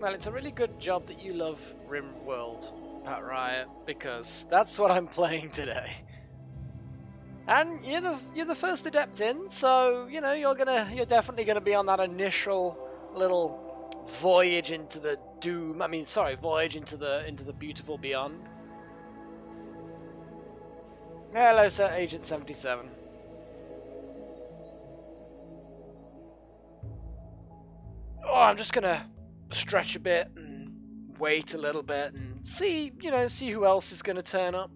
Well, it's a really good job that you love RimWorld, Pat Riot, because that's what I'm playing today. And you're the first adept in, so you know you're definitely gonna be on that initial little voyage into the doom. I mean, sorry, voyage into the beautiful beyond. Hello, Sir Agent 77. Oh, I'm just gonna stretch a bit and wait a little bit and see who else is gonna turn up.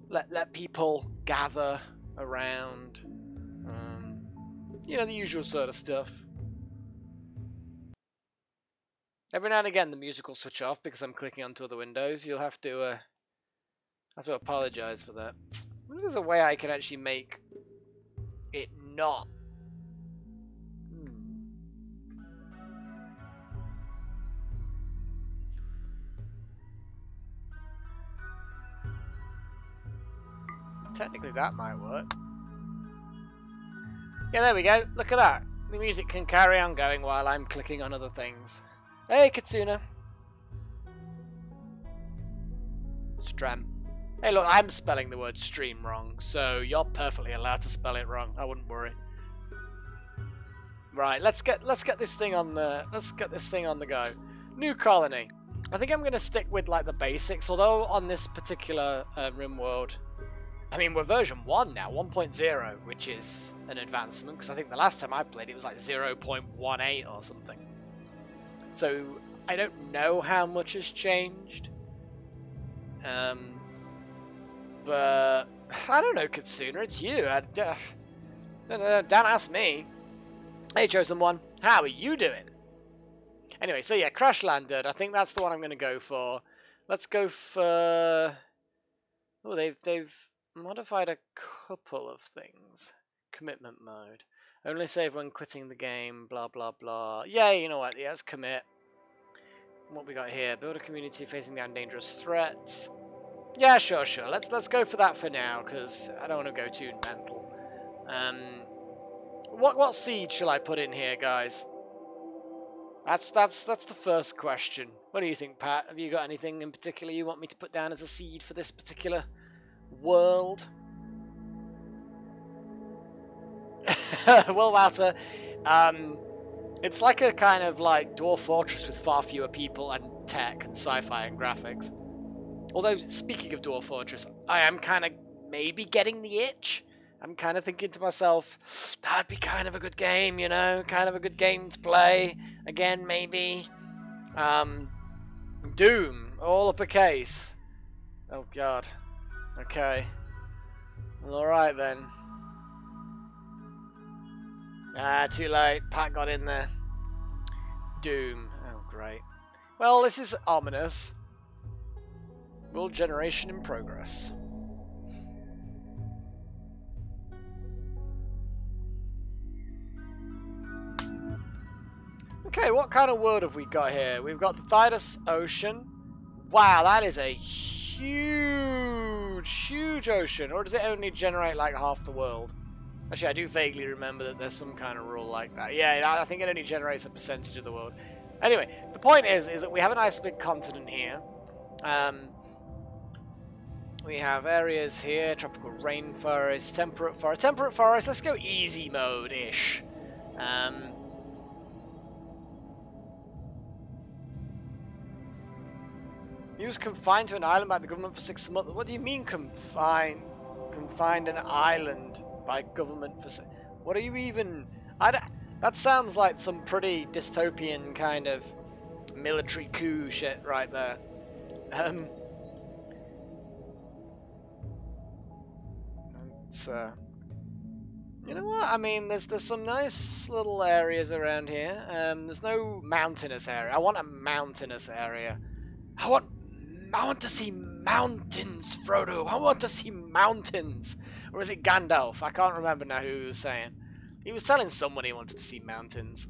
Let people gather around. The usual sort of stuff. Every now and again, the music will switch off because I'm clicking onto other windows. You'll have to apologize for that. I wonder if there's a way I can actually make it not. Technically, that might work. Yeah, there we go. Look at that. The music can carry on going while I'm clicking on other things. Hey, Katsuna. Stram. Hey, look, I'm spelling the word stream wrong, so you're perfectly allowed to spell it wrong. I wouldn't worry. Right, let's get this thing on the go. New colony. I think I'm gonna stick with like the basics. Although on this particular RimWorld, I mean we're version 1 now, 1.0, which is an advancement because I think the last time I played it was like 0.18 or something. So I don't know how much has changed. But I don't know, Katsuna, it's you. Don't ask me. Hey, Chosen One, how are you doing? Anyway, so yeah, Crash Landed. I think that's the one I'm going to go for. Let's go for. Oh, they've modified a couple of things. Commitment mode. Only save when quitting the game. Blah blah blah. Yeah, you know what? Yeah, let's commit. What we got here? Build a community facing down dangerous threats. Yeah, sure. Let's go for that for now, because I don't want to go too mental. What seed shall I put in here, guys? That's the first question. What do you think, Pat? Have you got anything in particular you want me to put down as a seed for this particular world? Well, Walter, it's like a kind of like Dwarf Fortress with far fewer people and tech and sci-fi and graphics. Although, speaking of Dwarf Fortress, I am kind of maybe getting the itch. I'm kind of thinking to myself, that'd be kind of a good game, you know? Kind of a good game to play. Again, maybe. Doom, all uppercase. Oh, God. Okay. Alright, then. Ah, too late. Pat got in there. Doom. Oh, great. Well, this is ominous. World generation in progress. Okay, what kind of world have we got here? We've got the Thydus Ocean. Wow, that is a huge ocean. Or does it only generate like half the world? Actually, I do vaguely remember that there's some kind of rule like that. Yeah, I think it only generates a percentage of the world. Anyway, the point is that we have a nice big continent here. We have areas here, tropical rainforest, temperate forest. Temperate forest, let's go easy mode-ish. He was confined to an island by the government for 6 months. What do you mean confined? Confined an island by government for what are you even? That sounds like some pretty dystopian kind of military coup shit right there. You know what? I mean, there's some nice little areas around here. There's no mountainous area. I want a mountainous area. I want to see mountains, Frodo. I want to see mountains. Or is it Gandalf? I can't remember now who he was saying. He was telling someone he wanted to see mountains.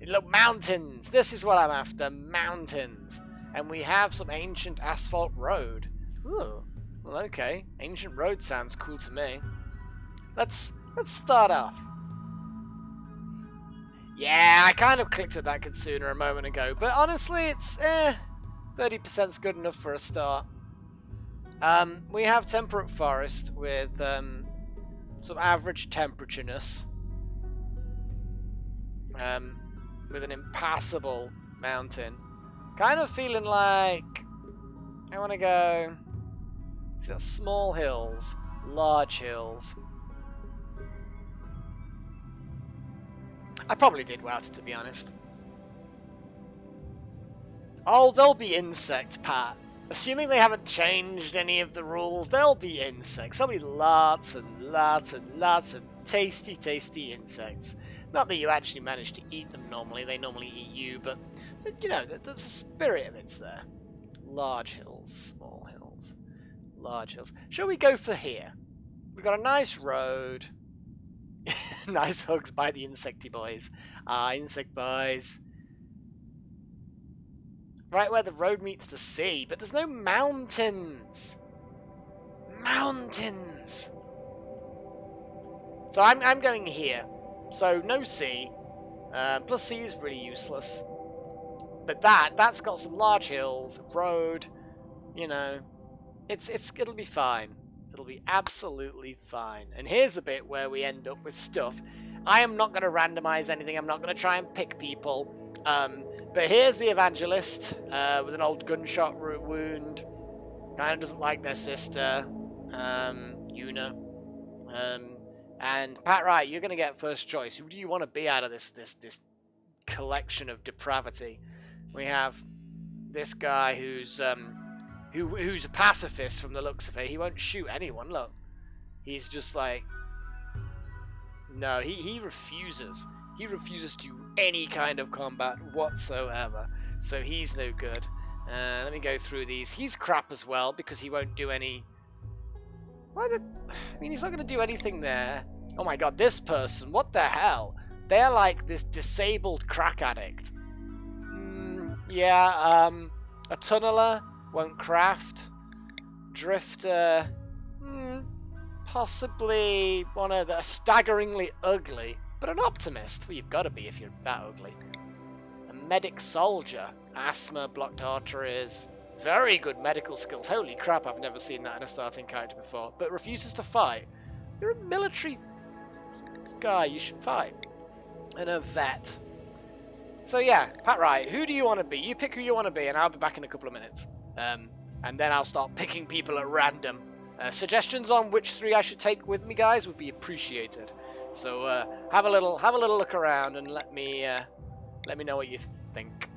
Look, mountains. This is what I'm after. Mountains. And we have some ancient asphalt road. Ooh. Well, okay. Ancient road sounds cool to me. Let's start off. Yeah, I kind of clicked with that Kitsuna a moment ago, but honestly, it's 30%'s good enough for a start. We have temperate forest with some average temperatureness, with an impassable mountain. Kind of feeling like I want to go. It's got small hills, large hills. I probably did well, to be honest. Oh, there'll be insects, Pat. Assuming they haven't changed any of the rules, there'll be insects. There'll be lots and lots and lots of tasty, tasty insects. Not that you actually manage to eat them normally, they normally eat you, but, you know, the spirit of it's there. Large hills, small hills, large hills. Shall we go for here? We've got a nice road. Nice hugs by the insecty boys. Ah, insect boys. Right where the road meets the sea, but there's no mountains. Mountains. So I'm going here. So no sea. Plus sea is really useless. But that's got some large hills, road. You know, it'll be fine. It'll be absolutely fine. And here's the bit where we end up with stuff. I am not going to randomize anything. I'm not going to try and pick people. But here's the evangelist with an old gunshot wound. Kind of doesn't like their sister, Una. And Pat Wright, you're going to get first choice. Who do you want to be out of this collection of depravity? We have this guy who's a pacifist from the looks of it. He won't shoot anyone. Look, he's just like, no, he refuses. He refuses to do any kind of combat whatsoever. So he's no good. Let me go through these. He's crap as well because he won't do any. I mean, he's not going to do anything there. Oh my god, this person, what the hell? They're like this disabled crack addict. Yeah, a tunneler won't craft. Drifter, possibly one of the staggeringly ugly, but an optimist. Well, you've got to be if you're that ugly. A medic soldier, asthma, blocked arteries. Very good medical skills. Holy crap, I've never seen that in a starting character before. But refuses to fight. You're a military guy, you should fight. And a vet. So yeah, Pat Wright, who do you want to be? You pick who you want to be and I'll be back in a couple of minutes. And then I'll start picking people at random. Suggestions on which three I should take with me, guys, would be appreciated. So have a little look around and let me know what you think.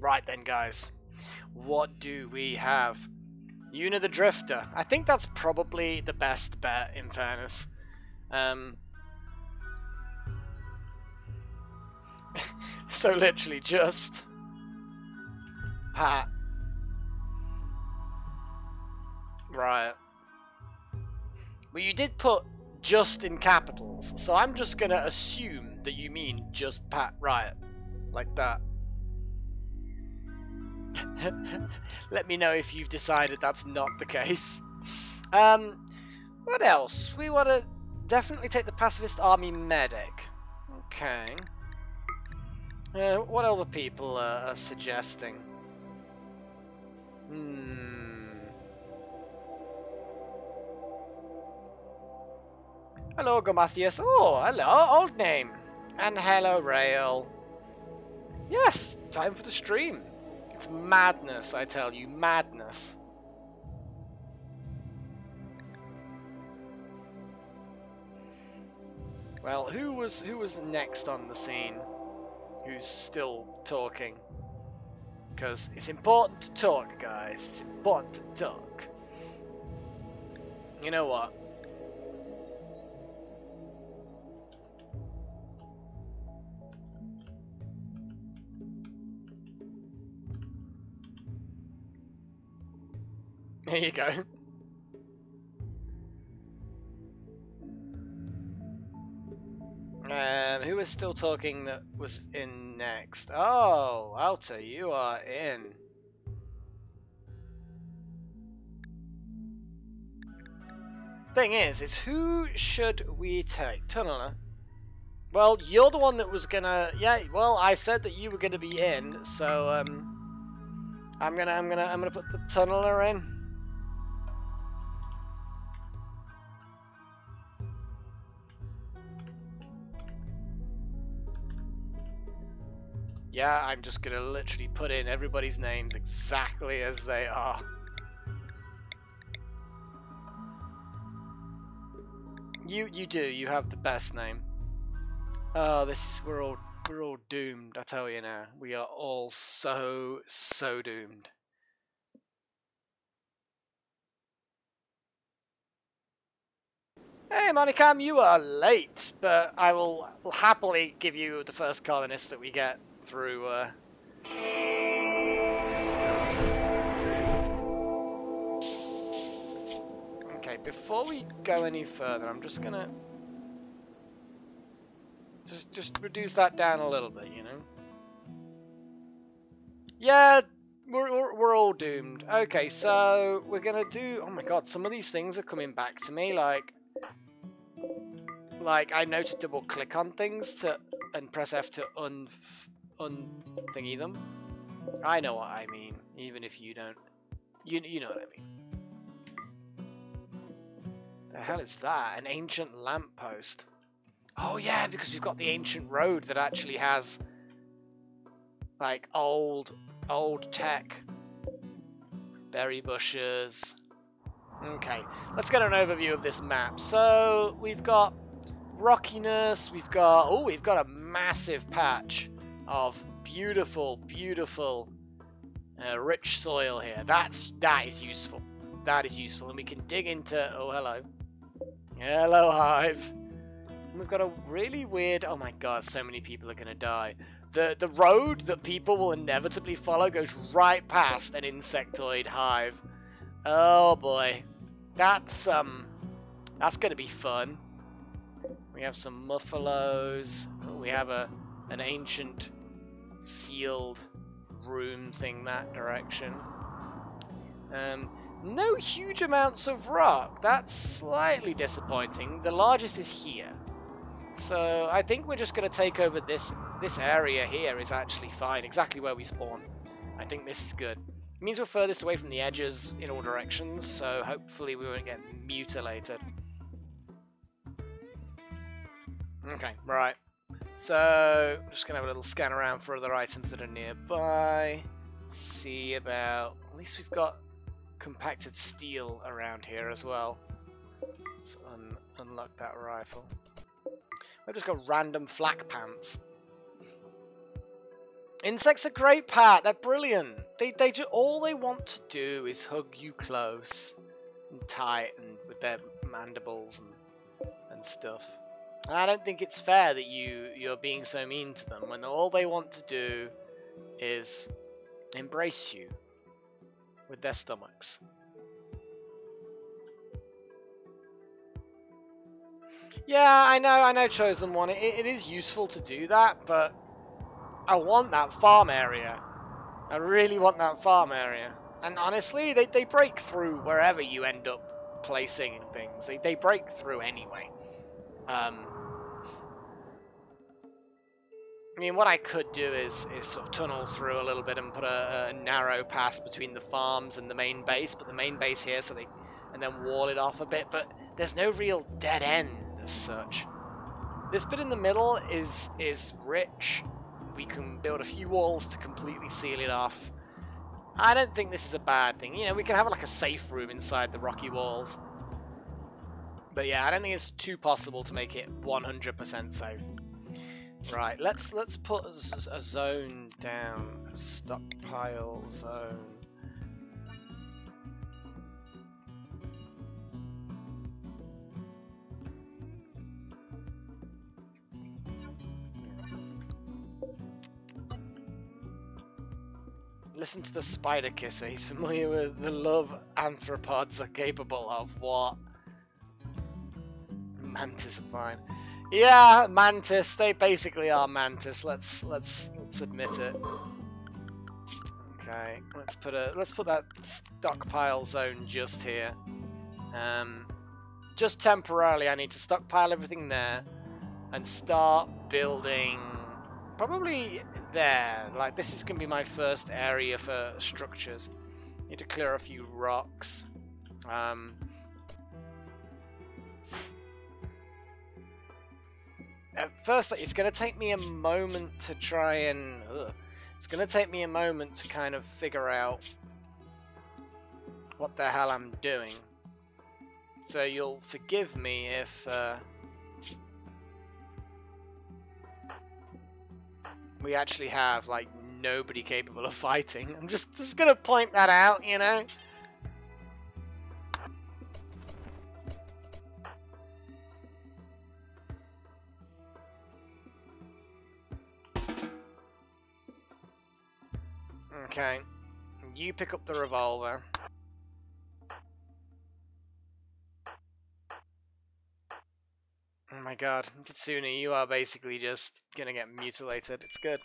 Right then, guys. What do we have? Una the Drifter. I think that's probably the best bet, in fairness. So literally just Pat. Right. Well, you did put just in capitals, so I'm just gonna assume that you mean just Pat Riot. Like that. Let me know if you've decided that's not the case. What else? We want to definitely take the Pacifist Army Medic. Okay. What other people are suggesting? Hello, Gomathias. Oh, hello, old name. And hello, Rail. Yes, time for the stream. It's madness, I tell you, madness. Well, who was next on the scene? Who's still talking? Because it's important to talk, guys. It's important to talk. You know what? There you go. Who was still talking that was in next? Oh, Alta, you are in. Thing is who should we take? Tunneler. Well, you're the one that was gonna. Yeah. Well, I said that you were gonna be in, so I'm gonna put the tunneler in. Yeah, I'm just gonna literally put in everybody's names exactly as they are. You do. You have the best name. Oh, we're all doomed. I tell you now, we are all so doomed. Hey, Monicam, you are late, but I will happily give you the first colonist that we get through. Okay, before we go any further, I'm just gonna just reduce that down a little bit, you know. Yeah, we're all doomed. Okay, so we're gonna do. Oh my god, some of these things are coming back to me. Like I know to double click on things and press F to thingy them. I know what I mean, even if you don't. You know what I mean. The hell is that? An ancient lamppost. Oh yeah, because we've got the ancient road that actually has like old tech. Berry bushes. Okay, let's get an overview of this map. So we've got rockiness, we've got a massive patch of beautiful rich soil here. That is useful. That is useful, and we can dig into. Oh, hello hive. And we've got a really weird. Oh my god, so many people are gonna die. The road that people will inevitably follow goes right past an insectoid hive. Oh boy, that's gonna be fun. We have some muffalos. Oh, we have an ancient sealed room thing that direction. No huge amounts of rock. That's slightly disappointing. The largest is here. So I think we're just going to take over this area here is actually fine. Exactly where we spawn. I think this is good. It means we're furthest away from the edges in all directions, so hopefully we won't get mutilated. Okay, right. So I'm just going to have a little scan around for other items that are nearby. See about... At least we've got compacted steel around here as well. Let's unlock that rifle. We've just got random flak pants. Insects are great, Pat. They're brilliant. All they want to do is hug you close and tight and with their mandibles and stuff. And I don't think it's fair that you're being so mean to them when all they want to do is embrace you with their stomachs. Yeah, I know, Chosen One. It is useful to do that, but I want that farm area. I really want that farm area. And honestly, they break through wherever you end up placing things. They break through anyway. I mean, what I could do is sort of tunnel through a little bit and put a narrow pass between the farms and the main base, but the main base here, and then wall it off a bit. But there's no real dead end as such. This bit in the middle is rich. We can build a few walls to completely seal it off. I don't think this is a bad thing. You know, we can have like a safe room inside the rocky walls. But yeah, I don't think it's too possible to make it 100% safe. Right, let's put a zone down, a stockpile zone. Listen to the spider kisser. He's familiar with the love anthropods are capable of. What? Mantis are fine. Yeah, mantis. They basically are mantis. Let's admit it. Okay, let's put that stockpile zone just here. Just temporarily, I need to stockpile everything there and start building. Probably there. Like, this is gonna be my first area for structures. Need to clear a few rocks. At first, it's going to take me a moment to try and... it's going to take me a moment to kind of figure out what the hell I'm doing. So you'll forgive me if... we actually have, like, nobody capable of fighting. I'm just going to point that out, you know? Okay, you pick up the revolver. Oh my god, Kitsune, you are basically just gonna get mutilated. It's good.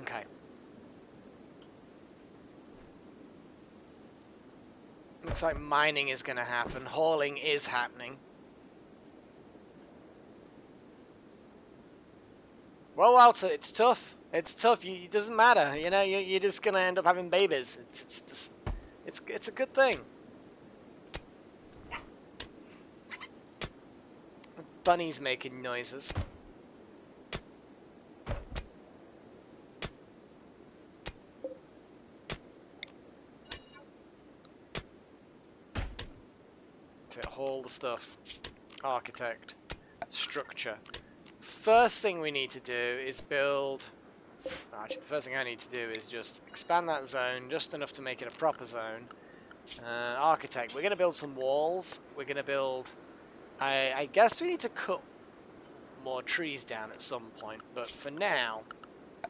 Okay. Looks like mining is going to happen. Hauling is happening. Well, Walter, it's tough. It's tough. It doesn't matter. You know, you're just going to end up having babies. It's a good thing. Bunny's making noises. Haul the stuff. Architect. Structure. First thing we need to do is build... Actually, the first thing I need to do is just expand that zone just enough to make it a proper zone. Architect. We're going to build some walls. We're going to build... I guess we need to cut more trees down at some point. But for now,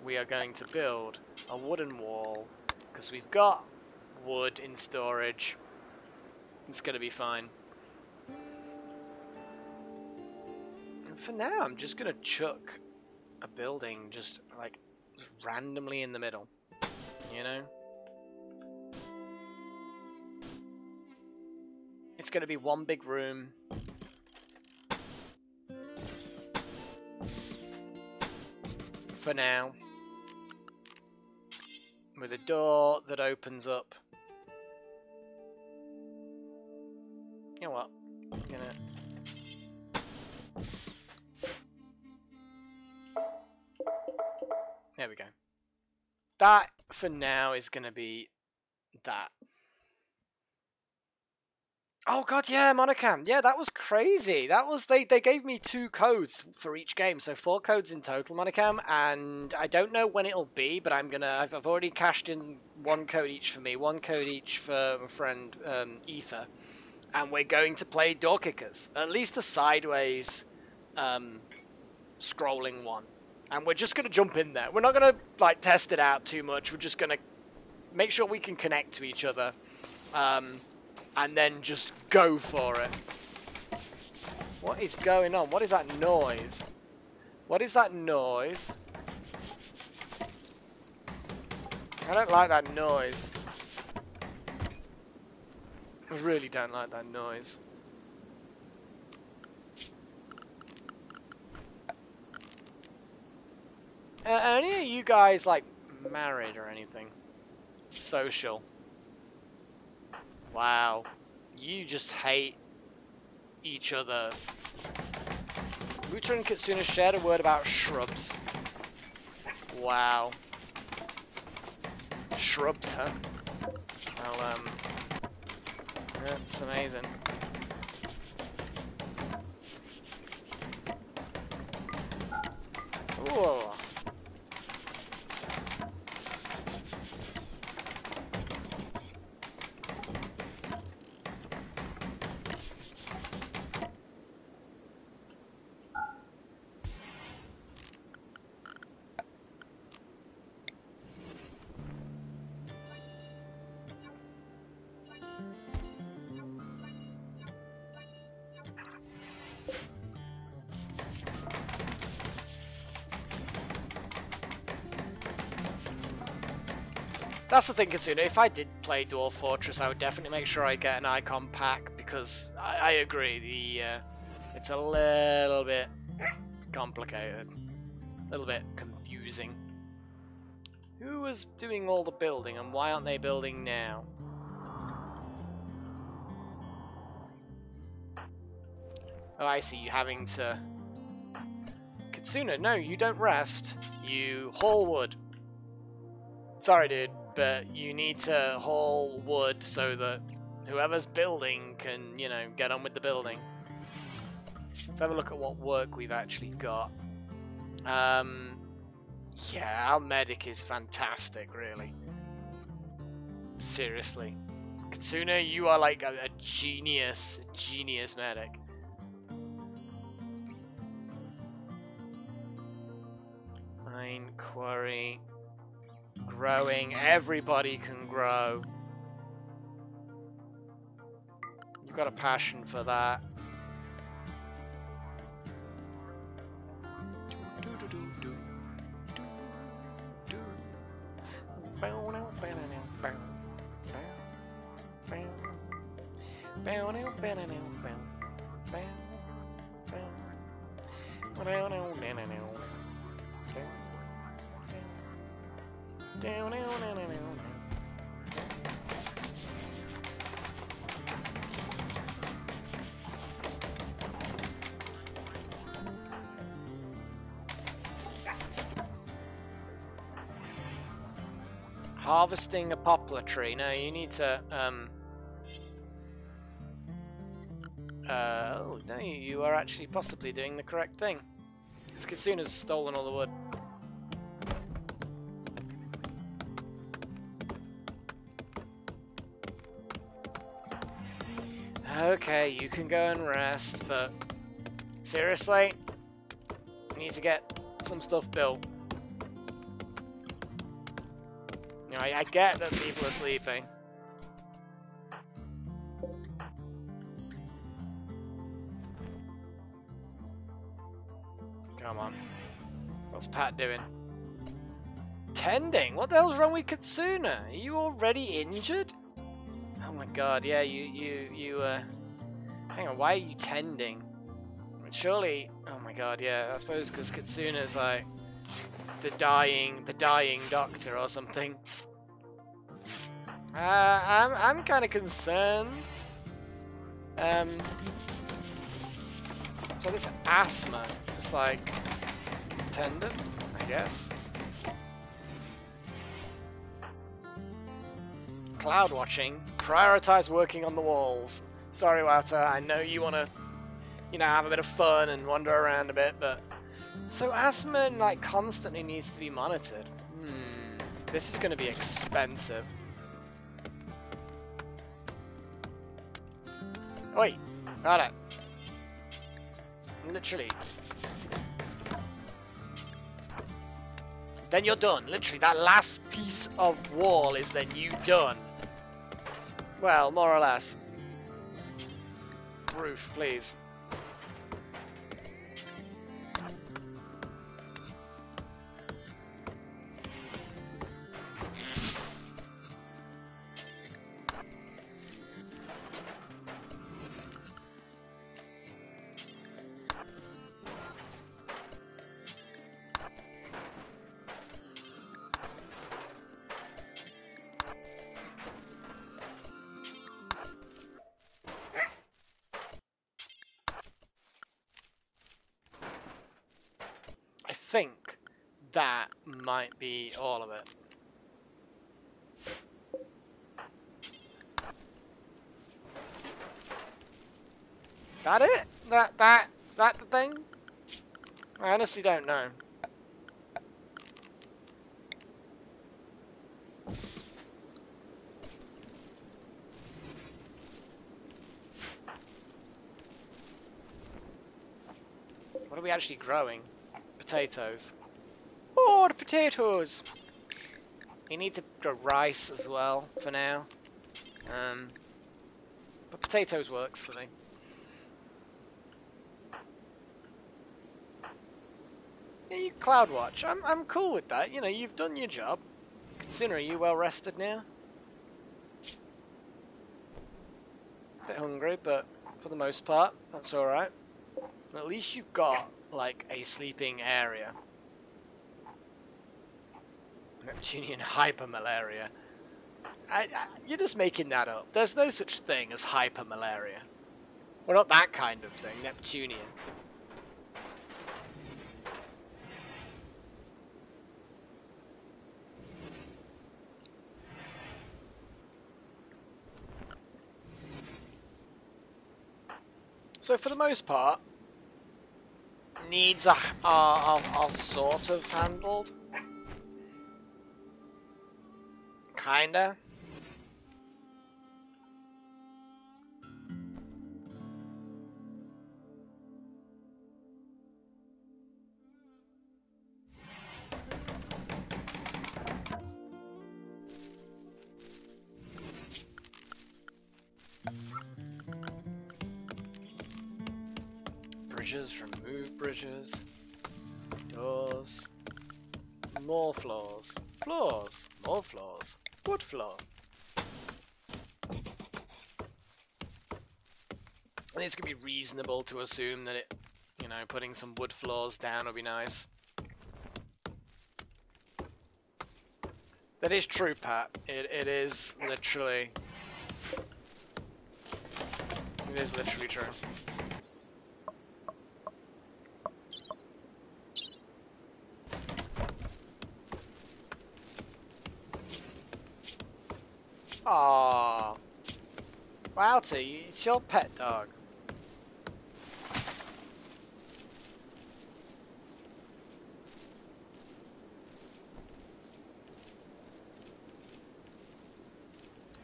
we are going to build a wooden wall. Because we've got wood in storage. It's going to be fine. For now, I'm just gonna chuck a building just randomly in the middle, you know? It's gonna be one big room. For now. With a door that opens up. You know what? I'm gonna that for now is gonna be that. Oh god, yeah, Monocam. Yeah, that was crazy. That was they gave me 2 codes for each game, so 4 codes in total, Monocam, and I don't know when it'll be, but I've already cashed in 1 code each for me, 1 code each for my friend Ether, and we're going to play Door Kickers, at least a sideways scrolling one, and we're just gonna jump in there. We're not gonna like test it out too much. We're just gonna make sure we can connect to each other. And then just go for it. What is going on? What is that noise? What is that noise? I don't like that noise. I really don't like that noise. Are any of you guys like married or anything? Social. Wow, you just hate each other. Muta and Kitsuna shared a word about shrubs. Wow. Shrubs, huh? Well, that's amazing. Ooh. That's the thing, Kitsuna. If I did play Dwarf Fortress, I would definitely make sure I get an icon pack, because I agree, it's a little bit complicated, a little bit confusing. Who was doing all the building, and why aren't they building now? Oh, I see. You having to. Kitsuna, no, you don't rest. You haul wood. Sorry, dude. But you need to haul wood so that whoever's building can, you know, get on with the building. Let's have a look at what work we've actually got. Yeah, our medic is fantastic, really. Seriously. Kitsuna, you are like a genius medic. Mine, quarry... Growing, everybody can grow. You've got a passion for that. Harvesting a poplar tree. No, you need to oh no, you are actually possibly doing the correct thing. Because Kitsuna's stolen all the wood. Okay, you can go and rest, but seriously, you need to get some stuff built. You know, I get that people are sleeping. Come on. What's Pat doing? Tending? What the hell's wrong with Kitsuna? Are you already injured? Oh my god, yeah, you hang on, why are you tending? Surely, oh my god, yeah, I suppose because Kitsuna's like the dying doctor or something. I'm kind of concerned. So this asthma, just like it's tendon, I guess. cloud watching. Prioritize working on the walls. Sorry, Wouter, I know you want to, you know, have a bit of fun and wander around a bit, but... So Asmon, like, constantly needs to be monitored. This is going to be expensive. Oi! Got it. Literally. Then you're done. Literally, that last piece of wall is then you done. Well, more or less. Roof, please. I think that might be all of it. That it? That the thing? I honestly don't know. What are we actually growing? Potatoes. Oh, the potatoes! You need to grow rice as well for now. But potatoes works for me. Yeah, you cloud watch. I'm cool with that. You know, you've done your job. Consider you well rested now. Bit hungry, but for the most part, that's alright. At least you've got like a sleeping area. Neptunian hypermalaria. You're just making that up. There's no such thing as hypermalaria. Well, not that kind of thing. Neptunian. So for the most part, needs are sort of handled. Kinda. Bridges, remove bridges. Doors. More floors. Floors. More floors. Wood floor. I think it's going to be reasonable to assume that it, you know, putting some wood floors down would be nice. That is true, Pat. It is literally... It is literally true. Aww. Wowty, it's your pet dog.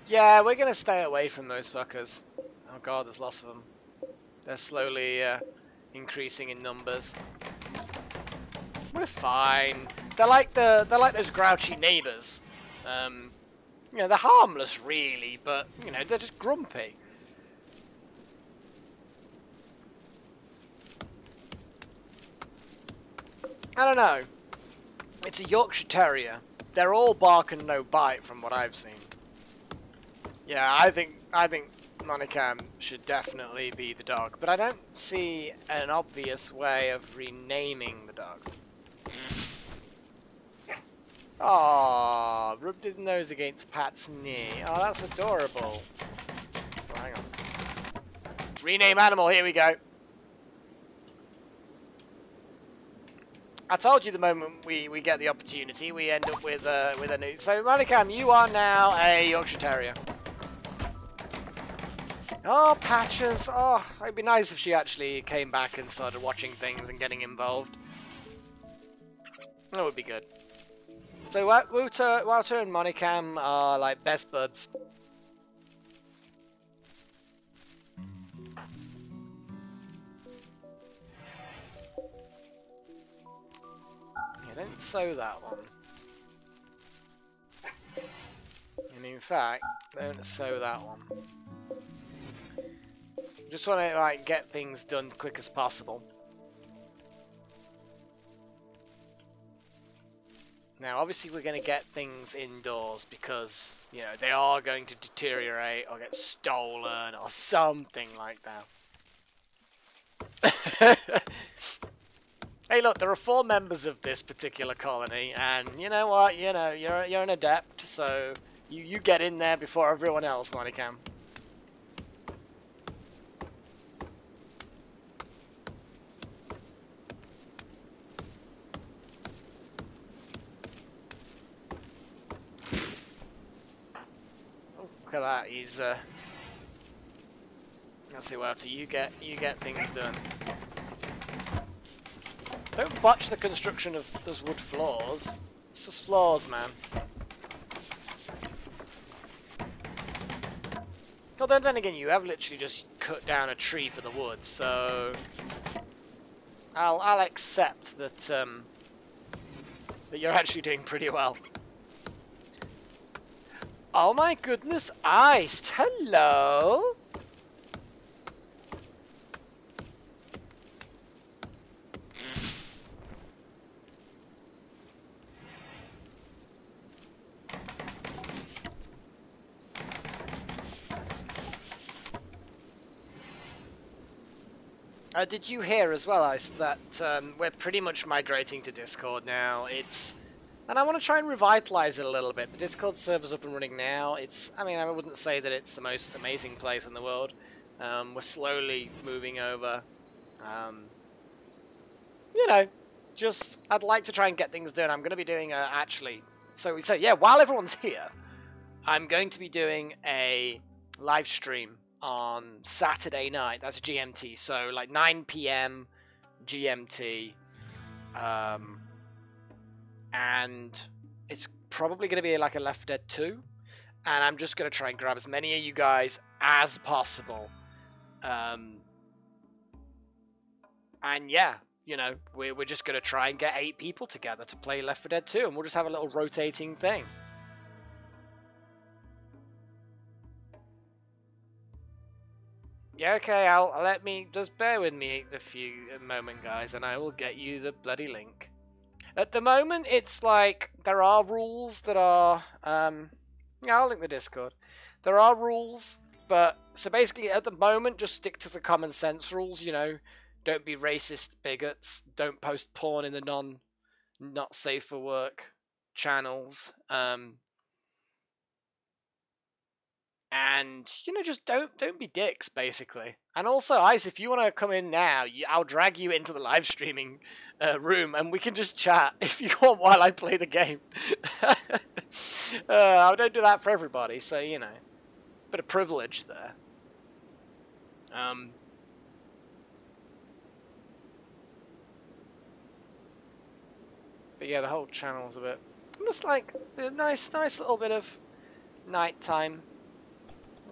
Yeah, we're gonna stay away from those fuckers. Oh god, there's lots of them. They're slowly increasing in numbers. We're fine. They're like those grouchy neighbours. You know, they're harmless really, but you know, they're just grumpy. I don't know. It's a Yorkshire Terrier. They're all bark and no bite from what I've seen. Yeah, I think Monicam should definitely be the dog, but I don't see an obvious way of renaming the dog. Aww, rubbed his nose against Pat's knee. Oh, that's adorable. Oh, hang on. Rename animal, here we go. I told you the moment we get the opportunity, we end up with a new. So Monicam, you are now a Yorkshire Terrier. Oh, Patches. Oh, it'd be nice if she actually came back and started watching things and getting involved. That would be good. So Walter and Monicam are like best buds. Yeah, don't sow that one. And in fact, don't sow that one. Just want to like get things done quick as possible. Now, obviously, we're going to get things indoors because, you know, they are going to deteriorate or get stolen or something like that. Hey, look, there are 4 members of this particular colony, and you know what? You know, you're an adept, so you get in there before everyone else, Monicam. Look at that, he's let's see, Walter, you get things done. Don't botch the construction of those wood floors. It's just floors, man. Well, then again, you have literally just cut down a tree for the wood, so I'll accept that that you're actually doing pretty well. Oh my goodness, iced! Hello! Did you hear as well, Ice, that we're pretty much migrating to Discord now? And I want to try and revitalize it a little bit. The Discord server's up and running now. I mean, I wouldn't say that it's the most amazing place in the world. We're slowly moving over. You know, I'd like to try and get things done. I'm going to be doing so yeah, while everyone's here, I'm going to be doing a live stream on Saturday night. That's GMT, so like 9 PM GMT. And it's probably going to be like a Left 4 Dead 2, and I'm just going to try and grab as many of you guys as possible. And yeah, you know, we're just going to try and get 8 people together to play Left 4 Dead 2, and we'll just have a little rotating thing. Yeah, okay, just bear with me a moment, guys, and I will get you the bloody link. At the moment, it's like, there are rules that are, yeah, I'll link the Discord. There are rules, but, so basically, at the moment, just stick to the common sense rules, you know. Don't be racist bigots. Don't post porn in the not safe for work channels. And, you know, just don't be dicks, basically. And also, Ice, if you want to come in now, I'll drag you into the live streaming room, and we can just chat if you want while I play the game. I don't do that for everybody, so, you know, bit of privilege there. But yeah, the whole channel's a bit, just like a nice little bit of nighttime.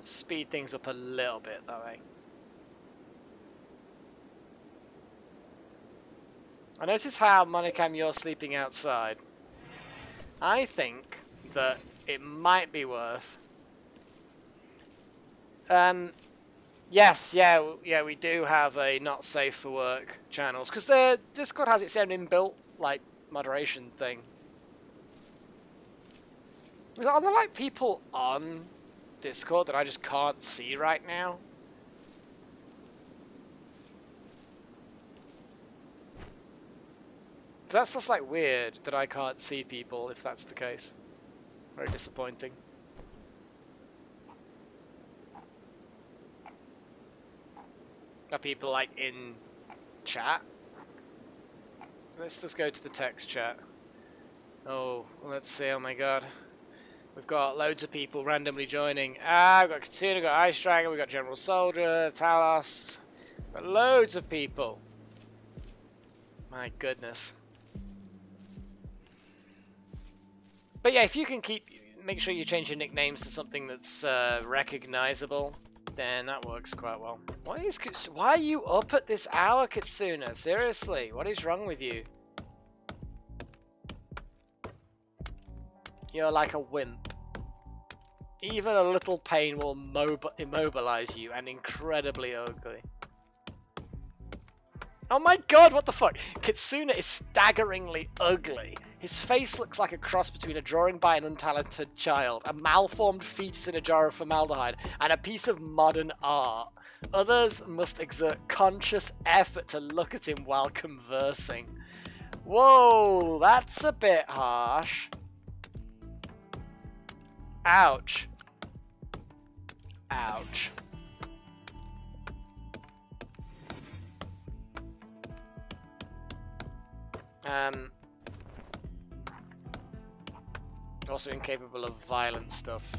Speed things up a little bit that way. I notice how, Monicam, you're sleeping outside. I think that it might be worth... Yes, yeah, we do have a not safe for work channels, because the Discord has its own inbuilt, like, moderation thing. Are there, like, people on Discord that I just can't see right now? That's just like weird that I can't see people if that's the case. Very disappointing. Are people like in chat? let's just go to the text chat. Oh, let's see. Oh my god. We've got loads of people randomly joining. We've got Katsuna, we've got Ice Dragon, we've got General Soldier, Talos. We've got loads of people. My goodness. But yeah, if you can make sure you change your nicknames to something that's recognizable, then that works quite well. Why are you up at this hour, Katsuna? Seriously, what is wrong with you? You're like a wimp. Even a little pain will immobilize you, and incredibly ugly. Oh my god, what the fuck? Katsuna is staggeringly ugly. His face looks like a cross between a drawing by an untalented child, a malformed fetus in a jar of formaldehyde, and a piece of modern art. Others must exert conscious effort to look at him while conversing. Whoa, that's a bit harsh. Ouch. Ouch. Also incapable of violent stuff.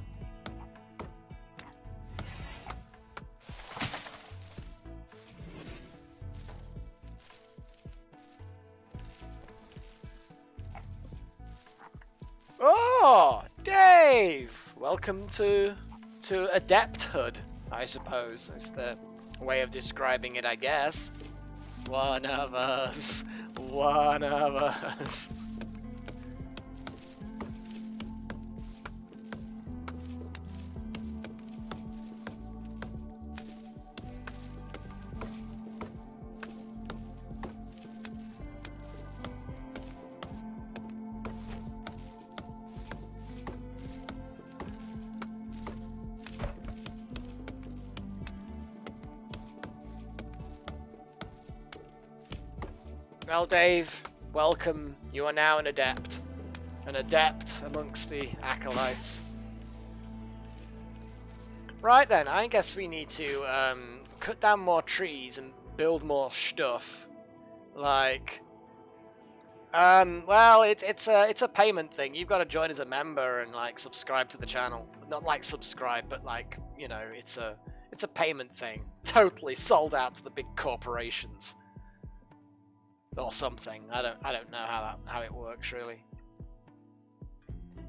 Oh, Dave! Welcome to adepthood, I suppose. It's the way of describing it, I guess. One of us. One of us. Well, Dave, welcome. You are now an adept. An adept amongst the acolytes. Right then, I guess we need to cut down more trees and build more stuff. Like, well, it's a payment thing. You've got to join as a member and like subscribe to the channel. Not like subscribe, but like, you know, it's a payment thing. Totally sold out to the big corporations. Or something. I don't know how it works really.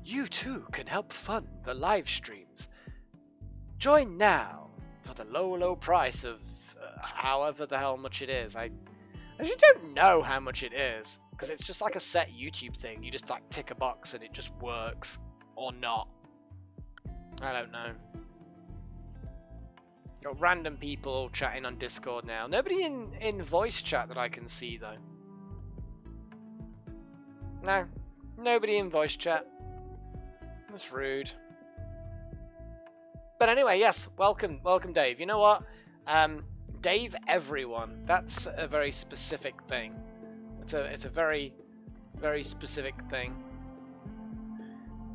You too can help fund the live streams. Join now for the low price of however the hell much it is. I actually don't know how much it is because it's just like a set YouTube thing. You just like tick a box and it just works or not. I don't know. Got random people chatting on Discord now. Nobody in voice chat that I can see though. No, nobody in voice chat. That's rude. But anyway, yes, welcome Dave. You know what? Dave everyone. That's a very specific thing. It's a very specific thing.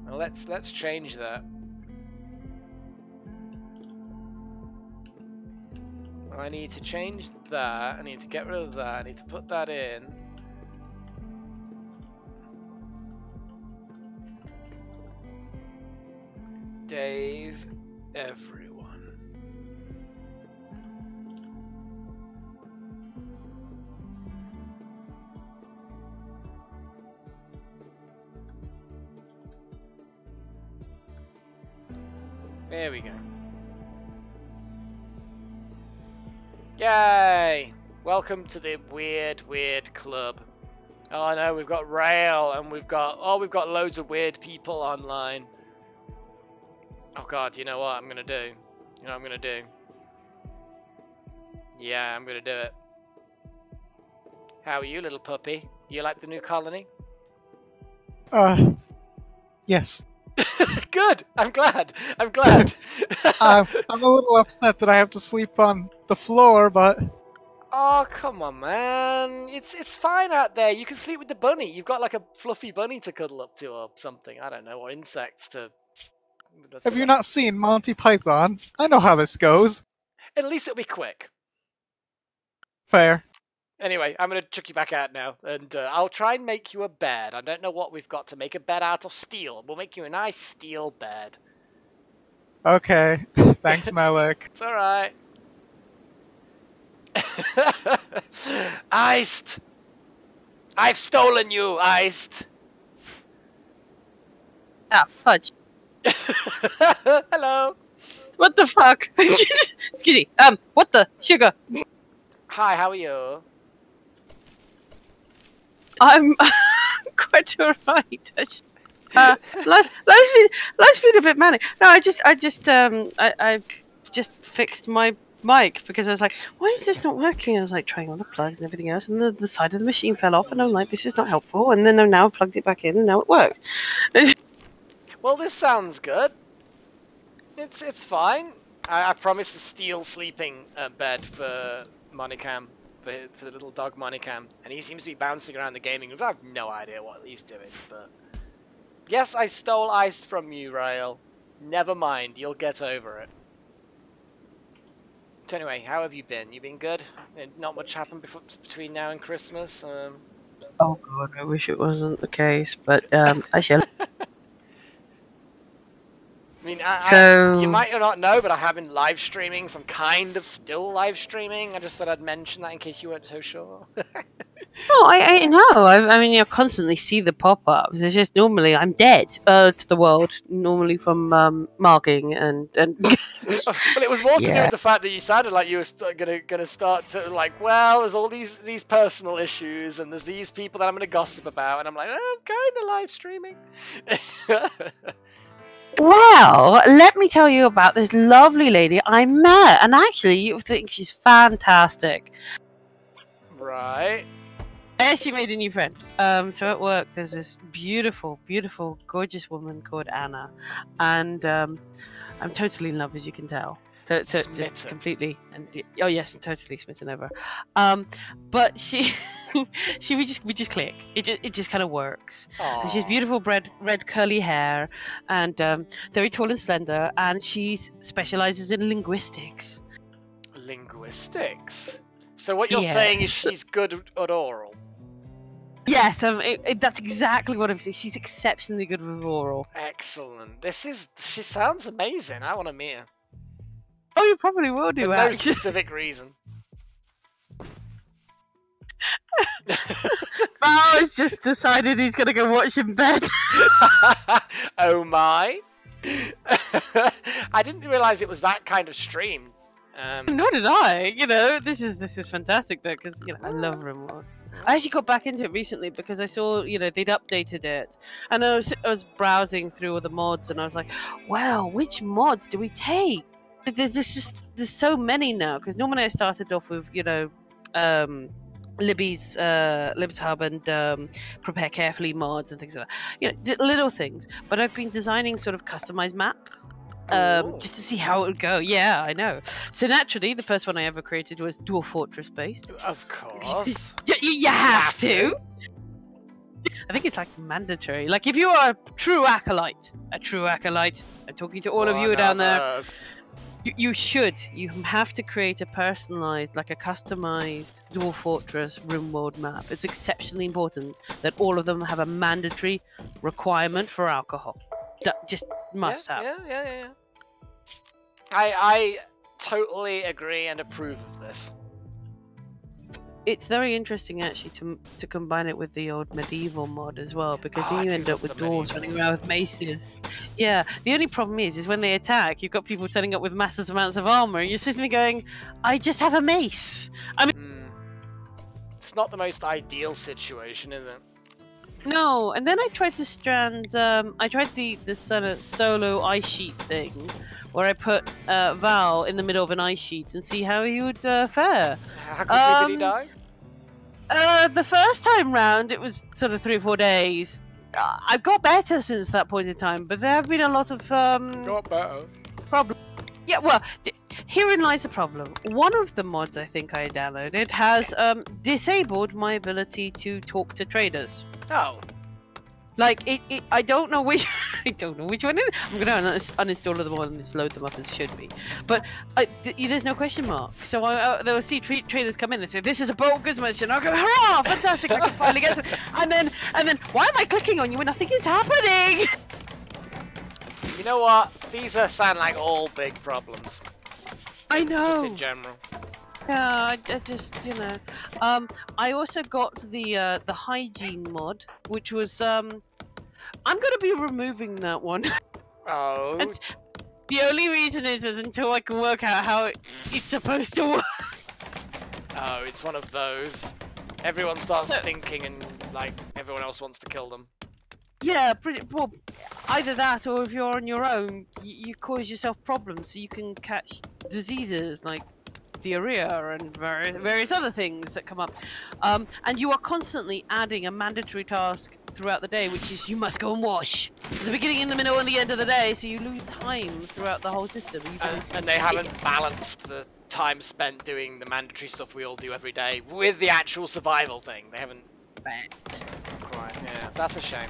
Well, let's change that. I need to change that. I need to get rid of that. I need to put that in. Dave, everyone. There we go. Yay! Welcome to the weird club. Oh no, we've got Rail and we've got loads of weird people online. Oh god, you know what I'm gonna do? You know what I'm gonna do? Yeah, I'm gonna do it. How are you, little puppy? You like the new colony? Yes. Good! I'm glad! I'm glad! I'm a little upset that I have to sleep on the floor, but... Oh, come on, man. It's fine out there. You can sleep with the bunny. You've got like a fluffy bunny to cuddle up to or something. I don't know, or insects to... Have you not seen Monty Python? I know how this goes. At least it'll be quick. Fair. Anyway, I'm going to chuck you back out now, and I'll try and make you a bed. I don't know what we've got to make a bed out of steel. We'll make you a nice steel bed. Okay. Thanks, Malik. It's alright. Iced! I've stolen you, Iced! Ah, fudge. Hello! What the fuck? Excuse me. What the? Sugar. Hi, how are you? I'm quite alright. Life's been a bit manic. No, I just fixed my mic because I was like, why is this not working? I was like trying all the plugs and everything else, and the side of the machine fell off, and I'm like, this is not helpful. And then I've now plugged it back in, and now it works. Well, this sounds good. It's fine. I promised a steel sleeping bed for Monicam, for the little dog Monicam, and he seems to be bouncing around the gaming room. I have no idea what he's doing, but yes, I stole Iced from you, Rael. Never mind, you'll get over it. So anyway, how have you been? You been good? Not much happened between now and Christmas. Oh god, I wish it wasn't the case, but I shall. I mean, So you might not know, but I have been live streaming, so I'm kind of still live streaming. I just thought I'd mention that in case you weren't so sure. oh, I know. I mean, you constantly see the pop-ups. It's just normally I'm dead to the world, normally from marking and. Well, it was more to do Yeah. with the fact that you sounded like you were gonna start to like, well, there's all these personal issues, and there's these people that I'm gonna gossip about, and I'm like, I'm kind of live streaming. Well, let me tell you about this lovely lady I met, and actually, you think she's fantastic. Right. I actually made a new friend. So at work, there's this beautiful, beautiful, gorgeous woman called Anna, and I'm totally in love, as you can tell. Just completely, and oh yes, totally smitten over. But she, we just click. It just kind of works. And she has beautiful red curly hair, and very tall and slender, and she specializes in linguistics. Linguistics. So what you're saying is she's good at oral. Yes, that's exactly what I'm saying. She's exceptionally good with oral. Excellent. She sounds amazing. I want to meet her. Oh, you probably will do, For no actually. specific reason. Bao has just decided he's going to go watch in bed. Oh my. I didn't realise it was that kind of stream. Nor did I. You know, this is fantastic though, because I love RimWorld. I actually got back into it recently because I saw they'd updated it, and I was browsing through all the mods, and I was like, wow, which mods do we take? There's so many now, because normally I started off with Libby's Hub and Prepare Carefully mods and things like that. Little things. But I've been designing sort of customized map. Just to see how it would go. Yeah, I know. So naturally, the first one I ever created was dual fortress based. Of course. You have to. I think it's like mandatory. Like if you are a true acolyte, I'm talking to all of you down there. You have to create a personalized, like a customized dual fortress RimWorld map. It's exceptionally important that all of them have a mandatory requirement for alcohol. That just must have. Yeah. I totally agree and approve of this. It's very interesting actually to combine it with the old medieval mod as well, because then you end up with dwarves running around with maces. Yeah, the only problem is when they attack, you've got people turning up with massive amounts of armor, and you're sitting there going, I just have a mace. I mean, it's not the most ideal situation, is it? No, and then I tried to I tried the sort of solo ice sheet thing, where I put Val in the middle of an ice sheet and see how he would fare. How quickly did he die? The first time round, it was sort of 3 or 4 days. I've got better since that point in time, but there have been a lot of Got better. problems. Yeah, well, herein lies the problem. One of the mods I think I downloaded has disabled my ability to talk to traders. Oh. Like I don't know which I don't know which one it is. I'm going to uninstall them all and just load them up as should be. But there's no question mark. So they'll see traders come in and say, this is a bogus mission. I'll go, hurrah, fantastic, I can finally get some. And then, why am I clicking on you when nothing is happening? You know what? These sound like all big problems. I know. Just in general. Yeah, I just, you know. I also got the hygiene mod, which was, I'm gonna be removing that one. Oh. And the only reason is until I can work out how it's supposed to work. Oh, it's one of those. Everyone starts stinking and, like, everyone else wants to kill them. Yeah, well, either that or if you're on your own, you cause yourself problems so you can catch diseases like diarrhea and various other things that come up. And you are constantly adding a mandatory task throughout the day, which is you must go and wash at the beginning, in the middle, and the end of the day, so you lose time throughout the whole system. And they haven't balanced the time spent doing the mandatory stuff we all do every day with the actual survival thing. They haven't quite. Yeah, that's a shame.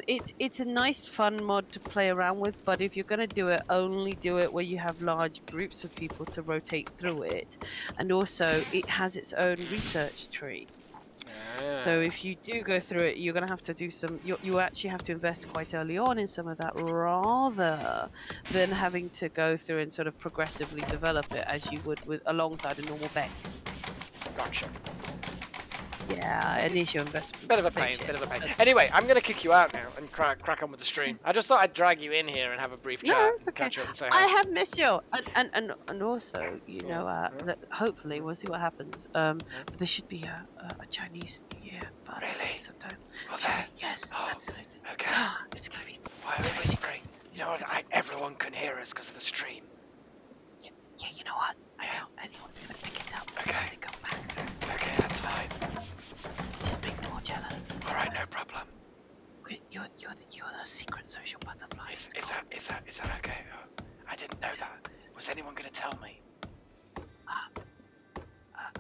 It's a nice fun mod to play around with, but if you're gonna do it, only do it where you have large groups of people to rotate through it, and also it has its own research tree. So if you do go through it, you're gonna have to do some. You actually have to invest quite early on in some of that, rather than having to go through and sort of progressively develop it as you would with alongside a normal base. Gotcha. Yeah, initial investment. Bit of a pain, bit of a pain. Anyway, I'm gonna kick you out now and crack on with the stream. I just thought I'd drag you in here and have a brief chat and catch up and say hi. I have missed you, and also, you know, that hopefully we'll see what happens. But there should be a Chinese New Year party sometime. Oh, there? Yes, absolutely. Okay. It's gonna be. Why are we whispering? You know what? Everyone can hear us because of the stream. Yeah, you know what? I know anyone's gonna pick it up. Okay. And go back. Okay, that's fine. Just make them all jealous. Alright, no problem. You're the secret social butterfly. Is that okay? Oh, I didn't know that. Was anyone gonna tell me?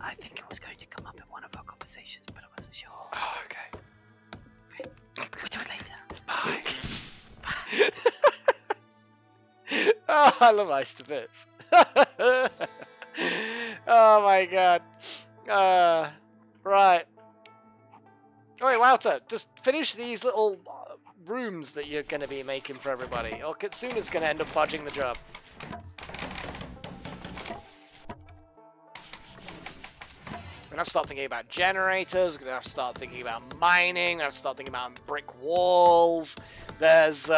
I think it was going to come up in one of our conversations, but I wasn't sure. Oh, okay. We'll do it later. Bye. Oh, I love Ice to bits. Oh my god. Right. Oh wait, Wouter, just finish these little rooms that you're going to be making for everybody, or Kitsuna's going to end up bodging the job. We're going to have to start thinking about generators, we're going to have to start thinking about mining, we're going to have to start thinking about brick walls. There's,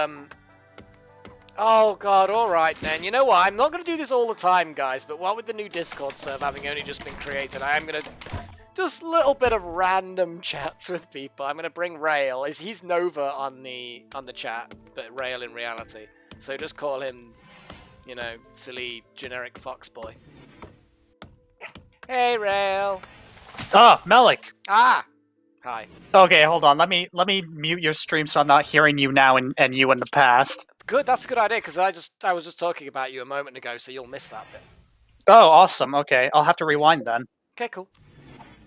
oh god, alright then. You know what, I'm not going to do this all the time, guys, but what with the new Discord server having only just been created, I am going to just a little bit of random chats with people. I'm going to bring Rail. He's Nova on the chat, but Rail in reality. So just call him, you know, silly generic fox boy. Hey, Rail. Ah, Malik. Ah. Hi. Okay, hold on. Let me mute your stream so I'm not hearing you now and you in the past. Good. That's a good idea because I was just talking about you a moment ago, so you'll miss that bit. Oh, awesome. Okay, I'll have to rewind then. Okay, cool.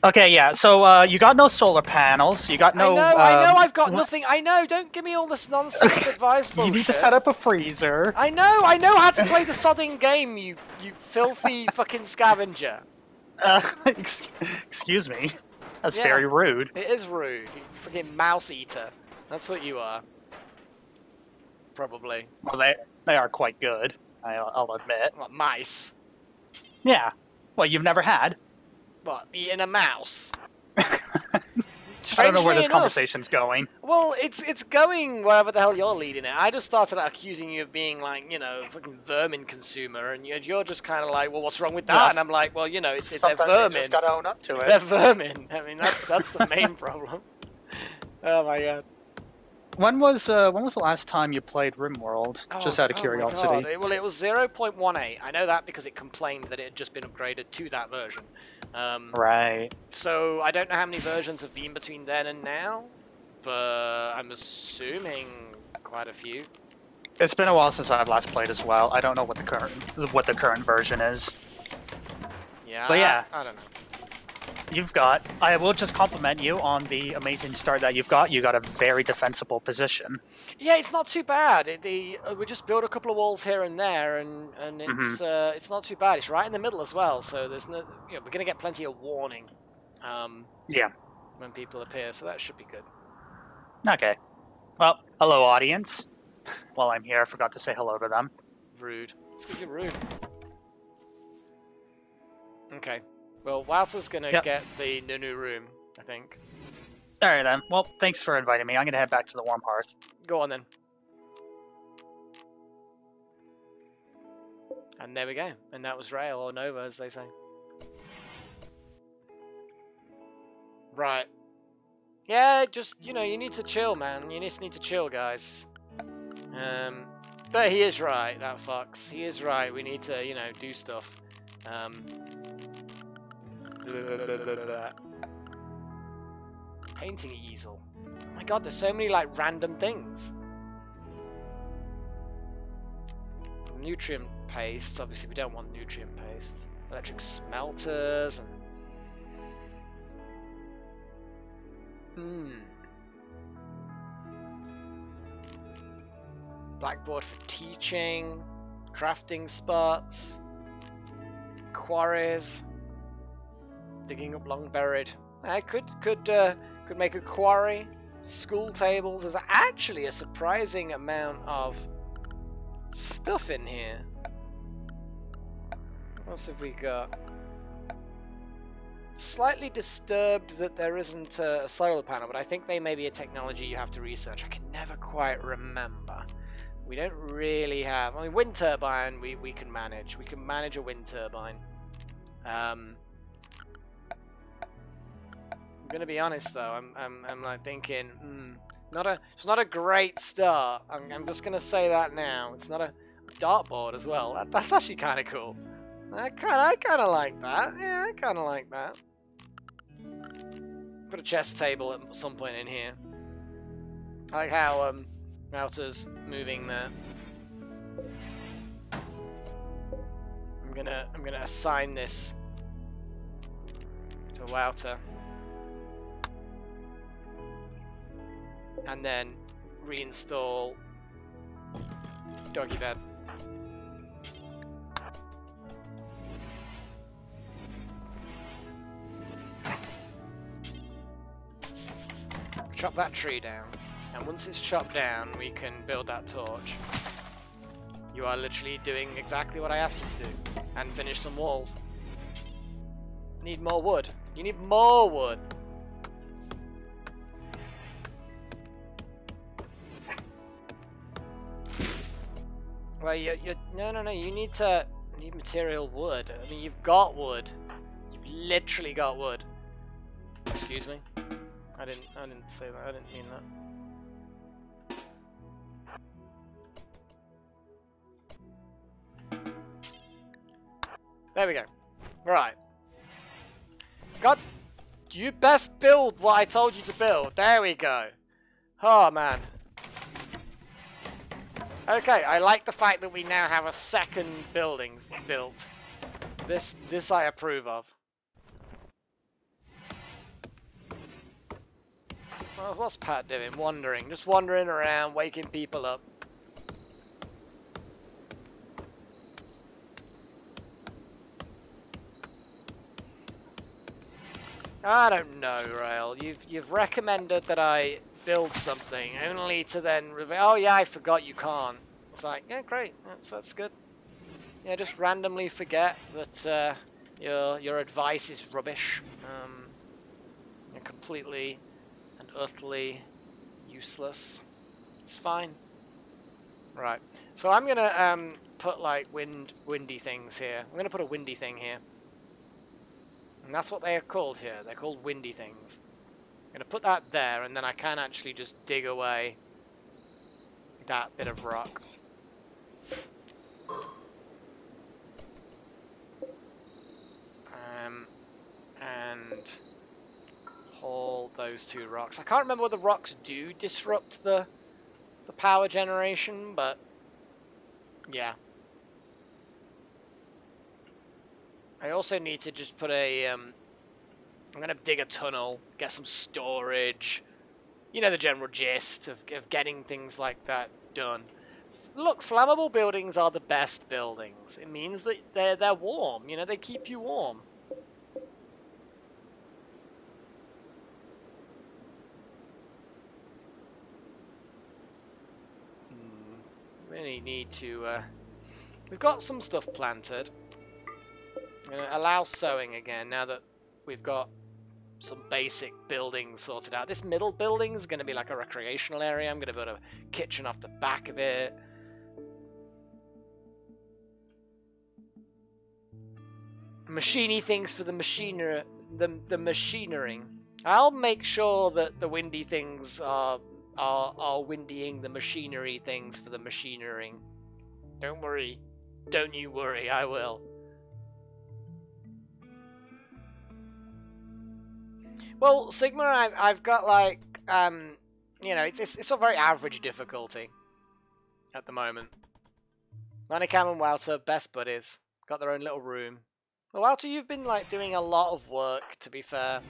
Okay, yeah. So you got no solar panels. You got no. I know. I've got nothing. I know. Don't give me all this nonsense advice bullshit. You need to set up a freezer. I know how to play the sodding game. You filthy fucking scavenger. Excuse me. That's very rude. It is rude. You freaking mouse eater. That's what you are. Probably. Well, they are quite good. I'll admit. What, mice? Yeah. Well, you've never had. What, eating a mouse? I don't know where this conversation's going. Well, it's going wherever the hell you're leading it. I just started out accusing you of being like, you know, fucking vermin consumer, and you're just kind of like, well, what's wrong with that? Yes. And I'm like, well, you know, they're Sometimes vermin. you just gotta own up to it. They're vermin. I mean, that's the main problem. Oh my god. When was the last time you played RimWorld? Just out of curiosity. Well, it was 0.18. I know that because it complained that it had just been upgraded to that version. Right. So I don't know how many versions have been between then and now, but I'm assuming quite a few. It's been a while since I've last played as well. I don't know what the current version is. Yeah. But yeah. I don't know. you've got. I will just compliment you on the amazing start that you've got. You got a very defensible position. Yeah, it's not too bad. We just build a couple of walls here and there, and it's not too bad. It's right in the middle as well, so there's no. You know, we're gonna get plenty of warning. Yeah. When people appear, so that should be good. Okay. Well, hello, audience. While I'm here, I forgot to say hello to them. Rude. It's because you're rude. Okay. Well, Wouter's gonna get the new room, I think. Alright then. Well, thanks for inviting me. I'm gonna head back to the warm hearth. Go on then. And there we go. And that was Rail, or Nova, as they say. Right. Yeah, just, you know, you need to chill, man. You just need to chill, guys. But he is right, that fucks. He is right. We need to, you know, do stuff. Painting easel. Oh my god, there's so many, like, random things. Nutrient paste. Obviously, we don't want nutrient paste. Electric smelters and... Blackboard for teaching, crafting spots, quarries, digging up long buried. I could make a quarry. School tables. There's actually a surprising amount of stuff in here. What else have we got? Slightly disturbed that there isn't a solar panel, but I think they may be a technology you have to research. I can never quite remember. We don't really have... I mean, wind turbine we can manage. We can manage a wind turbine. I'm gonna be honest though. I'm like thinking, it's not a great start. I'm just gonna say that now. It's not a dartboard as well. That's actually kind of cool. I kind of like that. Yeah, I kind of like that. Put a chess table at some point in here. I like how Router's moving there. I'm gonna assign this to Wouter, and then reinstall doggy bed. Chop that tree down, and once it's chopped down, we can build that torch. You are literally doing exactly what I asked you to do, and finish some walls. Need more wood. You need more wood. Well, no. You need material wood. I mean, you've got wood. You've literally got wood. Excuse me. I didn't say that. I didn't mean that. There we go. Right. God, you best build what I told you to build. There we go. Oh man. Okay, I like the fact that we now have a second building built. This I approve of. Well, what's Pat doing? Wandering. Just wandering around, waking people up. I don't know, Rail. You've recommended that I build something, only to then reveal, oh yeah, I forgot you can't. It's like, yeah, great. That's good. Yeah, just randomly forget that your advice is rubbish. You're completely and utterly useless. It's fine. Right. So I'm gonna put like windy things here. I'm gonna put a windy thing here. And that's what they are called here. They're called windy things. I'm gonna put that there, and then I can actually just dig away that bit of rock. And haul those two rocks. I can't remember whether rocks do disrupt the power generation, but yeah. I also need to just put a I'm gonna dig a tunnel, get some storage. You know the general gist of getting things like that done. Look, flammable buildings are the best buildings. It means that they're warm. You know, they keep you warm. Really need to. We've got some stuff planted. I'm gonna allow sowing again now that we've got some basic buildings sorted out. This middle building is going to be like a recreational area. I'm going to build a kitchen off the back of it. Machiney things for the machiner, the machinery. I'll make sure that the windy things are windying the machinery things for the machinery. Don't worry. Don't you worry, I will. Well, Sigma, I've got like, you know, it's a very average difficulty at the moment. Manicam and Wouter, best buddies, got their own little room. Well, Wouter, you've been like doing a lot of work, to be fair.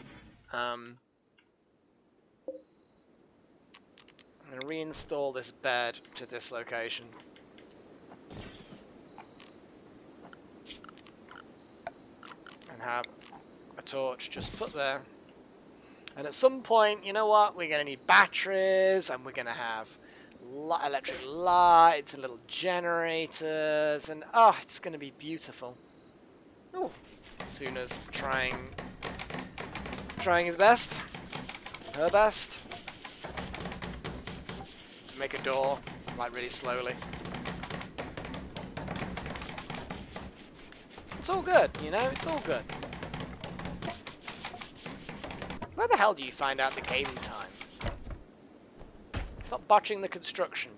I'm gonna reinstall this bed to this location. And have a torch just put there. And at some point, you know what, we're going to need batteries, and we're going to have electric lights and little generators, and oh, it's going to be beautiful. Oh, Suna's trying his best, her best, to make a door, like really slowly. It's all good, you know, it's all good. Where the hell do you find out the game time? Stop botching the construction.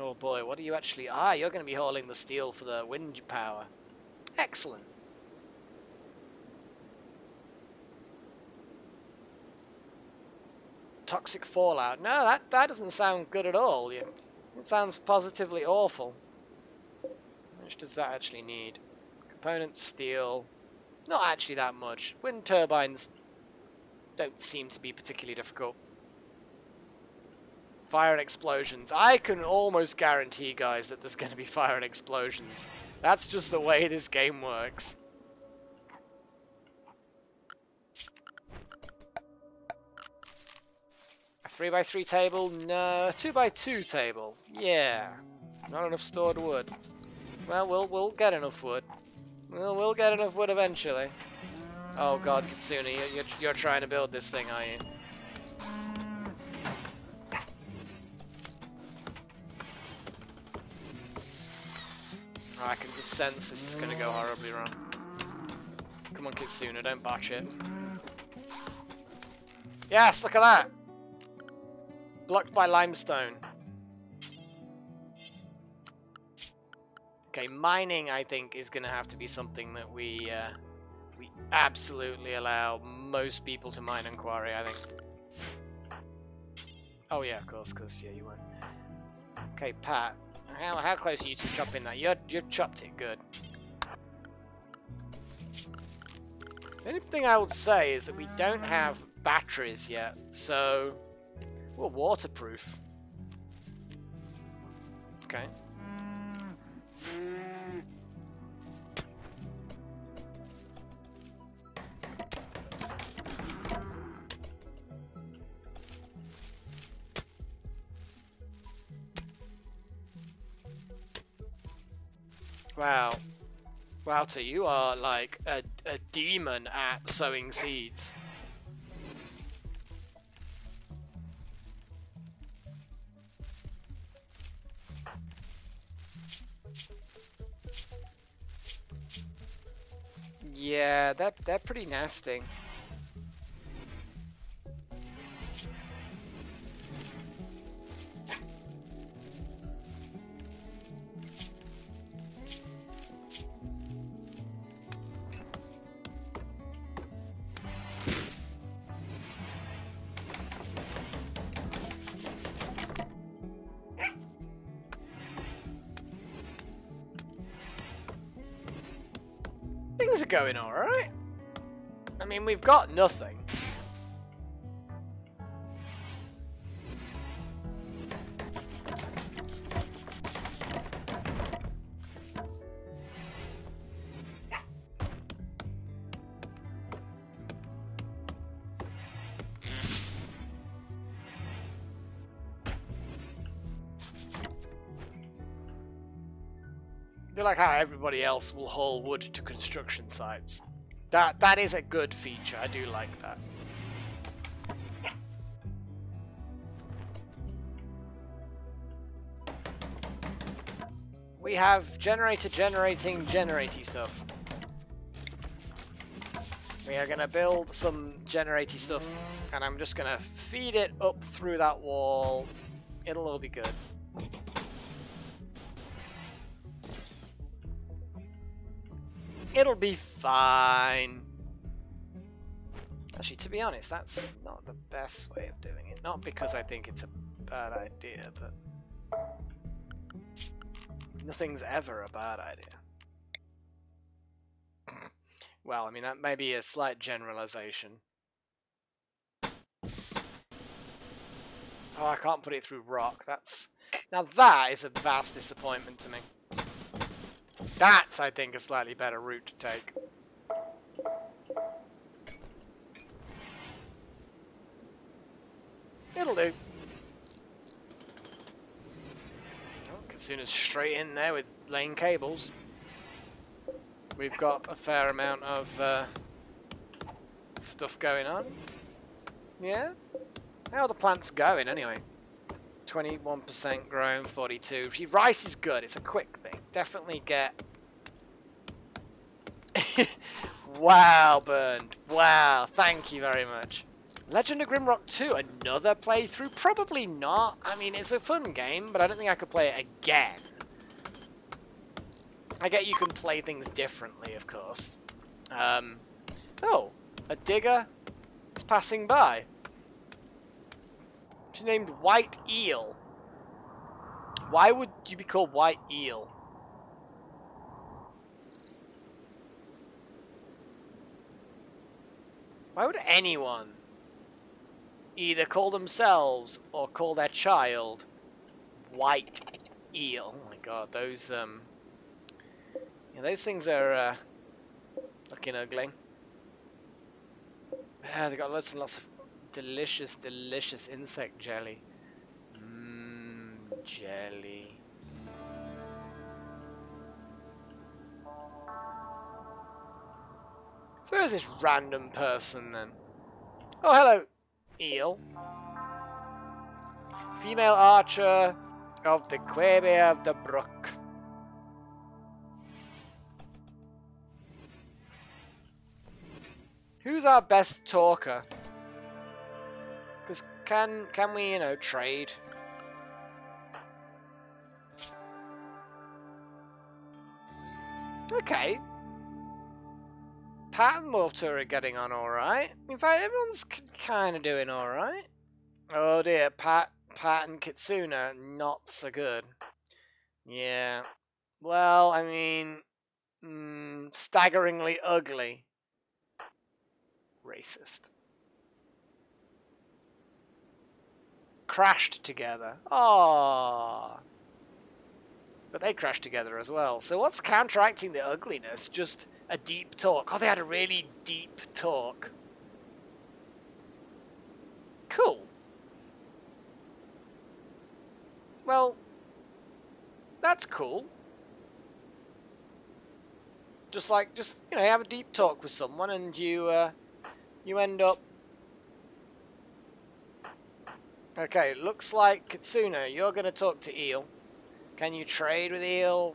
Oh boy, what are you actually... Ah, you're going to be hauling the steel for the wind power. Excellent. Toxic fallout. No, that doesn't sound good at all. It sounds positively awful. How much does that actually need? Components, steel, not actually that much. Wind turbines don't seem to be particularly difficult. Fire and explosions. I can almost guarantee, guys, that there's going to be fire and explosions. That's just the way this game works. A 3x3 table? No. A 2x2 table? Yeah. Not enough stored wood. Well, we'll get enough wood. We'll get enough wood eventually. Oh god, Kitsune, you're trying to build this thing, are you? Oh, I can just sense this is going to go horribly wrong. Come on, Kitsune, don't botch it. Yes, look at that! Blocked by limestone. Okay, mining, I think, is going to have to be something that we absolutely allow most people to mine and quarry, I think. Oh yeah, of course, because yeah, you won't. Okay, Pat, how close are you to chopping that? You've chopped it good. The only thing I would say is that we don't have batteries yet, so we're waterproof. Okay. Wow. Wouter, you are like a demon at sowing seeds. Yeah, they're pretty nasty. Things are going alright. I mean, we've got nothing. I like how everybody else will haul wood to construction sites. That is a good feature. I do like that. We have generator generating stuff. We are gonna build some generating stuff, and I'm just gonna feed it up through that wall. It'll all be good. It'll be fine. Actually, to be honest, that's not the best way of doing it. Not because I think it's a bad idea, but nothing's ever a bad idea. Well, I mean, that may be a slight generalization. Oh, I can't put it through rock. Now that is a vast disappointment to me. That's, I think, a slightly better route to take. It'll do. Oh, Katsuna's straight in there with laying cables. We've got a fair amount of stuff going on. Yeah? How are the plants going, anyway? 21% grown, 42. Rice is good. It's a quick thing. Definitely get... Wow, Burned. Wow, thank you very much. Legend of Grimrock 2, another playthrough? Probably not. I mean, it's a fun game, but I don't think I could play it again. I get you can play things differently, of course. Oh, a digger is passing by. She's named White Eel. Why would you be called White Eel? Why would anyone either call themselves or call their child White Eel? Oh my god, those yeah, those things are looking ugly. Yeah, they got lots and lots of delicious, delicious insect jelly. Mmm, jelly. So where's this random person then? Oh, hello, eel. Female archer of the Quabe of the Brook. Who's our best talker? Because can we, you know, trade? Okay. Pat and Walter are getting on alright. In fact, everyone's kind of doing alright. Oh dear, Pat and Kitsuna, not so good. Yeah. Well, I mean, staggeringly ugly. Racist. Crashed together. Aww. But they crashed together as well. So what's counteracting the ugliness? Just a deep talk. Oh, they had a really deep talk. Cool. Well, that's cool. Just you know, you have a deep talk with someone and you end up... Okay, looks like Kitsuna, you're going to talk to Eel. Can you trade with Eel?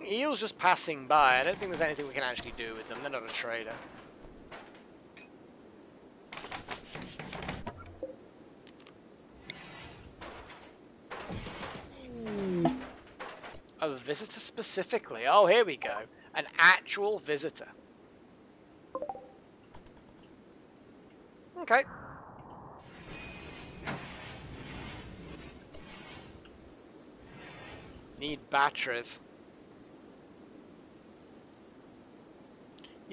Eel's just passing by. I don't think there's anything we can actually do with them. They're not a trader. A visitor specifically? Oh, here we go. An actual visitor. Okay. Need batteries.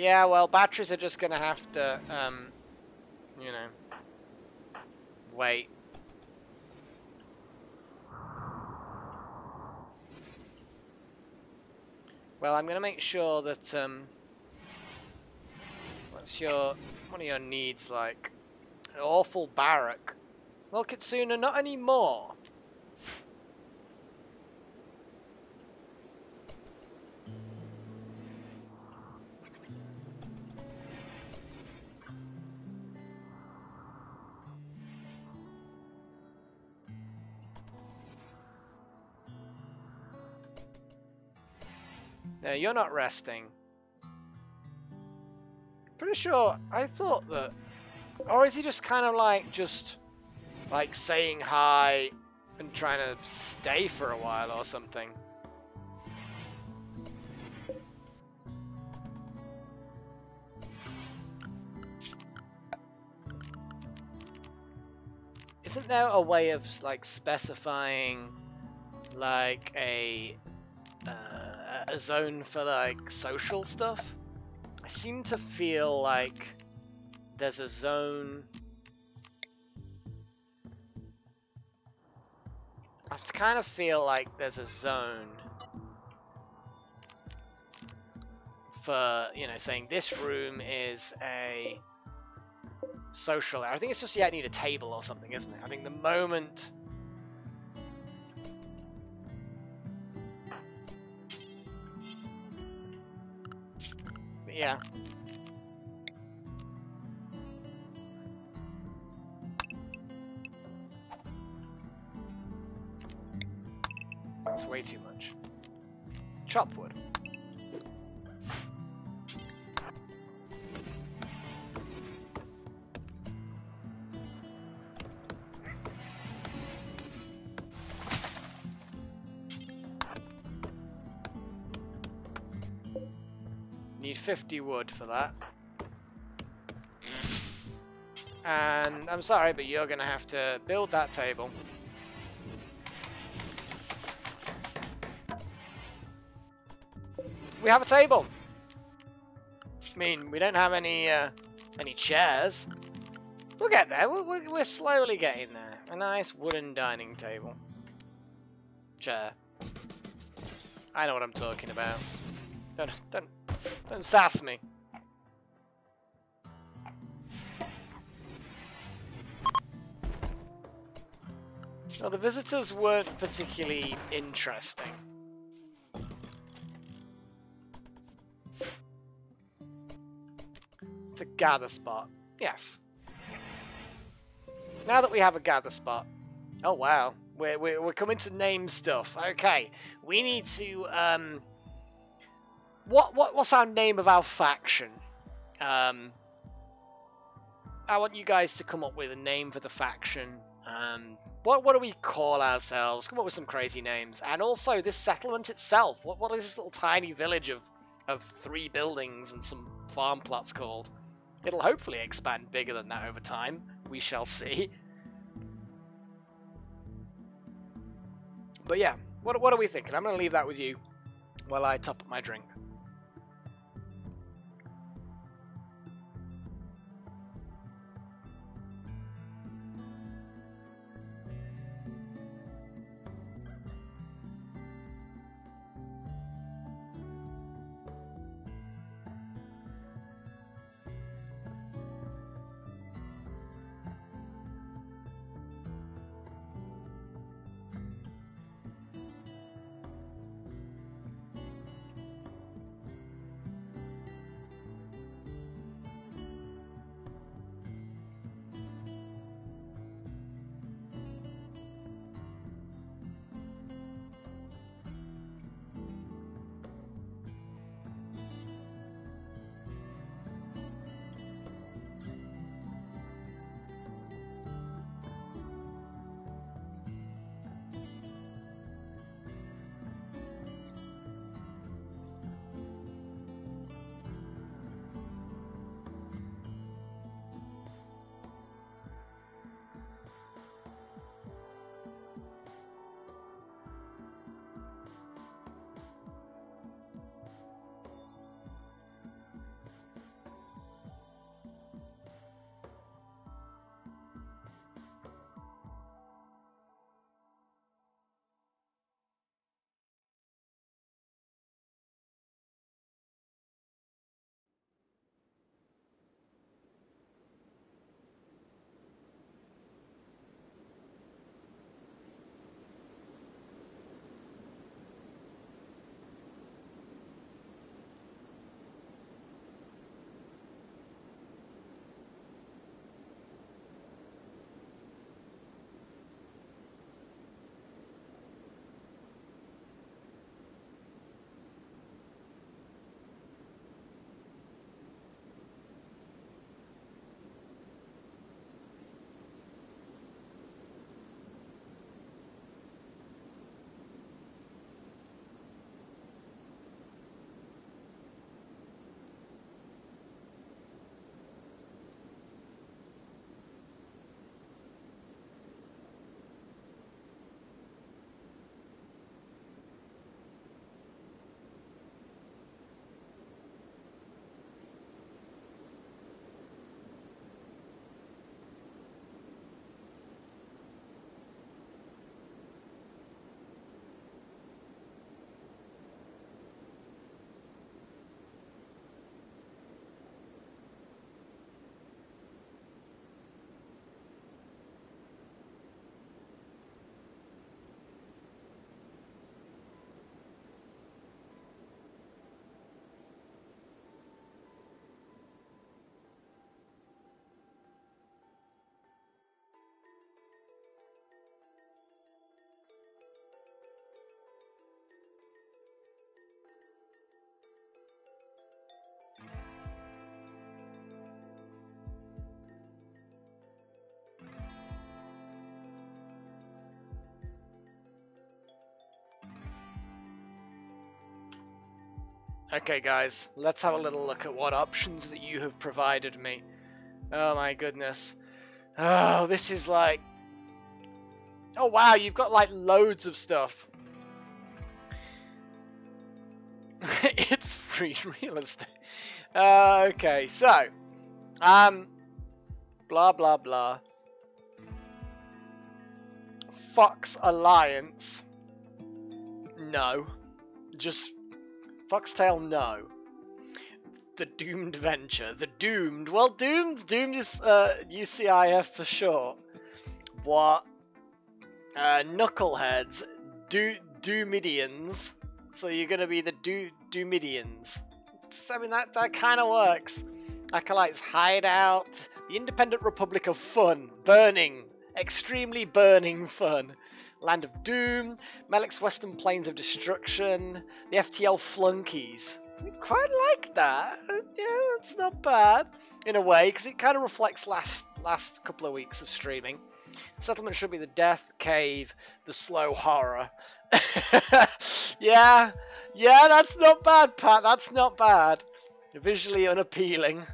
Yeah, well, batteries are just gonna have to, you know, wait. Well, I'm gonna make sure that, what are your needs like? An awful barrack. Well, Kitsuna, not anymore. No, you're not resting. Pretty sure, I thought that... Or is he just kind of like saying hi and trying to stay for a while or something? Isn't there a way of like specifying like a zone for like social stuff? I seem to feel like there's a zone. I kind of feel like there's a zone for, you know, saying this room is a social area. I think it's just, yeah, I need a table or something, isn't it? I think the moment... But yeah. That's way too much. Chop wood. Need 50 wood for that. And I'm sorry, but you're gonna have to build that table. We have a table. I mean, we don't have any chairs. We'll get there. We're slowly getting there. A nice wooden dining table. Chair. I know what I'm talking about. Don't sass me. Well, the visitors weren't particularly interesting. It's a gather spot. Yes. Now that we have a gather spot. Oh wow. We're coming to name stuff. Okay. We need to what's our name of our faction? I want you guys to come up with a name for the faction. What do we call ourselves? Come up with some crazy names. And also this settlement itself. What is this little tiny village of 3 buildings and some farm plots called? It'll hopefully expand bigger than that over time. We shall see. But yeah, what are we thinking? I'm going to leave that with you while I top up my drink. Okay, guys, let's have a little look at what options that you have provided me. Oh my goodness. Oh, this is like... Oh wow, you've got like loads of stuff. It's free real estate. Okay, so... Blah blah blah. Fox Alliance. No. Just... Foxtail, no. The Doomed Venture. The Doomed. Well, Doomed is UCIF for short. What? Knuckleheads. Doomidians. So you're gonna be the Doomidians. I mean, that kind of works. Acolytes Hideout. The Independent Republic of Fun. Burning. Extremely burning fun. Land of Doom, Melik's Western Plains of Destruction, the FTL Flunkies. I quite like that. Yeah, that's not bad in a way, because it kind of reflects last couple of weeks of streaming. Settlement should be the Death Cave, the Slow Horror. yeah, that's not bad, Pat. That's not bad. Visually unappealing.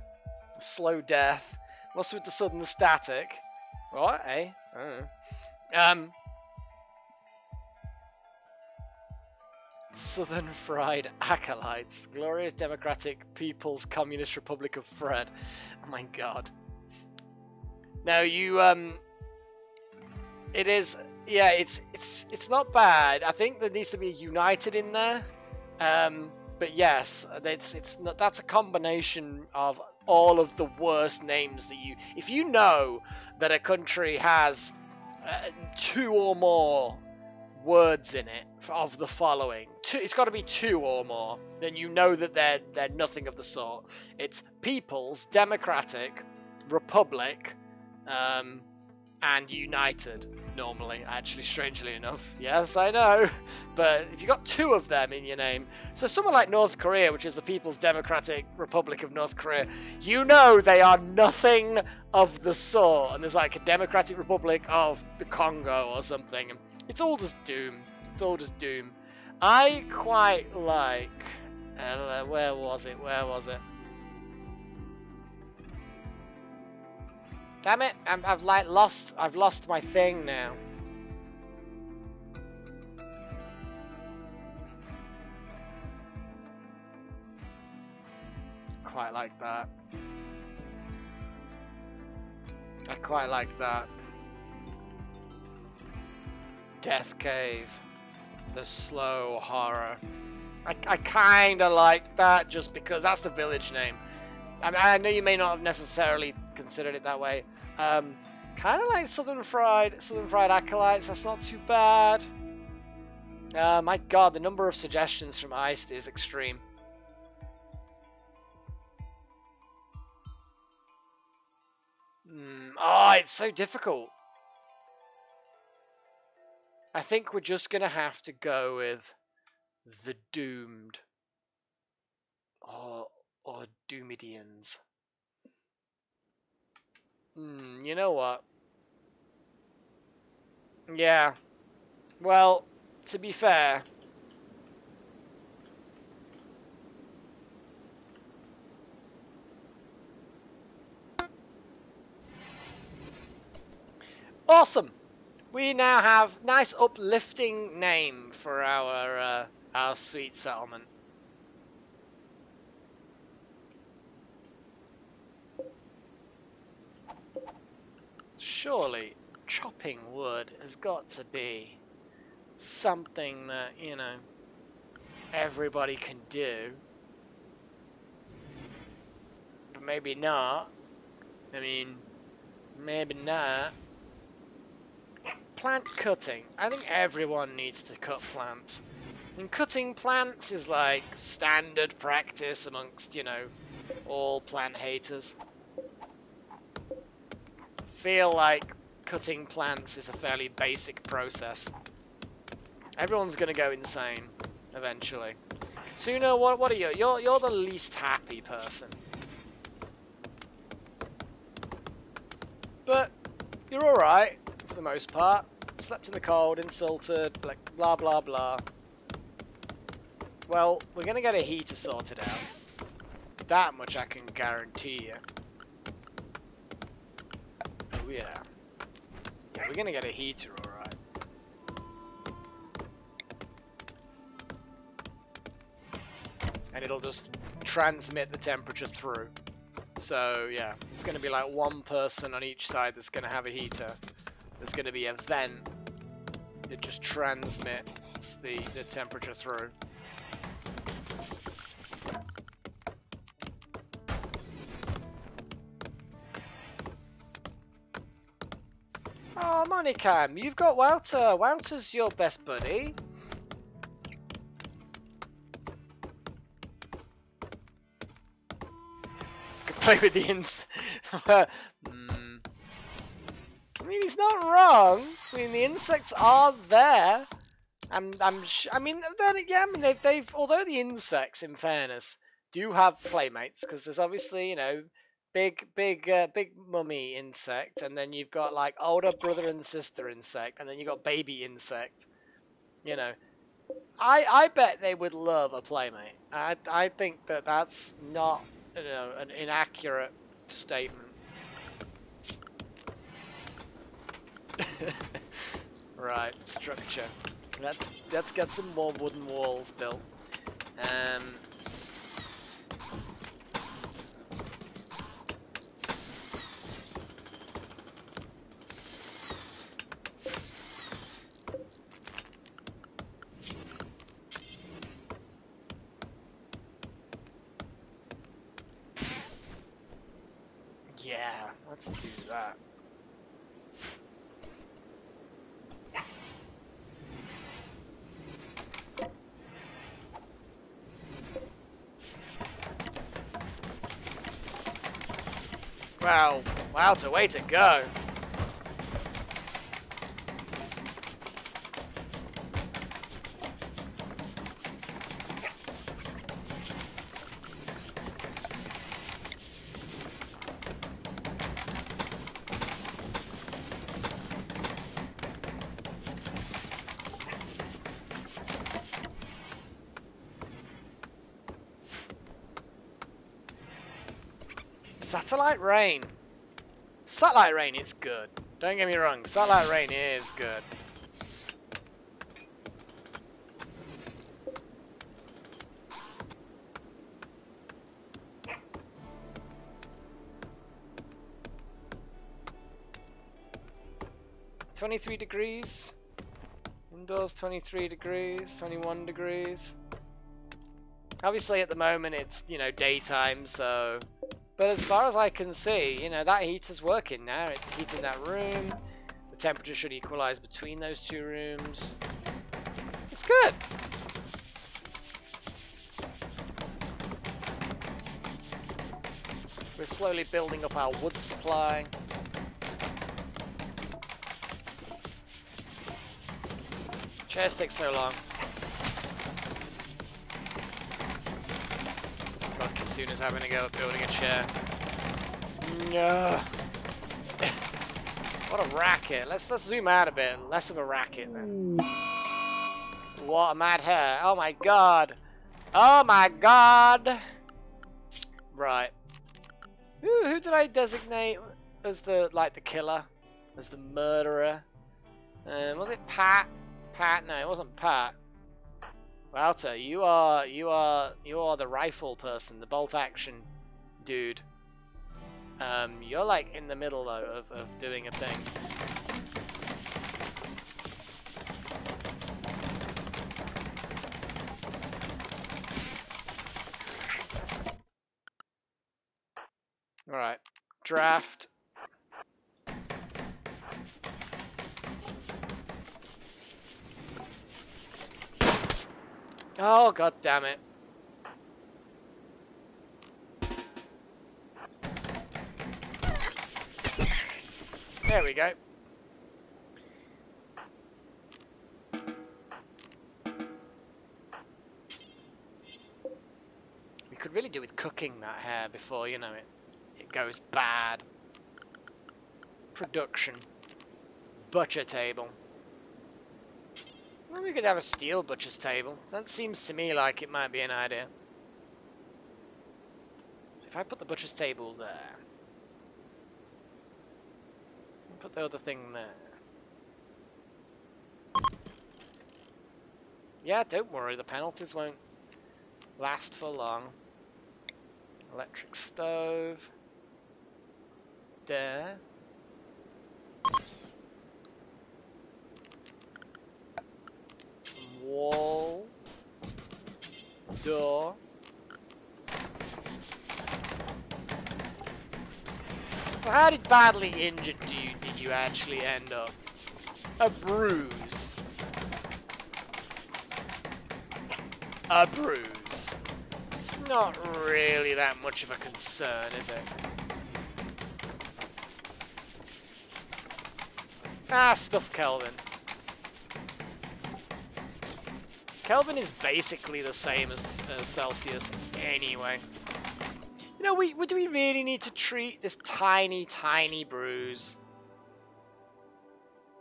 Slow Death. What's with the sudden static? What? Eh? I don't know. Southern Fried Acolytes, Glorious Democratic People's Communist Republic of Fred. Oh my god. Now you it is, yeah, it's not bad. I think there needs to be United in there. But yes, it's not, that's a combination of all of the worst names that if you know that a country has 2 or more words in it of the following. It's got to be 2 or more. Then you know that they're nothing of the sort. It's People's Democratic Republic, and United. Normally, actually, strangely enough. Yes, I know. But if you got 2 of them in your name, so someone like North Korea, which is the People's Democratic Republic of North Korea, you know they are nothing of the sort. And there's like a Democratic Republic of the Congo or something. It's all just doom. It's all just doom. I quite like... where was it? Damn it! I've lost my thing now. Quite like that. I quite like that. Death Cave. The Slow Horror. I kind of like that just because that's the village name. I mean, I know you may not have necessarily considered it that way. Kind of like Southern Fried Acolytes. That's not too bad. My god, the number of suggestions from Iced is extreme. Oh, it's so difficult. I think we're just gonna have to go with the Doomed or Doomidians. You know what? Yeah. Well, to be fair, awesome. We now have nice uplifting name for our sweet settlement. Surely chopping wood has got to be something that, you know, everybody can do. But maybe not. I mean, maybe not. Plant cutting. I think everyone needs to cut plants. And cutting plants is like standard practice amongst, you know, all plant haters. I feel like cutting plants is a fairly basic process. Everyone's gonna go insane eventually. Katsuna, what are you? You're the least happy person. But you're alright for the most part. Slept in the cold, insulted, like blah blah blah. Well, we're gonna get a heater sorted out. That much I can guarantee you. Oh yeah. Yeah, we're gonna get a heater, alright. And it'll just transmit the temperature through. So yeah, it's gonna be like one person on each side that's gonna have a heater. There's gonna be a vent that just transmits the temperature through. Oh, Monicam, you've got Wouter. Wouter's your best buddy. Could play with the I mean, he's not wrong. I mean, the insects are there. I mean, then yeah. I mean, they've. Although the insects, in fairness, do have playmates, because there's obviously, you know, big mummy insect, and then you've got like older brother and sister insect, and then you've got baby insect. You know, I bet they would love a playmate. I think that that's not, you know, an inaccurate statement. Right, structure. Let's get some more wooden walls built. Yeah, let's do that. Wow, Wouter, way to go. Satellite rain. Satellite rain is good. Don't get me wrong, satellite rain is good. $23 degrees. Indoors 23 degrees, 21 degrees. Obviously at the moment it's, you know, daytime, so... But as far as I can see, you know, that heater's working now. It's heating that room. The temperature should equalize between those two rooms. It's good. We're slowly building up our wood supply. Chairs take so long. God, Kitsuna's having to go at building a chair. No. What a racket. Let's zoom out a bit. Less of a racket then. What a mad hair. Oh my god. Oh my god. Right. Who did I designate as the killer? As the murderer? Was it Pat? Pat? No, it wasn't Pat. Wouter, you are the rifle person, the bolt action dude. You're like in the middle though of doing a thing. Alright. Draft. Oh, god damn it. There we go. We could really do with cooking that hair before, you know, it goes bad. Production. Butcher table. Well, we could have a steel butcher's table. That seems to me like it might be an idea. So if I put the butcher's table there, and put the other thing there. Yeah, don't worry, the penalties won't last for long. Electric stove. There. Some wall. Door. So how badly injured did you actually end up? A bruise. A bruise. It's not really that much of a concern, is it? Ah, stuff Kelvin. Kelvin is basically the same as Celsius anyway. You know, do we really need to treat this tiny, tiny bruise?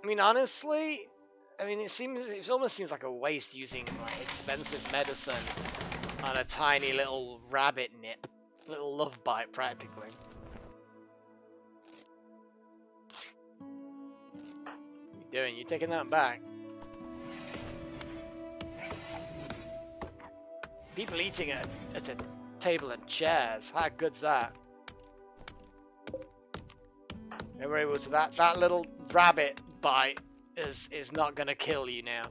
I mean, honestly, it almost seems like a waste using like expensive medicine on a tiny little rabbit nip, little love bite practically. What are you doing? You taking that back? People eating at a table and chairs. How good's that? And we're able to that little rabbit bite is not gonna kill you now.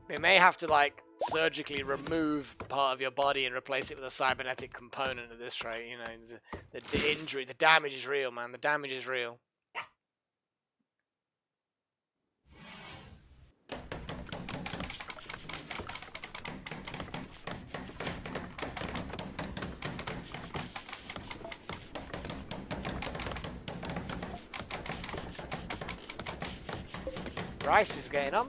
We may have to like surgically remove part of your body and replace it with a cybernetic component at this rate. You know, the injury, the damage is real, man. The damage is real. Rice is getting on.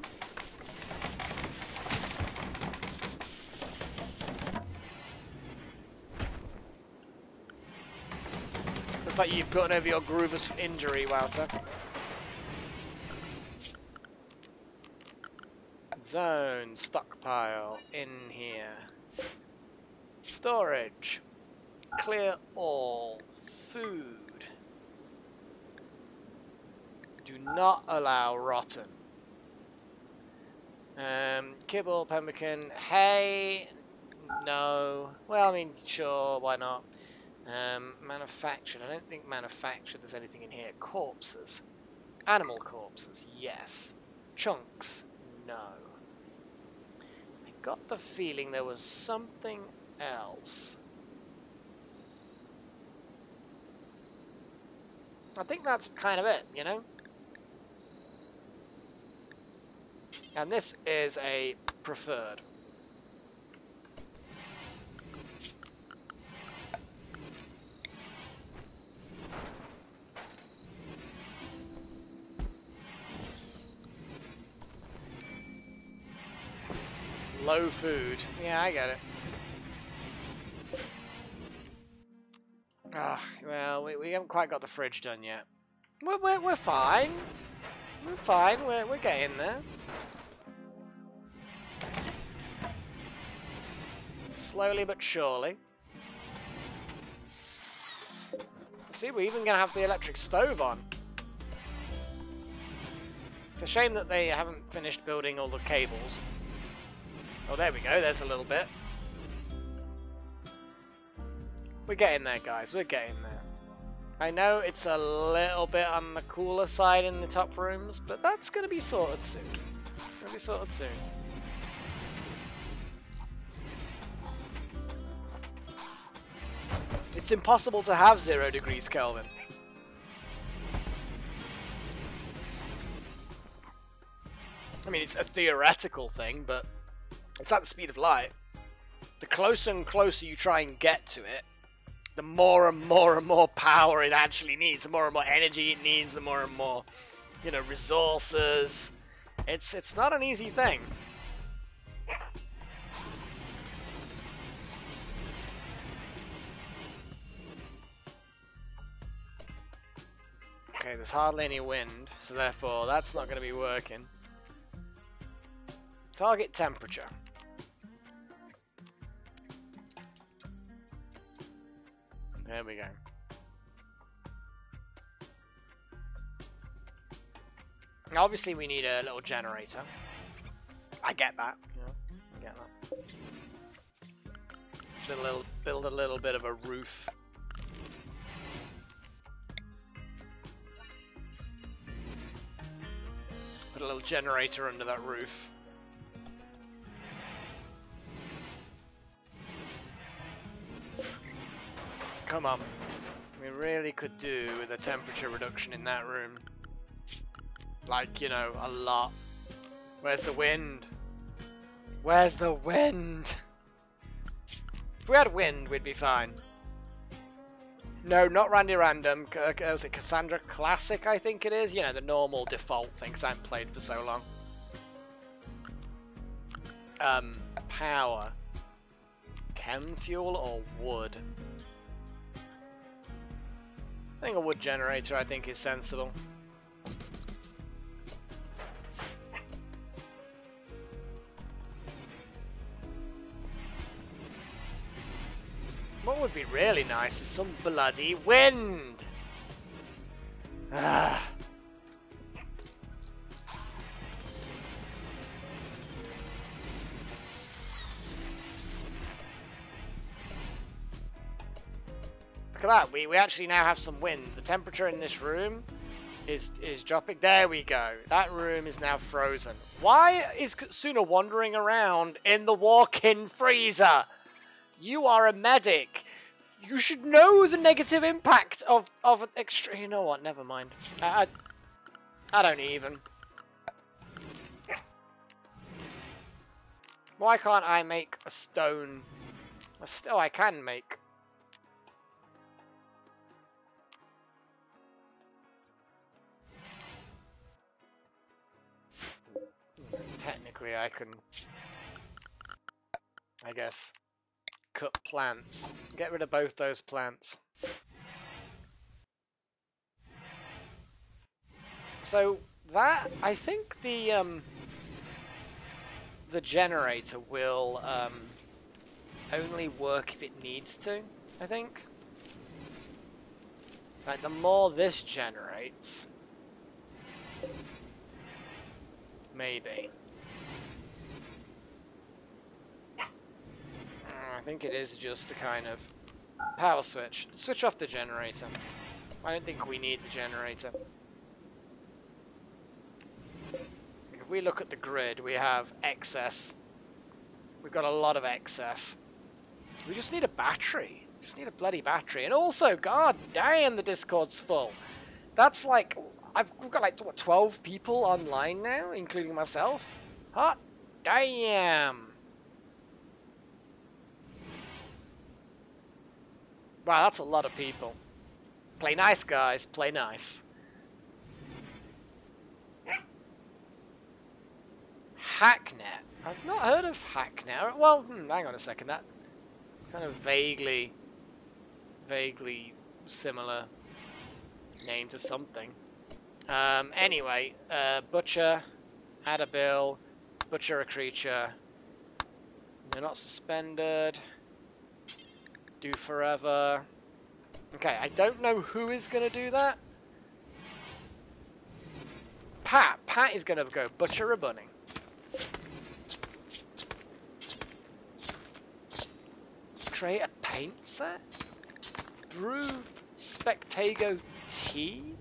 Looks like you've gotten over your Groover's injury, Wouter. Zone, stockpile, in here. Storage. Clear all. Food. Do not allow rotten. Kibble, pemmican, hay, no. Well, I mean, sure, why not? Manufactured, I don't think manufactured there's anything in here. Corpses. Animal corpses, yes. Chunks, no. I got the feeling there was something else. I think that's kind of it, you know? And this is a preferred. Low food. Yeah, I get it. Ah, well, we haven't quite got the fridge done yet. We're fine. We're fine. We're getting there. Slowly but surely. See, we're even gonna have the electric stove on. It's a shame that they haven't finished building all the cables. Oh, there we go. There's a little bit. We're getting there, guys. We're getting there. I know it's a little bit on the cooler side in the top rooms, but that's going to be sorted soon. It's going to be sorted soon. It's impossible to have 0 degrees Kelvin. I mean, it's a theoretical thing, but it's at the speed of light. The closer and closer you try and get to it, the more and more and more power it actually needs, the more and more energy it needs, the more and more, you know, resources. It's not an easy thing. Okay, there's hardly any wind, so therefore that's not going to be working. Target temperature. There we go. Now, obviously we need a little generator. I get that. Yeah, I get that. Build a little bit of a roof. Put a little generator under that roof. Come on. We really could do with a temperature reduction in that room. Like, you know, a lot. Where's the wind? Where's the wind? If we had wind, we'd be fine. No, not Randy Random. Was it Cassandra Classic, I think it is? You know, the normal default thing, because I haven't played for so long. Power. Chem fuel or wood? I think a wood generator, I think, is sensible. What would be really nice is some bloody wind! Ah. Look at that, we actually now have some wind. The temperature in this room is dropping. There we go. That room is now frozen. Why is Katsuna wandering around in the walk-in freezer? You are a medic. You should know the negative impact of an extra. You know what? Never mind. I don't even. Why can't I make a stone? Still, I can make. Technically, I can. I guess. Cut plants. Get rid of both those plants. So that, I think the generator will only work if it needs to, I think. Like, the more this generates, maybe. I think it is just the kind of power switch. Switch off the generator. I don't think we need the generator. If we look at the grid, we have excess. We've got a lot of excess. We just need a battery. We just need a bloody battery. And also, god damn, the Discord's full. That's like, we've got like, what, 12 people online now, including myself? Hot damn. Wow, that's a lot of people. Play nice, guys. Play nice. Hacknet. I've not heard of Hacknet. Well, hang on a second. That kind of vaguely similar name to something. Anyway, butcher, add a bill, butcher a creature. They're not suspended. Do forever. Okay, I don't know who is going to do that. Pat is going to go butcher a bunny. Create a paint set? Brew Spectago tea?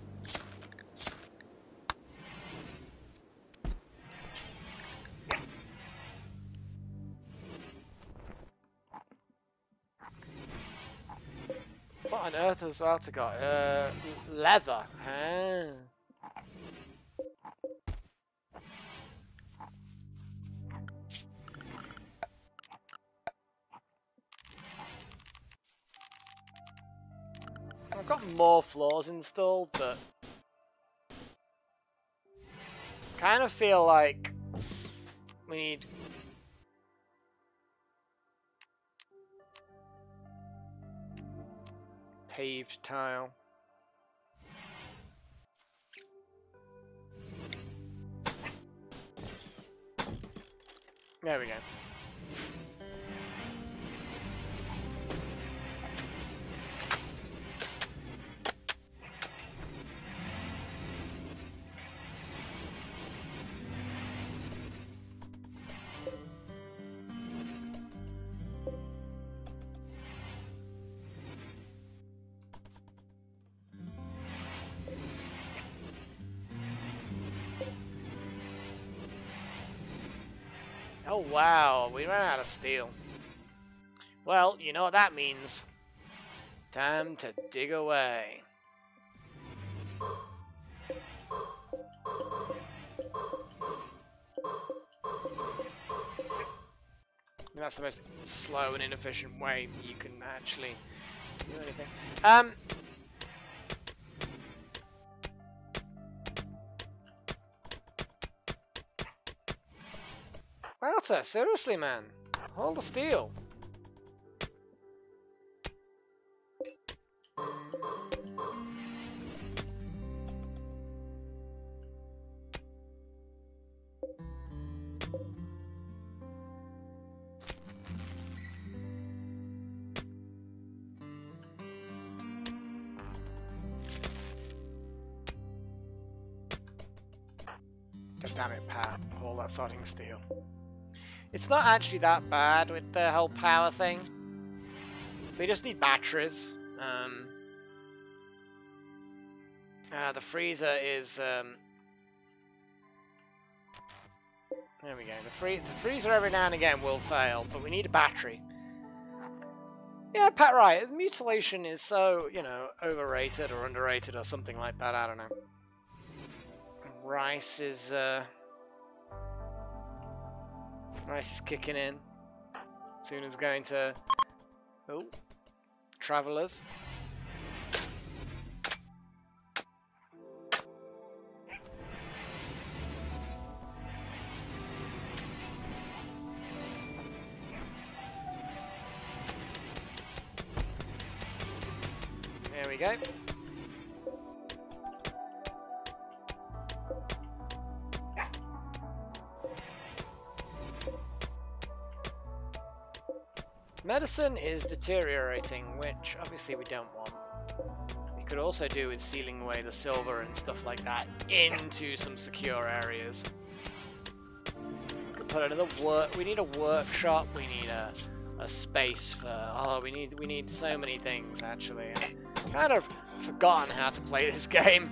What on earth has Walter got? Leather. Ah. I've got more floors installed, but kind of feel like we need paved tile. There we go. Oh wow, we ran out of steel. Well, you know what that means. Time to dig away. That's the most slow and inefficient way you can actually do anything. Walter, seriously, man. Hold the steel. God damn it, Pat. All that sodding steel. It's not actually that bad with the whole power thing. We just need batteries. The freezer is... there we go. The freezer every now and again will fail, but we need a battery. Yeah, Pat, right. Mutilation is so, you know, overrated or underrated or something like that. I don't know. Rice is kicking in. Soon as going to... Oh. Travelers. There we go. Medicine is deteriorating, which obviously we don't want. We could also do with sealing away the silver and stuff like that into some secure areas. We could put another we need a workshop, we need a space for... Oh, we need so many things, actually. I've kind of forgotten how to play this game.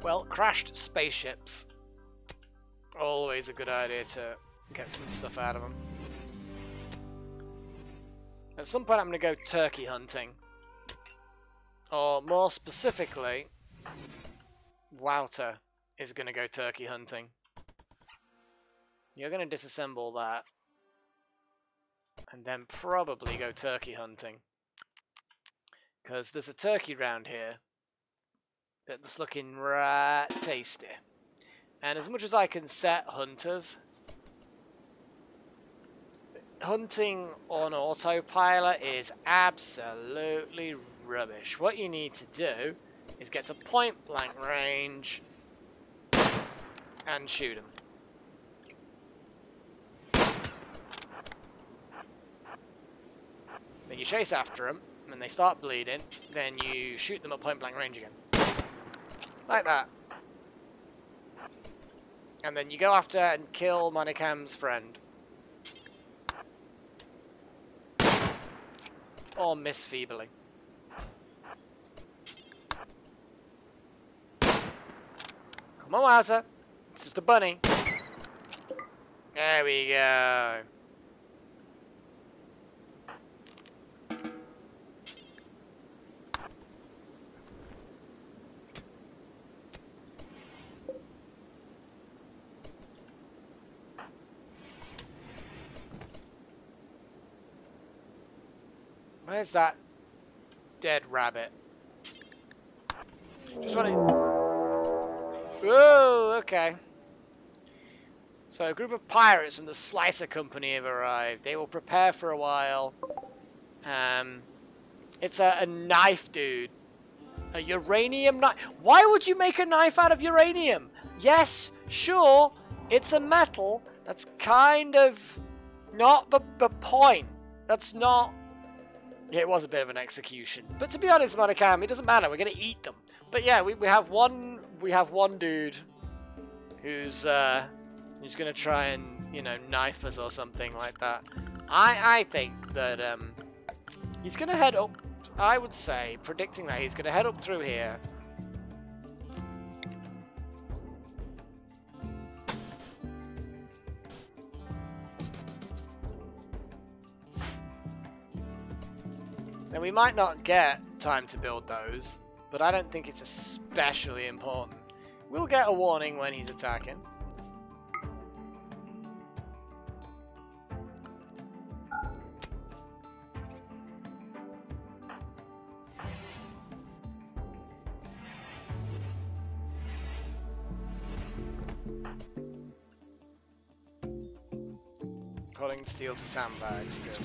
Well, crashed spaceships. Always a good idea to get some stuff out of them. At some point I'm going to go turkey hunting. Or more specifically, Wouter is going to go turkey hunting. You're going to disassemble that. And then probably go turkey hunting. Because there's a turkey round here that's looking right tasty. And as much as I can set hunters, hunting on autopilot is absolutely rubbish. What you need to do is get to point blank range and shoot them. Then you chase after them, and when they start bleeding, then you shoot them at point blank range again. Like that. And then you go after and kill Monocam's friend. Or miss feebly. Come on, Wowzer. It's just a bunny. There we go. Where's that dead rabbit? Just want to... Whoa, okay. So a group of pirates from the Slicer Company have arrived. They will prepare for a while. It's a knife, dude. A uranium knife. Why would you make a knife out of uranium? Yes, sure, it's a metal. That's kind of not the point. That's not... Yeah, it was a bit of an execution. But to be honest, Monicam, it doesn't matter. We're gonna eat them. But yeah, we have one dude who's gonna try and, you know, knife us or something like that. I think that he's gonna head up. I would say, predicting that he's gonna head up through here. And we might not get time to build those, but I don't think it's especially important. We'll get a warning when he's attacking. Pulling steel to sandbags, good.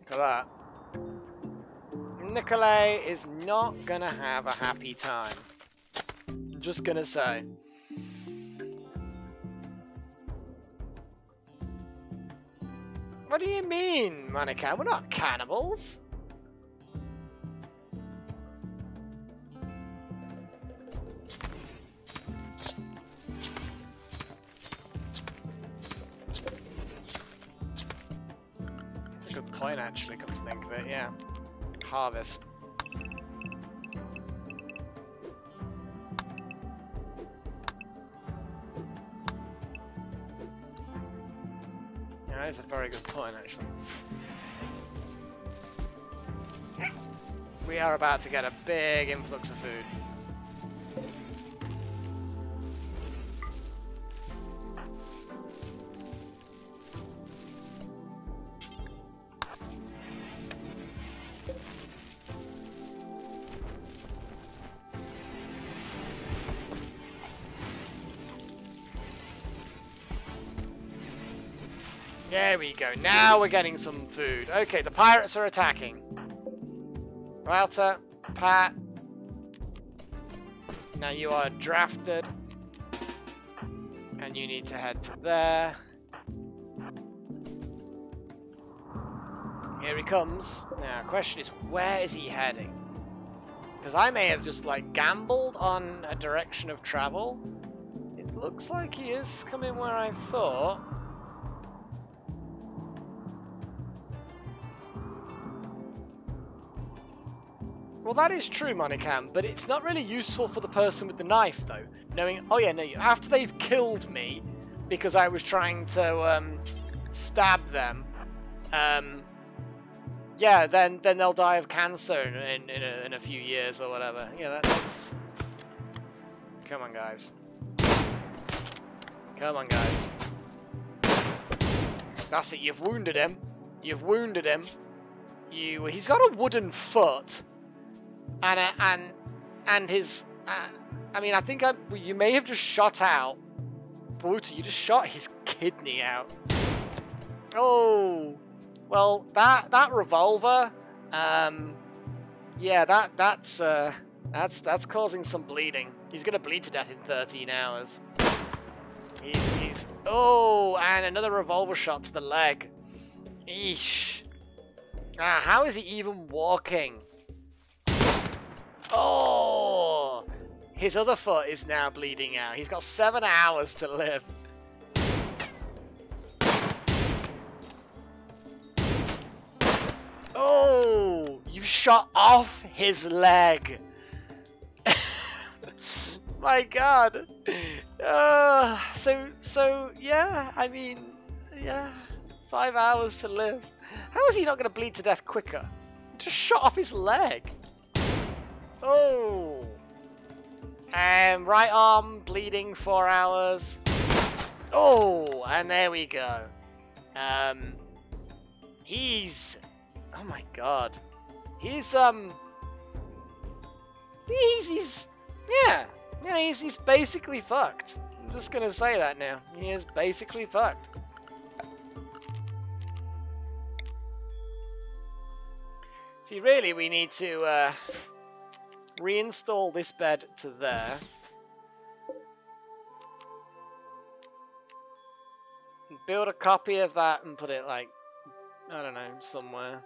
Look at that. Nikolai is not gonna have a happy time. I'm just gonna say. What do you mean, Monica? We're not cannibals. Point actually, come to think of it, yeah. Harvest. Yeah, that is a very good point actually. We are about to get a big influx of food. There we go. Now we're getting some food. Okay, the pirates are attacking. Router, Pat. Now you are drafted. And you need to head to there. Here he comes. Now, the question is, where is he heading? Because I may have just, like, gambled on a direction of travel. It looks like he is coming where I thought. Well, that is true, Monicam, but it's not really useful for the person with the knife, though. Knowing, oh yeah, no, after they've killed me, because I was trying to stab them, yeah, then they'll die of cancer in a few years or whatever. Yeah, that's... Come on, guys. Come on, guys. That's it. You've wounded him. You've wounded him. He's got a wooden foot. And his, I mean, I think you may have just shot out. Brutal, you just shot his kidney out. Oh, well, that revolver, yeah, that's causing some bleeding. He's gonna bleed to death in 13 hours. Oh, and another revolver shot to the leg. Eesh. How is he even walking? Oh, his other foot is now bleeding out. He's got 7 hours to live. Oh, you shot off his leg. My God. So yeah. I mean, yeah. 5 hours to live. How is he not going to bleed to death quicker? Just shot off his leg. Oh. Right arm bleeding 4 hours. Oh, and there we go. He's. Oh my God. He's yeah. Yeah, he's basically fucked. I'm just gonna say that now. He is basically fucked. See, really, we need to reinstall this bed to there. Build a copy of that and put it, like, I don't know, somewhere.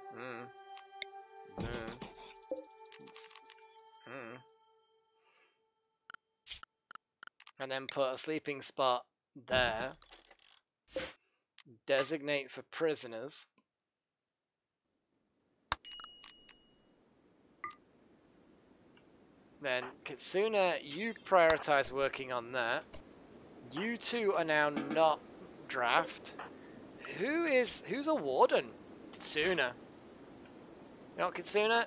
And then put a sleeping spot there. Designate for prisoners. Then, Kitsuna, you prioritize working on that. You two are now not draft. Who's a warden? Kitsuna. You know what, Kitsuna?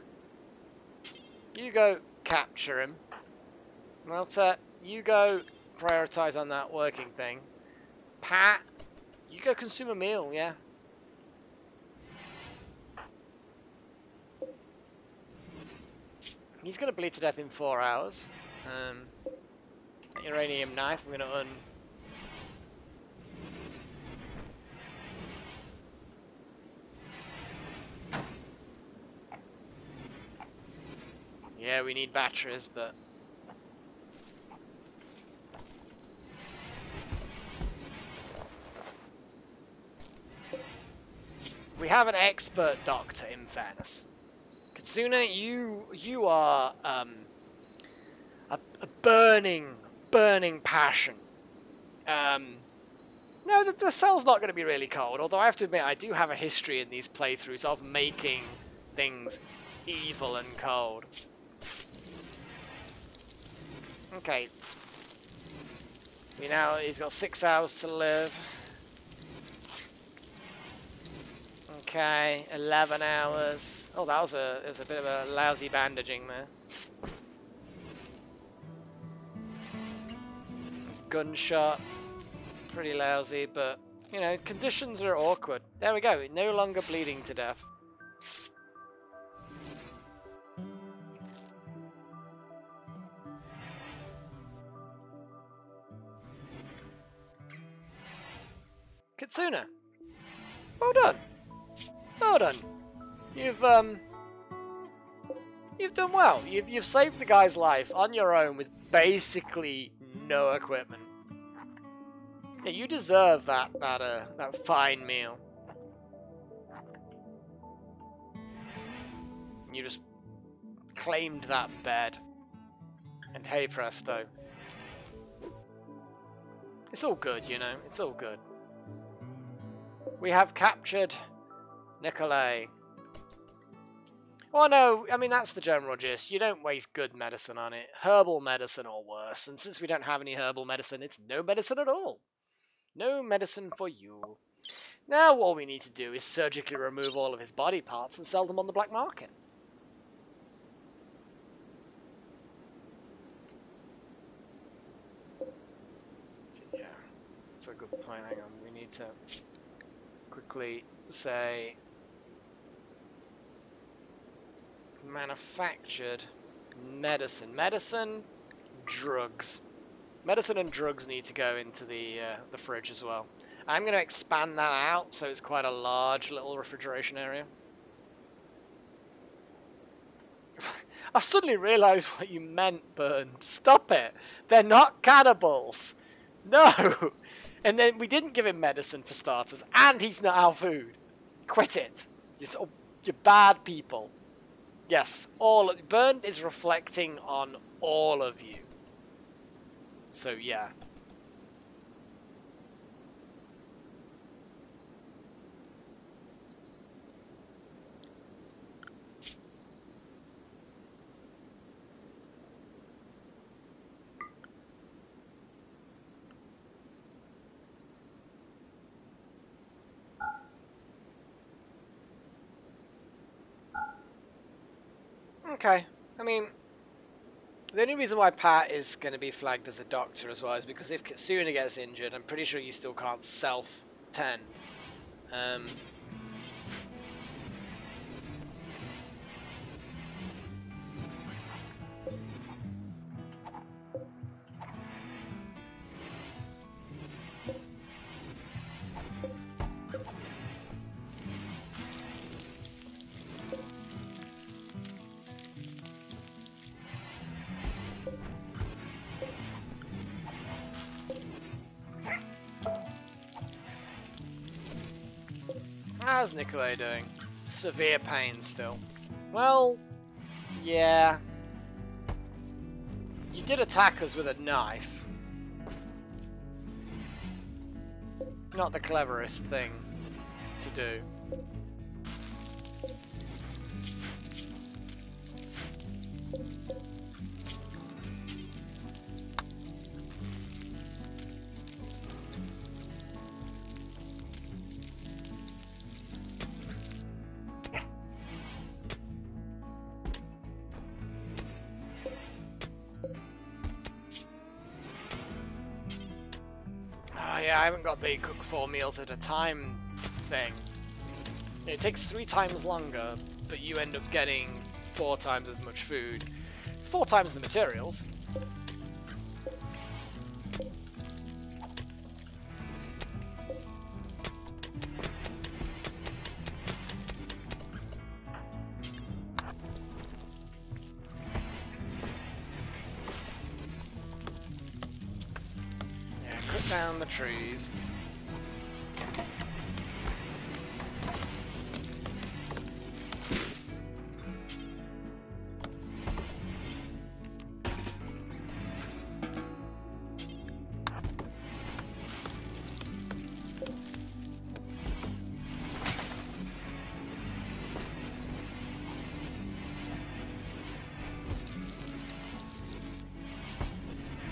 You go capture him. Melta, you go prioritize on that working thing. Pat, you go consume a meal, yeah. He's gonna bleed to death in 4 hours. Uranium knife, I'm gonna Yeah, we need batteries, but... We have an expert doctor, in fairness. Kitsuna, you are a burning passion. No, the cell's not going to be really cold, although I have to admit I do have a history in these playthroughs of making things evil and cold. Okay. He's got 6 hours to live. Okay, 11 hours. Oh, it was a bit of a lousy bandaging there. Gunshot, pretty lousy, but you know, conditions are awkward. There we go, no longer bleeding to death. Kitsuna, well done. Well done. You've done well. You've saved the guy's life on your own with basically no equipment. Yeah, you deserve that fine meal. You just claimed that bed, and hey presto, it's all good, you know. It's all good. We have captured Nikolai. Well, no, I mean, that's the general gist. You don't waste good medicine on it. Herbal medicine or worse. And since we don't have any herbal medicine, it's no medicine at all. No medicine for you. Now all we need to do is surgically remove all of his body parts and sell them on the black market. Yeah, that's a good point. Hang on, we need to quickly say... manufactured medicine. Medicine, drugs. Medicine and drugs need to go into the fridge as well. I'm going to expand that out so it's quite a large little refrigeration area. I've suddenly realised what you meant, Burn. Stop it. They're not cannibals. No. And then we didn't give him medicine for starters, and he's not our food. Quit it. You're bad people. Yes, Burn is reflecting on all of you. So yeah. Okay. I mean, the only reason why Pat is going to be flagged as a doctor as well is because if Kitsuna gets injured, I'm pretty sure you still can't self-tend. How's Nikolai doing? Severe pain still. Well, yeah. You did attack us with a knife. Not the cleverest thing to do. Yeah, I haven't got the cook 4 meals at a time thing. It takes 3 times longer, but you end up getting 4 times as much food. 4 times the materials. Down the trees.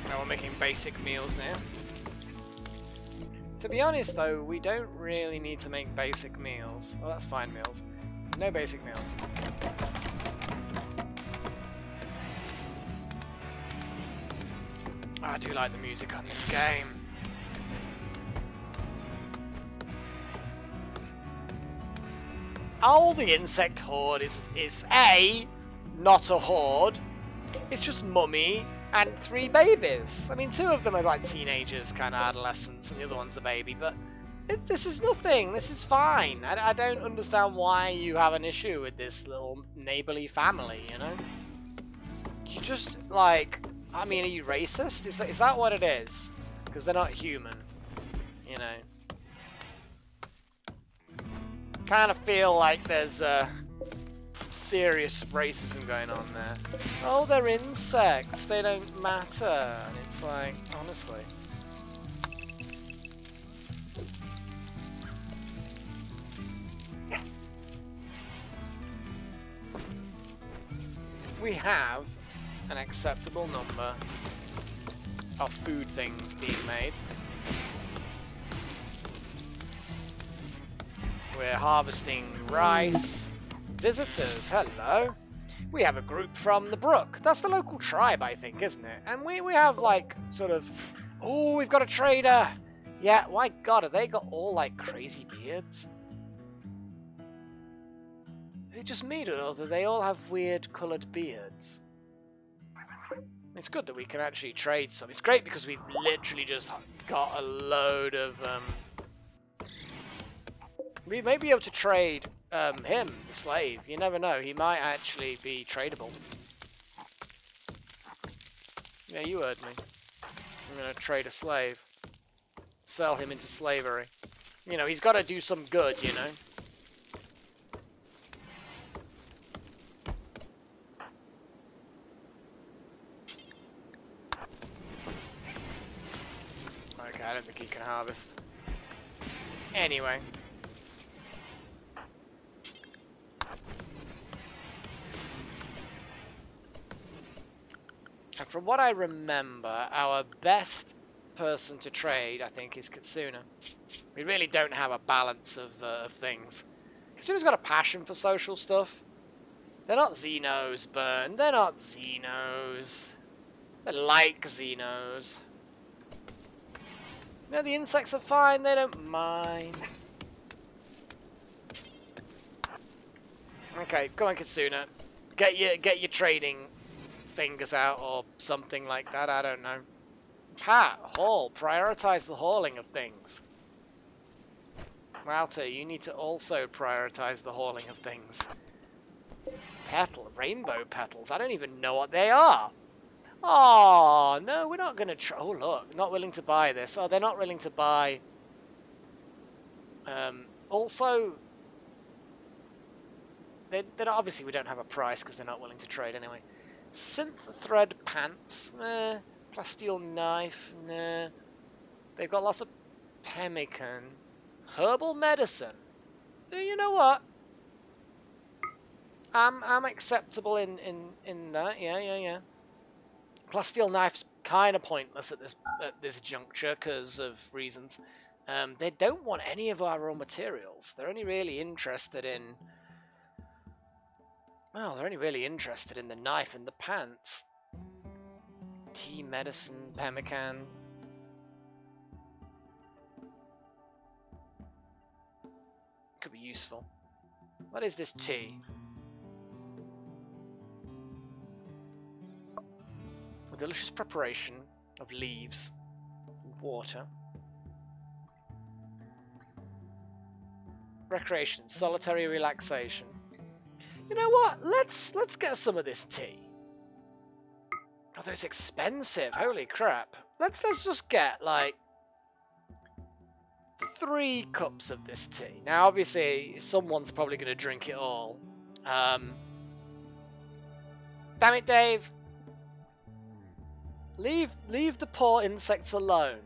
Now we're making basic meals now. To be honest though, we don't really need to make basic meals. Oh, that's fine meals. No basic meals. Oh, I do like the music on this game. Oh, the insect horde is A, not a horde. It's just Mummy and 3 babies. I mean, 2 of them are like teenagers, kind of adolescents, and the other one's the baby, but this is nothing. This is fine. I don't understand why you have an issue with this little neighborly family, you know? You just, like, I mean, are you racist? Is that what it is? Because they're not human, you know? Kind of feel like there's serious racism going on there. Oh, they're insects. They don't matter. And it's like, honestly. We have an acceptable number of food things being made. We're harvesting rice. Visitors, hello. We have a group from the brook. That's the local tribe, I think, isn't it? And we have, like, sort of... Oh, we've got a trader. Yeah, my god, have they got all, like, crazy beards? Is it just me, or do they all have weird coloured beards? It's good that we can actually trade some. It's great because we've literally just got a load of... We may be able to trade him, the slave. You never know. He might actually be tradable. Yeah, you heard me. I'm going to trade a slave. Sell him into slavery. You know, he's got to do some good, you know. Okay, I don't think he can harvest. Anyway. And from what I remember, our best person to trade, I think, is Kitsuna. We really don't have a balance of things. Kitsuna's got a passion for social stuff. They're not Xenos, Burn. They're not Xenos. They're like Xenos. No, the insects are fine. They don't mind. Okay, come on, Kitsuna. Get your trading fingers out or something like that. I don't know. Pat, haul. Prioritize the hauling of things. Wouter, you need to also prioritize the hauling of things. Petal, rainbow petals. I don't even know what they are. Oh, no, we're not going to oh, look, not willing to buy this. Oh, they're not willing to buy. Also, they're not, obviously we don't have a price because they're not willing to trade anyway. Synth thread pants, meh. Plasteel knife, nah. They've got lots of pemmican. Herbal medicine. You know what? I'm acceptable in that. Yeah. Plasteel knife's kind of pointless at this juncture because of reasons. They don't want any of our raw materials. They're only really interested in. Well, they're only really interested in the knife and the pants. Tea, medicine, pemmican. Could be useful. What is this tea? A delicious preparation of leaves and water. Recreation, solitary relaxation. You know what? Let's get some of this tea. Although it's expensive, holy crap. Let's just get like 3 cups of this tea. Now obviously someone's probably gonna drink it all. Damn it, Dave. Leave the poor insects alone.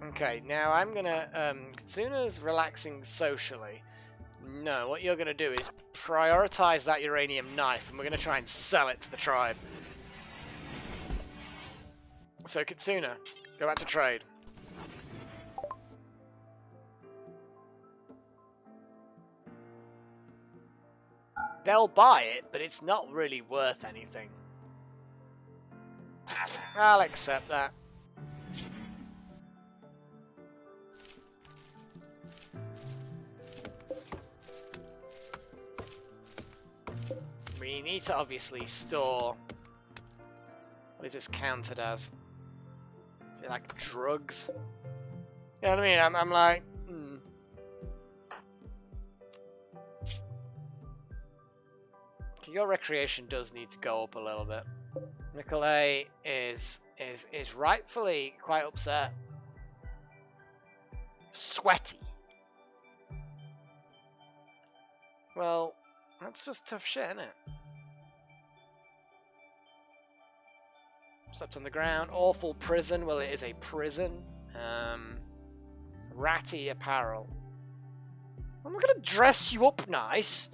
Okay, now I'm gonna Kitsuna's relaxing socially. No, what you're gonna do is prioritize that uranium knife and we're gonna try and sell it to the tribe. So Kitsuna, go back to trade. They'll buy it, but it's not really worth anything. I'll accept that. We need to obviously store. What is this counted as? Is it like drugs? You know what I mean? I'm like, Your recreation does need to go up a little bit. Nicolay is rightfully quite upset. Sweaty. Well, that's just tough shit, isn't it? Slept on the ground. Awful prison. Well, it is a prison. Ratty apparel. I'm not gonna dress you up nice.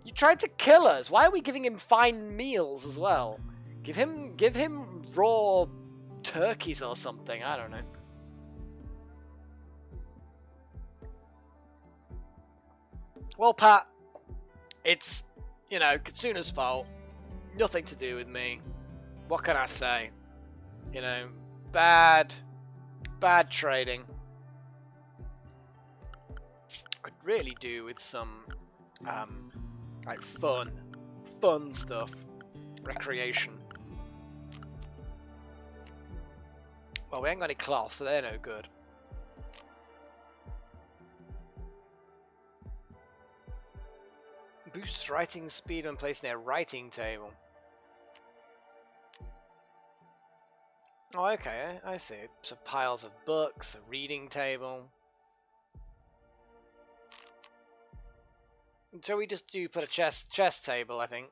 You tried to kill us. Why are we giving him fine meals as well? Give him raw turkeys or something. I don't know. Well, Pat, it's, you know, Kitsuna's fault. Nothing to do with me. What can I say? You know, bad trading. Could really do with some, like fun stuff, recreation. Well, we ain't got any cloth, so they're no good. Boosts writing speed when placed near a writing table. Oh, okay, I see. So piles of books, a reading table. So we just do put a chess table, I think.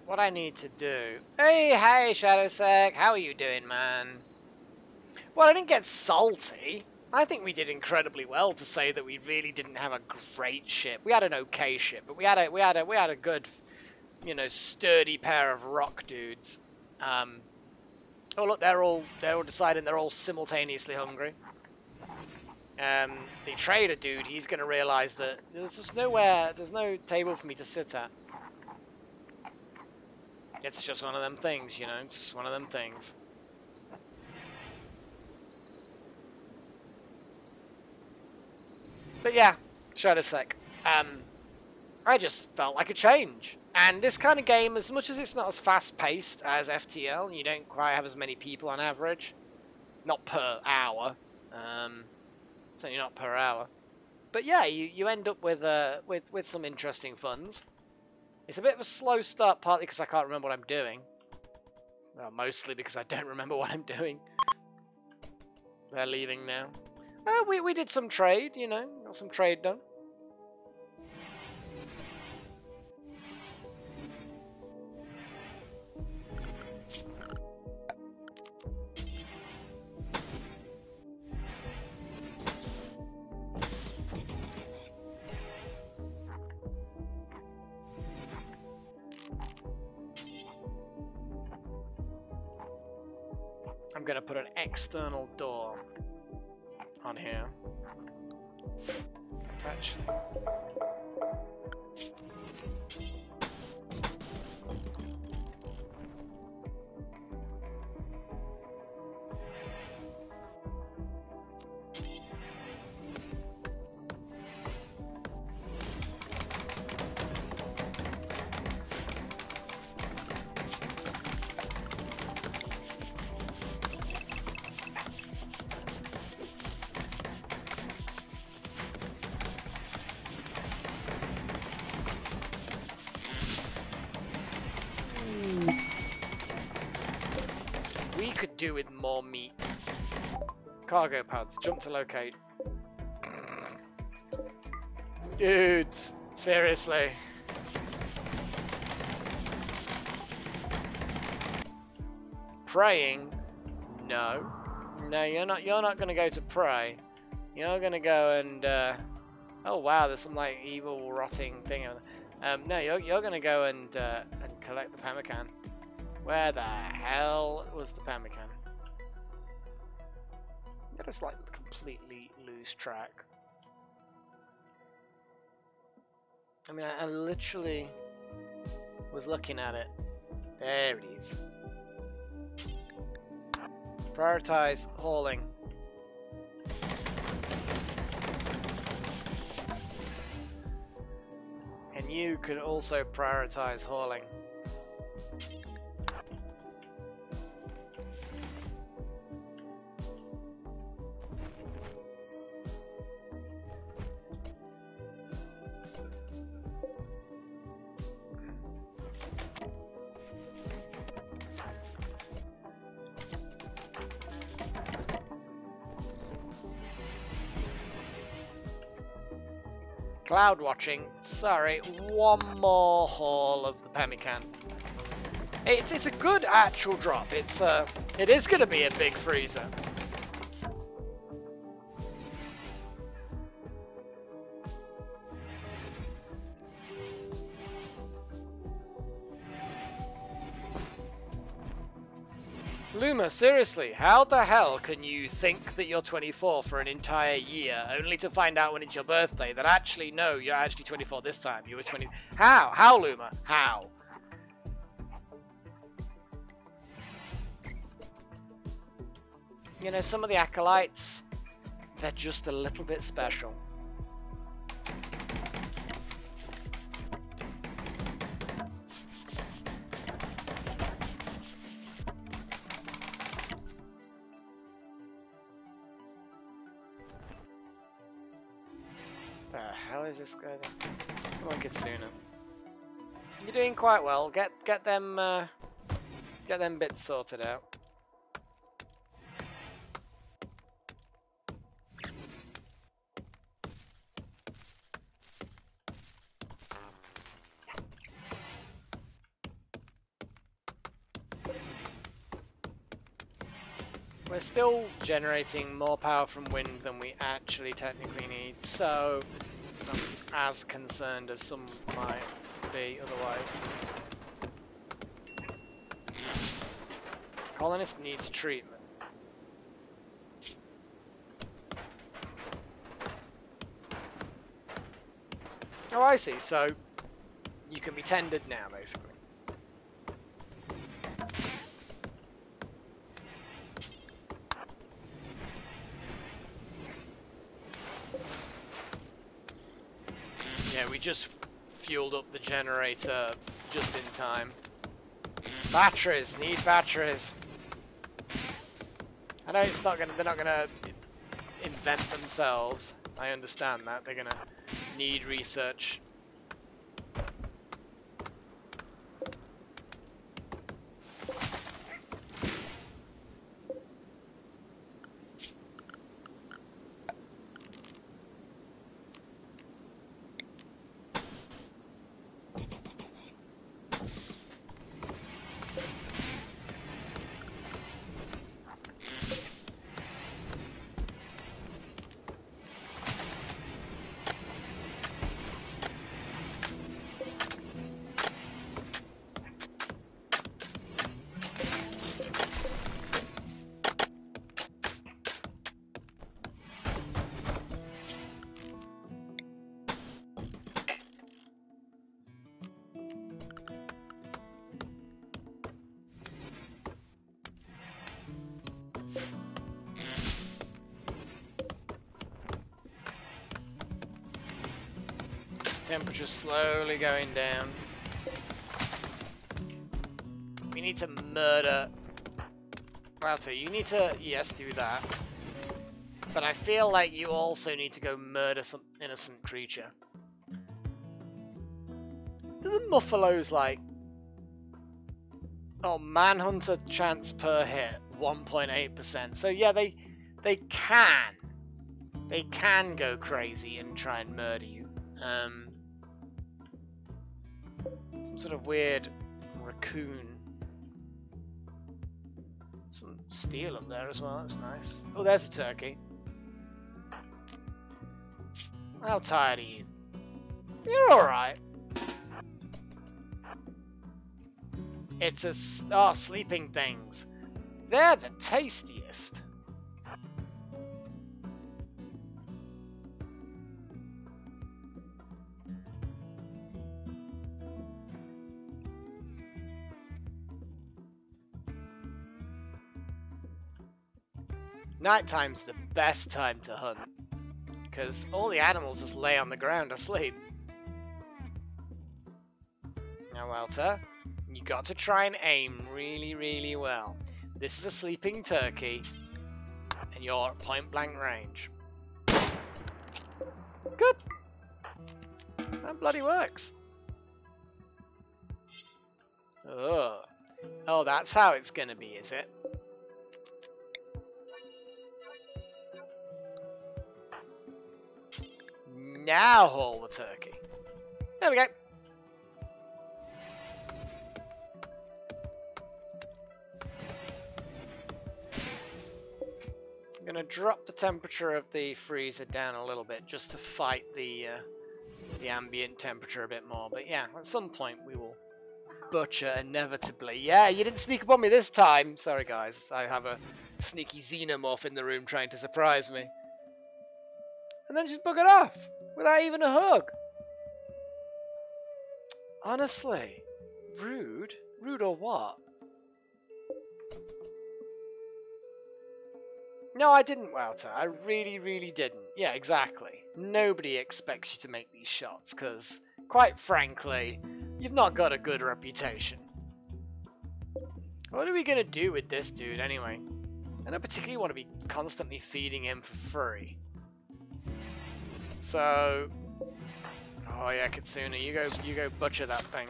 what I need to do... Hey, Shadowsec, how are you doing, man? Well, I didn't get salty. I think we did incredibly well to say that we really didn't have a great ship. We had an okay ship, but we had a good, you know, sturdy pair of rock dudes. Oh look, they're all deciding they're all simultaneously hungry. The trader dude, he's gonna realise that there's just nowhere, there's no table for me to sit at. It's just one of them things, you know. It's just one of them things. But yeah, Shadowsec. I just felt like a change. And this kind of game, as much as it's not as fast-paced as FTL, you don't quite have as many people on average. Not per hour. Certainly not per hour. But yeah, you end up with some interesting funds. It's a bit of a slow start, partly because I can't remember what I'm doing. Well, mostly because I don't remember what I'm doing. They're leaving now. We did some trade, you know, got some trade done. I'm gonna put an external door on here. Touch. Could do with more meat. Cargo pads, jump to locate. Dudes, seriously. Praying? No. No, you're not gonna go to pray. You're gonna go and oh wow, there's some like evil rotting thing. No, you're gonna go and collect the pemmican. Where the hell was the pemmican? I just like completely lose track. I mean, I literally was looking at it. There it is. Prioritize hauling. And you could also prioritize hauling. Cloud watching. Sorry, one more haul of the pemmican. It's a good actual drop. It is going to be a big freezer. Luma, seriously, how the hell can you think that you're 24 for an entire year, only to find out when it's your birthday that actually, no, you're actually 24 this time, you were 20... How? How, Luma? How? You know, some of the acolytes, they're just a little bit special. How is this going? Come on, Kitsuna. You're doing quite well. Get them bits sorted out. We're still generating more power from wind than we actually technically need, so I'm not as concerned as some might be otherwise. Colonist needs treatment. Oh, I see, so you can be tended now, basically. Yeah, we just fueled up the generator just in time. Batteries, need batteries. I know it's not gonna, they're not gonna invent themselves. I understand that, they're gonna need research. Temperature's slowly going down. We need to murder... Walter, you need to, yes, do that. But I feel like you also need to go murder some innocent creature. Do the Muffalos like... Oh, Manhunter chance per hit, 1.8%. So yeah, they can. They can go crazy and try and murder you. Some sort of weird raccoon. Some steel up there as well, that's nice. Oh, there's a turkey. How tired are you? You're alright. It's a... Oh, sleeping things. They're the tastiest. Nighttime's the best time to hunt, because all the animals just lay on the ground asleep. Now, Walter, you got to try and aim really, really well. This is a sleeping turkey, and you're at point blank range. Good. That bloody works. Oh, that's how it's gonna be, is it? Now haul the turkey. There we go. I'm gonna drop the temperature of the freezer down a little bit just to fight the ambient temperature a bit more. But yeah, at some point we will butcher inevitably. Yeah, you didn't sneak up on me this time. Sorry guys, I have a sneaky xenomorph in the room trying to surprise me. And then just buggered off without even a hug. Honestly, rude? Rude or what? No, I didn't, Wouter. I really, really didn't. Yeah, exactly. Nobody expects you to make these shots, because, quite frankly, you've not got a good reputation. What are we going to do with this dude, anyway? I don't particularly want to be constantly feeding him for free. So, oh yeah, Kitsuna, you go butcher that thing.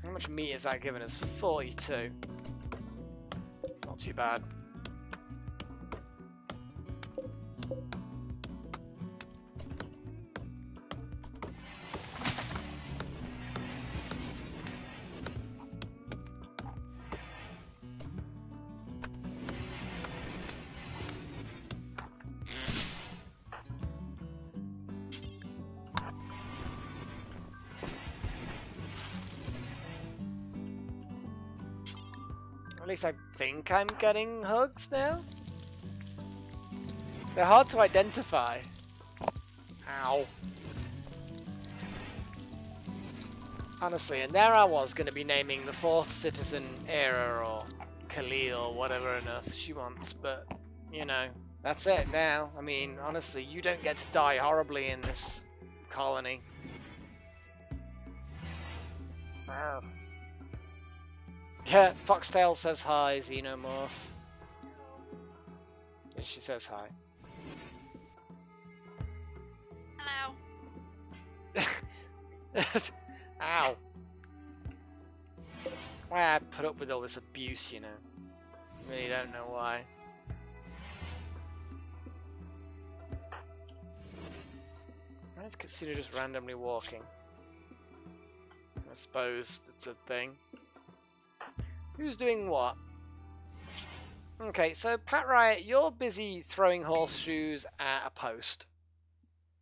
How much meat is that giving us? 42. It's not too bad. At least I think I'm getting hugs now. They're hard to identify. Ow. Honestly, and there I was going to be naming the 4th citizen Era or Khalil, whatever on earth she wants, but, you know, that's it now. I mean, honestly, you don't get to die horribly in this colony. Yeah, Foxtail says hi, Xenomorph. Yeah, she says hi. Hello. Ow. Why I put up with all this abuse, you know. Really don't know why. Why is Katsuna just randomly walking? I suppose that's a thing. Who's doing what? Okay, so Pat Riot, you're busy throwing horseshoes at a post.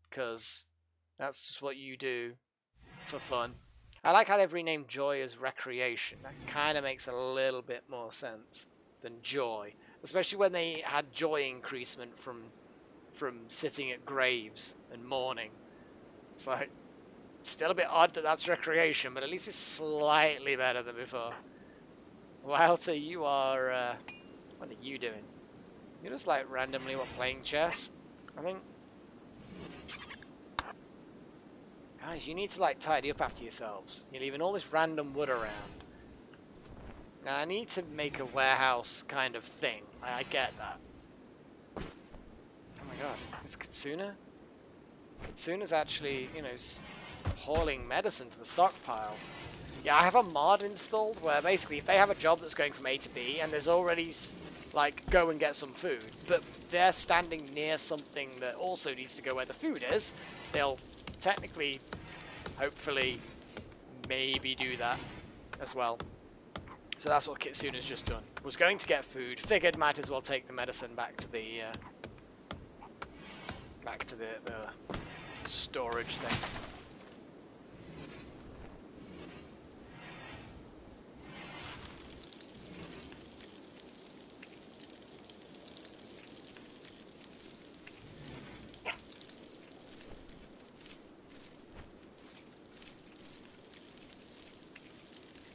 Because that's just what you do for fun. I like how they've renamed joy as recreation. That kind of makes a little bit more sense than joy. Especially when they had joy increasement from sitting at graves and mourning. It's like, still a bit odd that that's recreation, but at least it's slightly better than before. Wilder, you are, what are you doing? You're just like randomly playing chess, I think. Guys, you need to like tidy up after yourselves. You're leaving all this random wood around. Now I need to make a warehouse kind of thing. I get that. Oh my god, it's Katsuna? Katsuna's actually, you know, hauling medicine to the stockpile. Yeah, I have a mod installed where basically if they have a job that's going from A to B and there's already like go and get some food, but they're standing near something that also needs to go where the food is, they'll technically, hopefully, maybe do that as well. So that's what Kitsuna's just done. Was going to get food, figured might as well take the medicine back to the storage thing.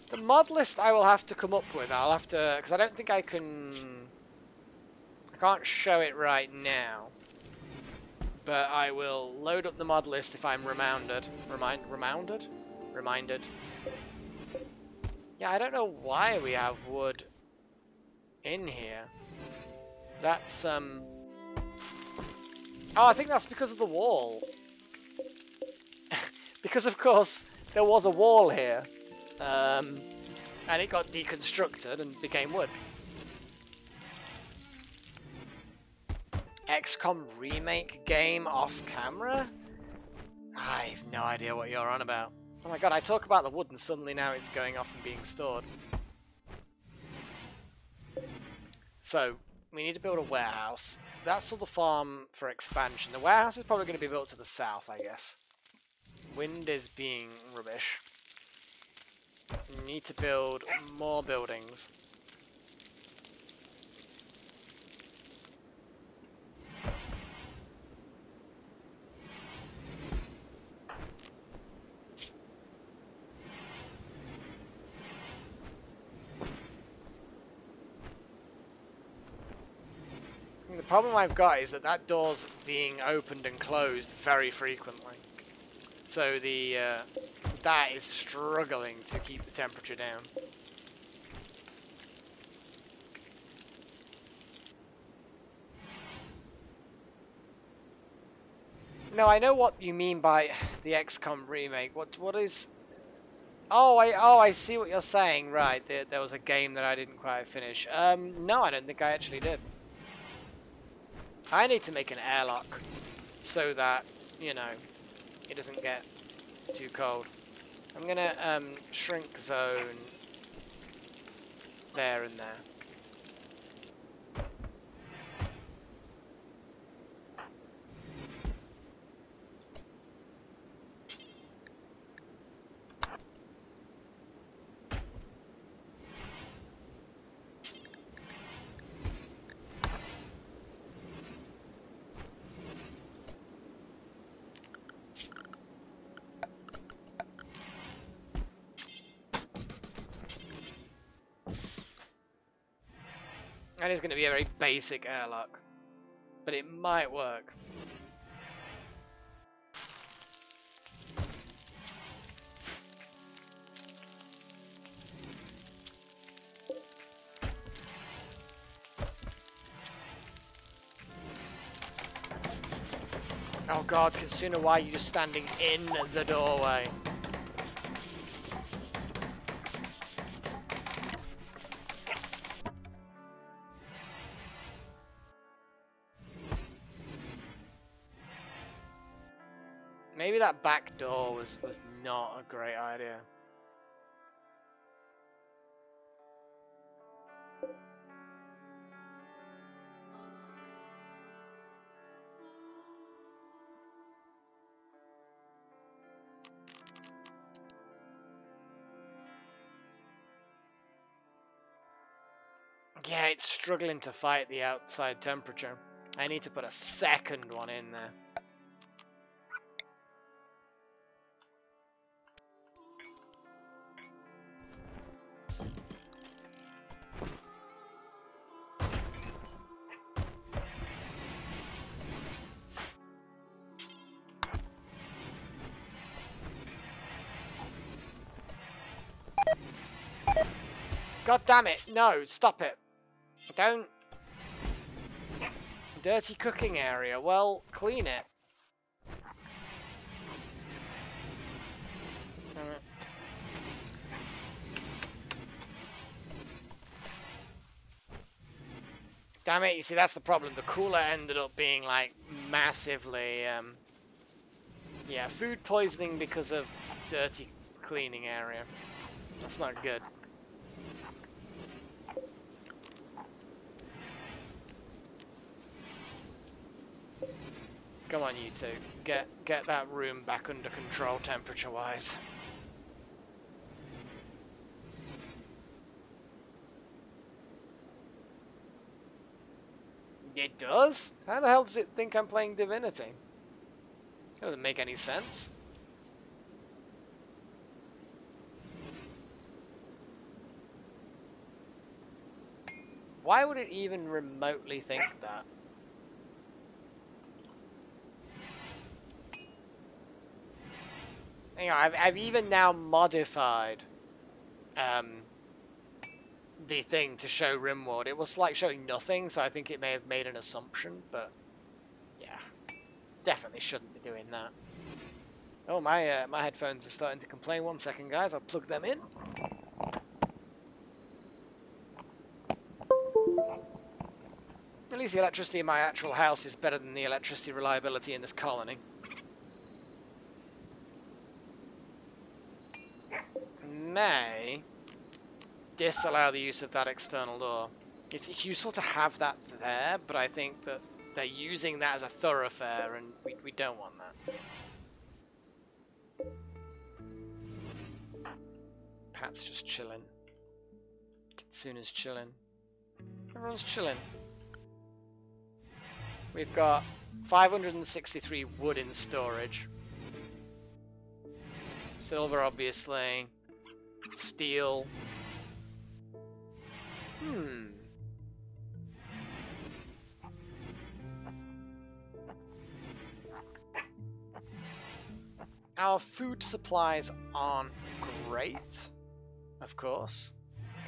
The mod list I will have to come up with. I'll have to, because I don't think I can. I can't show it right now. But I will load up the mod list if I'm reminded. Reminded. Yeah, I don't know why we have wood in here. That's Oh, I think that's because of the wall. Because of course there was a wall here. And it got deconstructed and became wood. XCOM remake game off camera? I have no idea what you're on about. Oh my god, I talk about the wood and suddenly now it's going off and being stored. So, we need to build a warehouse. That's all the farm for expansion. The warehouse is probably going to be built to the south, I guess. Wind is being rubbish. We need to build more buildings. The problem I've got is that that door's being opened and closed very frequently. So the that is struggling to keep the temperature down. No, I know what you mean by the XCOM remake. What is? Oh, I see what you're saying. Right, there was a game that I didn't quite finish. No, I don't think I actually did. I need to make an airlock so that, you know, it doesn't get too cold. I'm gonna shrink zone there and there. And it's going to be a very basic airlock. But it might work. Oh god, Katsuna, why are you just standing in the doorway? Maybe that back door was not a great idea. Yeah, it's struggling to fight the outside temperature. I need to put a second one in there. God damn it, no, stop it. Don't. Dirty cooking area, well, clean it. Damn it, you see that's the problem. The cooler ended up being like massively, yeah, food poisoning because of dirty cleaning area. That's not good. Come on, you two. Get that room back under control temperature-wise. It does? How the hell does it think I'm playing Divinity? That doesn't make any sense. Why would it even remotely think that? Hang on, I've even now modified the thing to show RimWorld. It was like showing nothing, so I think it may have made an assumption, but yeah, definitely shouldn't be doing that. Oh, my my headphones are starting to complain. 1 second, guys. I'll plug them in. At least the electricity in my actual house is better than the electricity reliability in this colony. May disallow the use of that external door. It's useful to have that there, but I think that they're using that as a thoroughfare, and we don't want that. Pat's just chilling. Kitsuna's chilling. Everyone's chilling. We've got 563 wood in storage. Silver, obviously. Steel. Our food supplies aren't great, of course,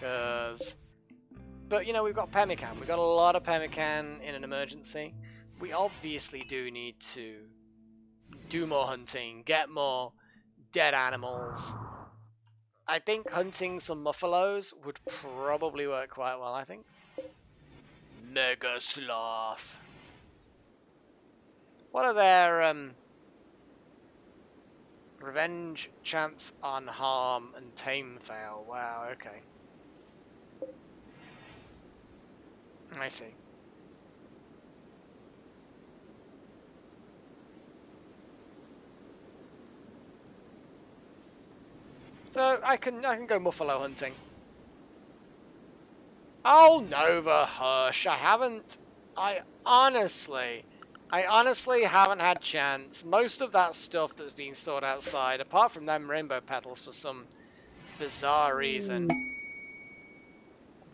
but you know, we've got pemmican. We've got a lot of pemmican in an emergency. We obviously do need to do more hunting, get more dead animals. I think hunting some muffalos would probably work quite well, I think. Mega Sloth. What are their revenge, chance on harm, and tame fail? Wow, okay. I see. So I can go muffalo hunting. Oh, Nova Hush! I honestly haven't had chance. Most of that stuff that's being stored outside, apart from them rainbow petals for some bizarre reason,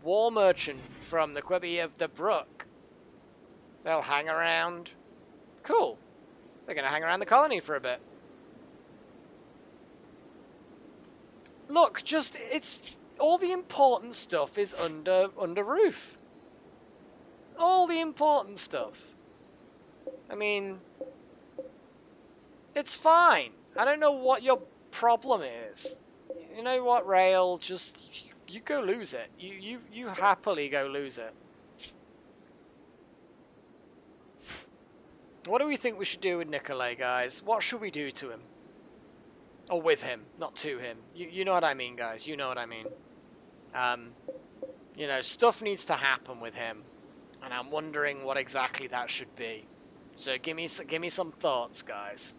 war merchant from the Quibi of the Brook. They'll hang around. Cool. They're going to hang around the colony for a bit. Look, just, it's, all the important stuff is under roof. All the important stuff. I mean, it's fine. I don't know what your problem is. You know what, Rail? Just, you go lose it. You happily go lose it. What do we think we should do with Nikolai, guys? What should we do to him? Or with him, not to him. You know what I mean, guys. You know what I mean. You know, stuff needs to happen with him. And I'm wondering what exactly that should be. So give me some thoughts, guys.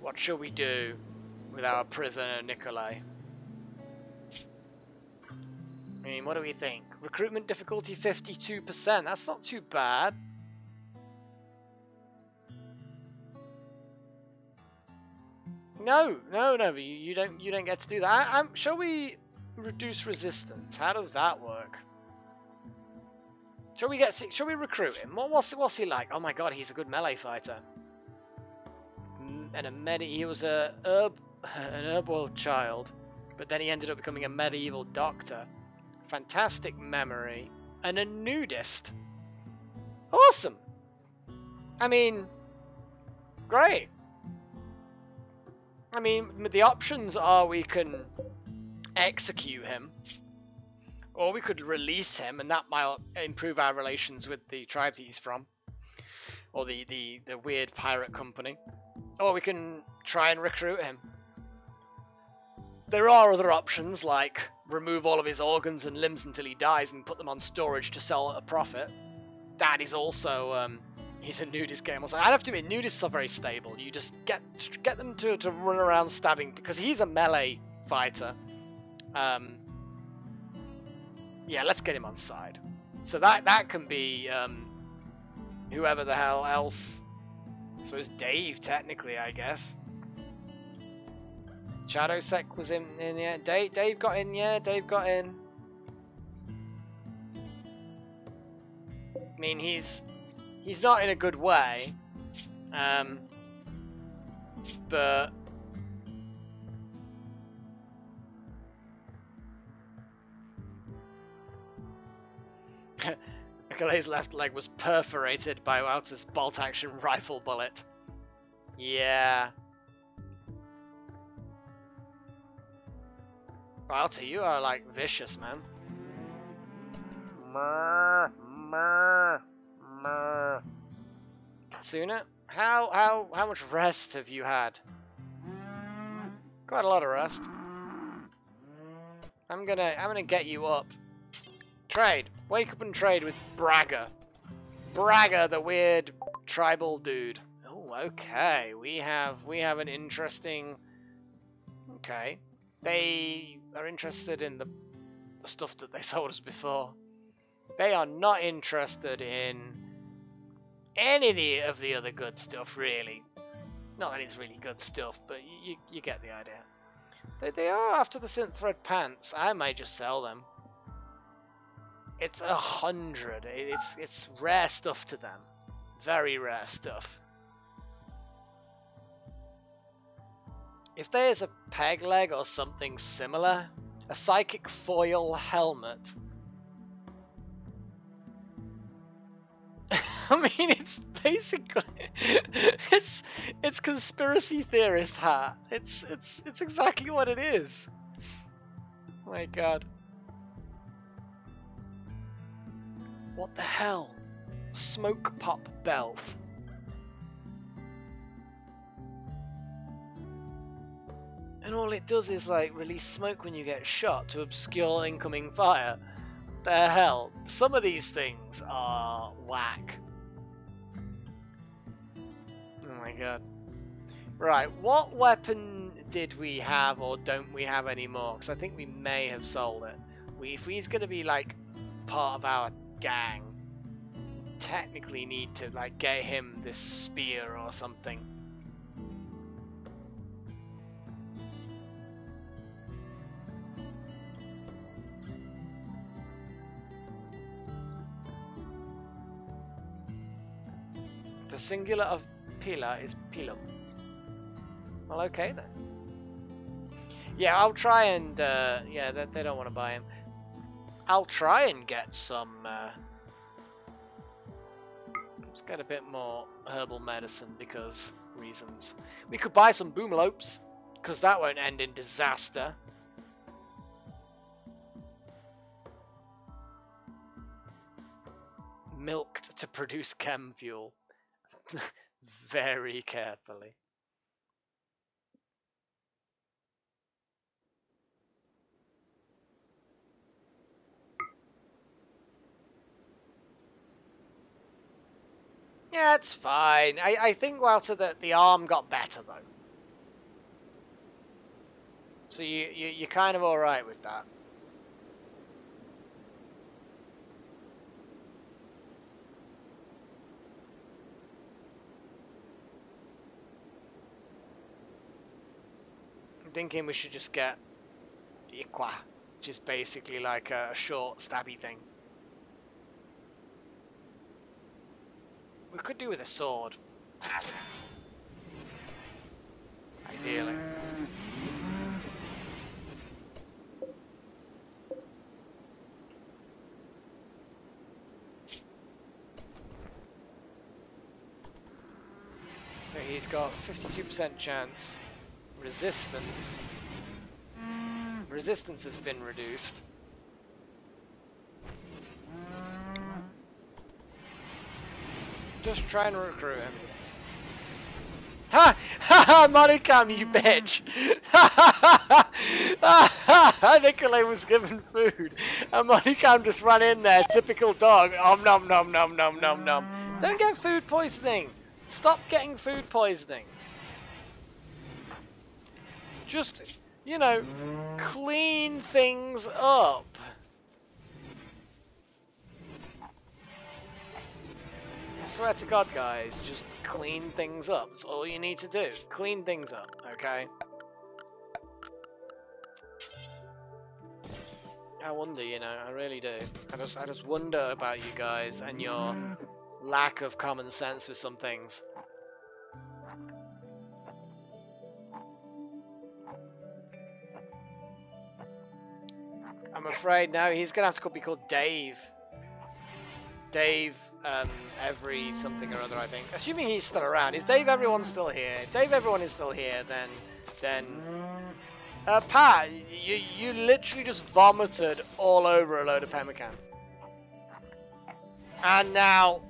What should we do with our prisoner Nikolai? I mean, what do we think? Recruitment difficulty 52%. That's not too bad. No. You don't get to do that. Shall we reduce resistance? How does that work? Shall we recruit him? What's he like? Oh my god, he's a good melee fighter. And he was an herb child, but then he ended up becoming a medieval doctor. Fantastic memory, and a nudist. Awesome. I mean, great. I mean, the options are we can execute him, or we could release him, and that might improve our relations with the tribe that he's from, or the weird pirate company. Or we can try and recruit him. There are other options, like remove all of his organs and limbs until he dies and put them on storage to sell at a profit. That is also, he's a nudist game. I'd have to admit, nudists are very stable. You just get them to run around stabbing, because he's a melee fighter. Yeah, let's get him on side. So that can be whoever the hell else. I suppose Dave, technically, I guess. Shadowsec was in yeah. Dave got in, yeah. Dave got in. I mean, he's not in a good way, but Nikolai's left leg was perforated by Wouter's bolt-action rifle bullet. Yeah. Wouter, you are like vicious, man. Katsuna, how much rest have you had? Quite a lot of rest. I'm gonna get you up. Trade. Wake up and trade with Braga. Braga, the weird tribal dude. Oh, okay. We have an interesting. Okay, they are interested in the stuff that they sold us before. They are not interested in any of the other good stuff, really. Not that it's really good stuff, but you get the idea. They are after the synth thread pants. I might just sell them. It's 100. It's rare stuff to them. Very rare stuff. If there's a peg leg or something similar, a psychic foil helmet. I mean, it's basically it's conspiracy theorist hat. It's exactly what it is. Oh my god. What the hell? Smoke pop belt. And all it does is like release smoke when you get shot to obscure incoming fire. The hell? Some of these things are whack. Oh my god. Right, what weapon did we have or don't we have anymore? Because I think we may have sold it. If he's going to be like part of our gang, technically need to like get him this spear or something. The singular of pila is pilum. Well, okay then. Yeah, I'll try and, yeah, they don't want to buy him. I'll try and get some, let's get a bit more herbal medicine because reasons. We could buy some boomalopes, because that won't end in disaster. Milked to produce chem fuel. Very carefully. Yeah, it's fine. I think Walter that the arm got better though. So you're kind of alright with that. I'm thinking we should just get Iqua, which is basically like a short stabby thing. We could do with a sword. Ideally. So he's got 52% chance. Resistance. Resistance has been reduced. Just try and recruit him. Ha! Ha ha! Monicam, you bitch! Ha ha ha! Nikolay was given food, and Monicam just ran in there, typical dog. Om nom nom nom nom nom nom. Don't get food poisoning. Stop getting food poisoning. Just, you know, clean things up. I swear to God, guys, just clean things up. That's all you need to do. Clean things up, okay? I wonder, you know, I really do. I just wonder about you guys and your lack of common sense with some things. I'm afraid now he's gonna have to be called Dave. Dave, every something or other, I think. Assuming he's still around. Is Dave everyone still here? If Dave everyone is still here, then Pat, you literally just vomited all over a load of pemmican. And now,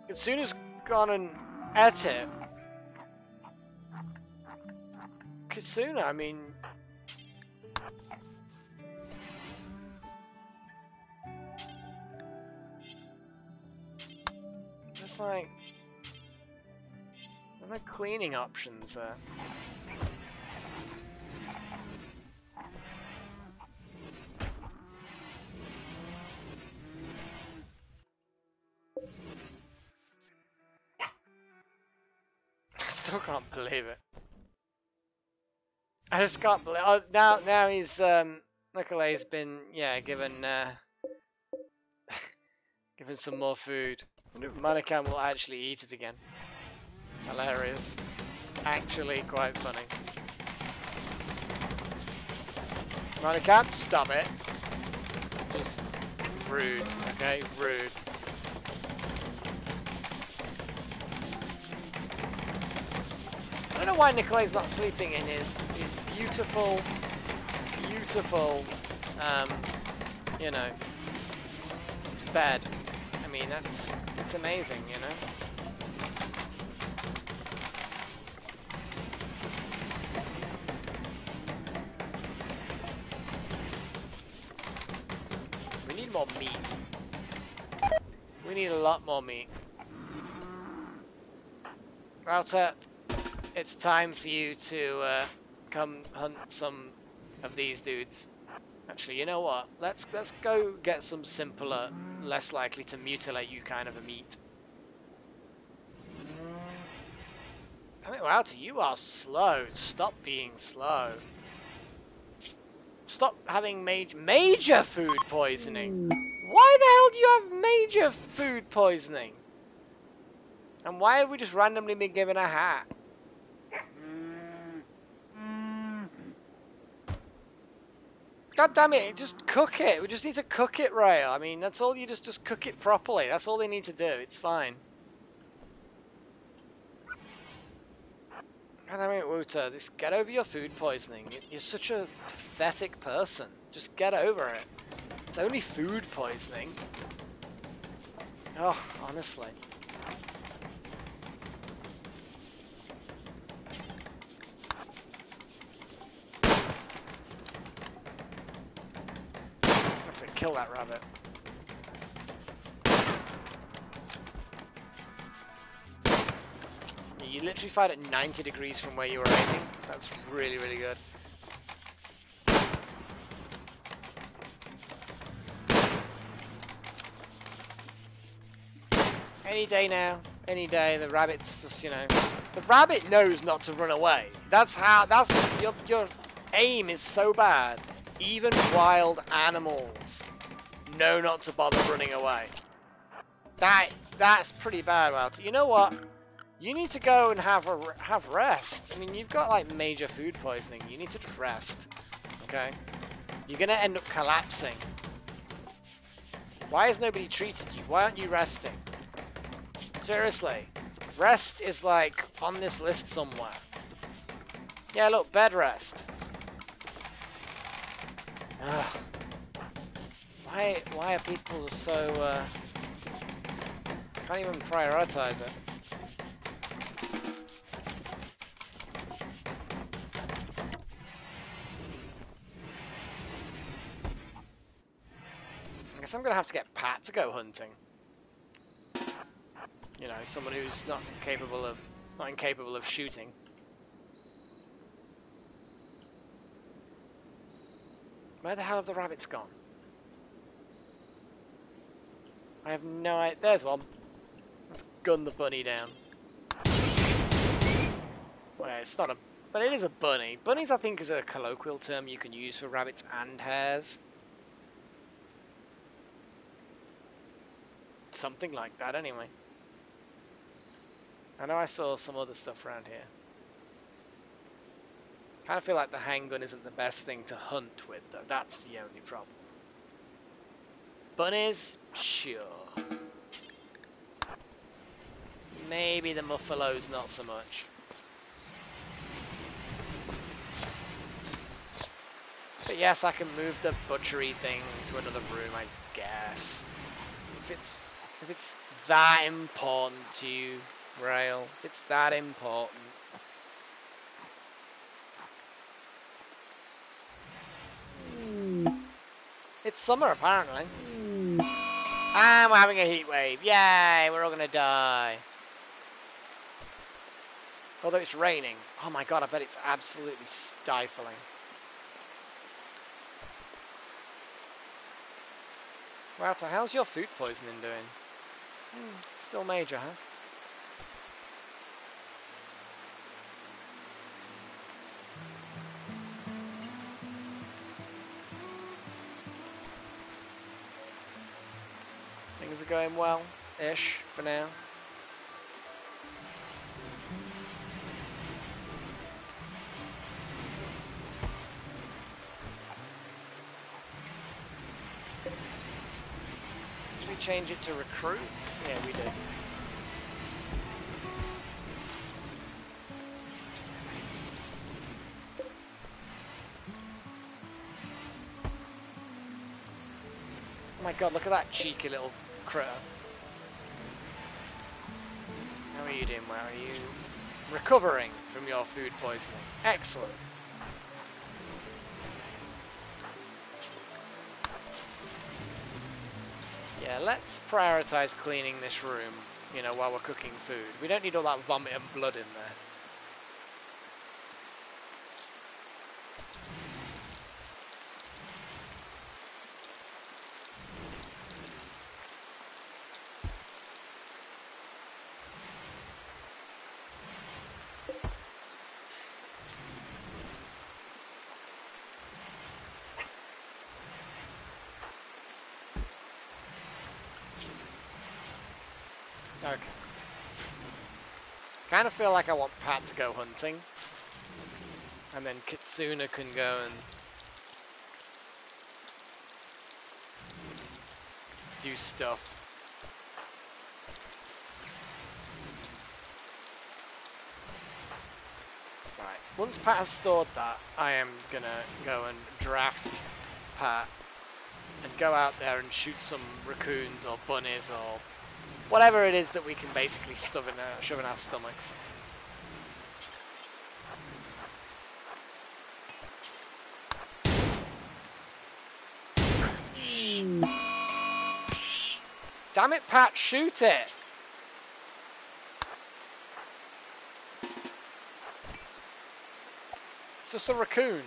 as soon as gone and ate it, Kitsuna, I mean, it's like, there are no cleaning options there. I still can't believe it. I just can't believe. Oh, now he's Nicolay's been given given some more food. I wonder if Manakam will actually eat it again. Hilarious. Actually quite funny. Manakam, stop it. Just rude, okay? Rude. I don't know why Nicolay's not sleeping in his beautiful, you know, bed. I mean, it's amazing, you know. We need more meat. We need a lot more meat. Router, it's time for you to come hunt some of these dudes. Actually, you know what? Let's go get some simpler, less likely to mutilate you kind of a meat. I mean, Router, you are slow. Stop being slow. Stop having major food poisoning. Why the hell do you have major food poisoning? And why have we just randomly been given a hat? God damn it, just cook it. We just need to cook it, Rail. I mean, that's all you just cook it properly. That's all they need to do. It's fine. God damn it, Wooter. Get over your food poisoning. You're such a pathetic person. Just get over it. It's only food poisoning. Oh, honestly. Let's kill that rabbit. You literally fired at 90 degrees from where you were aiming. That's really, really good. Any day now, any day, the rabbit's just, you know, the rabbit knows not to run away. Your aim is so bad. Even wild animals know not to bother running away. That's pretty bad, Walter. You know what? You need to go and have rest. I mean, you've got like major food poisoning. You need to just rest, okay? You're gonna end up collapsing. Why has nobody treated you? Why aren't you resting? Seriously, rest is like on this list somewhere. Yeah, look, bed rest. Ugh. Why are people so can't even prioritize it? I guess I'm gonna have to get Pat to go hunting. You know, someone who's not incapable of shooting. Where the hell have the rabbits gone? I have no idea. There's one. Let's gun the bunny down. Well, it's not a... But it is a bunny. Bunnies, I think, is a colloquial term you can use for rabbits and hares. Something like that, anyway. I know I saw some other stuff around here. Kind of feel like the handgun isn't the best thing to hunt with, though. That's the only problem. Bunnies? Sure. Maybe the muffalos not so much. But yes, I can move the butchery thing to another room, I guess. If it's that important to you, Rail, if it's that important. It's summer, apparently. And we're having a heat wave. Yay, we're all gonna die. Although it's raining. Oh my god, I bet it's absolutely stifling. Wow, so how's your food poisoning doing? Still major, huh? Things are going well-ish for now. Did we change it to recruit? Yeah, we did. Oh my god, look at that cheeky little critter. How are you doing? Where are you? Recovering from your food poisoning. Excellent. Yeah, let's prioritize cleaning this room, you know, while we're cooking food. We don't need all that vomit and blood in there. Okay. Kind of feel like I want Pat to go hunting. And then Kitsuna can go and do stuff. Right, once Pat has stored that, I am gonna go and draft Pat and go out there and shoot some raccoons or bunnies or whatever it is that we can basically shove in our stomachs. Damn it, Pat, shoot it! It's just a raccoon.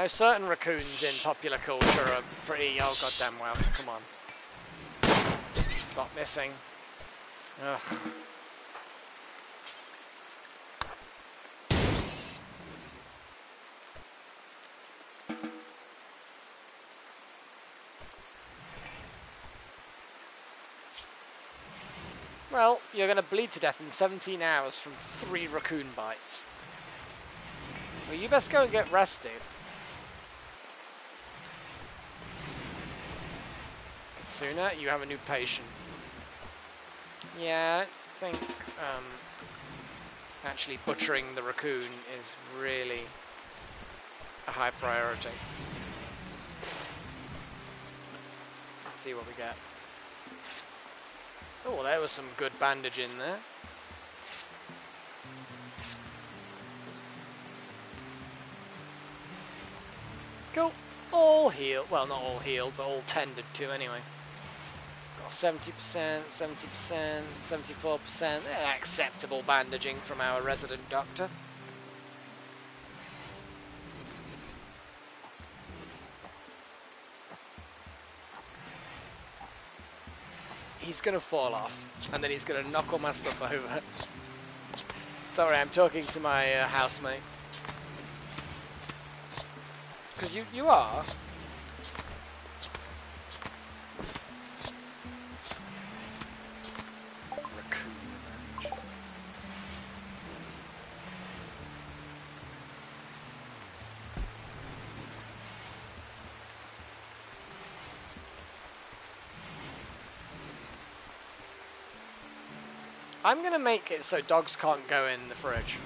Certain raccoons in popular culture are pretty, oh goddamn well, so come on. Stop missing. Ugh. Well, you're going to bleed to death in 17 hours from 3 raccoon bites. Well, you best go and get rested. Sooner, you have a new patient. Yeah, I don't think actually butchering the raccoon is really a high priority. Let's see what we get. Oh, there was some good bandage in there. Cool. All healed. Well, not all healed, but all tended to anyway. Got 70%, 70%, 74%. Acceptable bandaging from our resident doctor. He's gonna fall off, and then he's gonna knock all my stuff over. Sorry, I'm talking to my housemate. Because you are. Raccoon range. I'm gonna make it so dogs can't go in the fridge.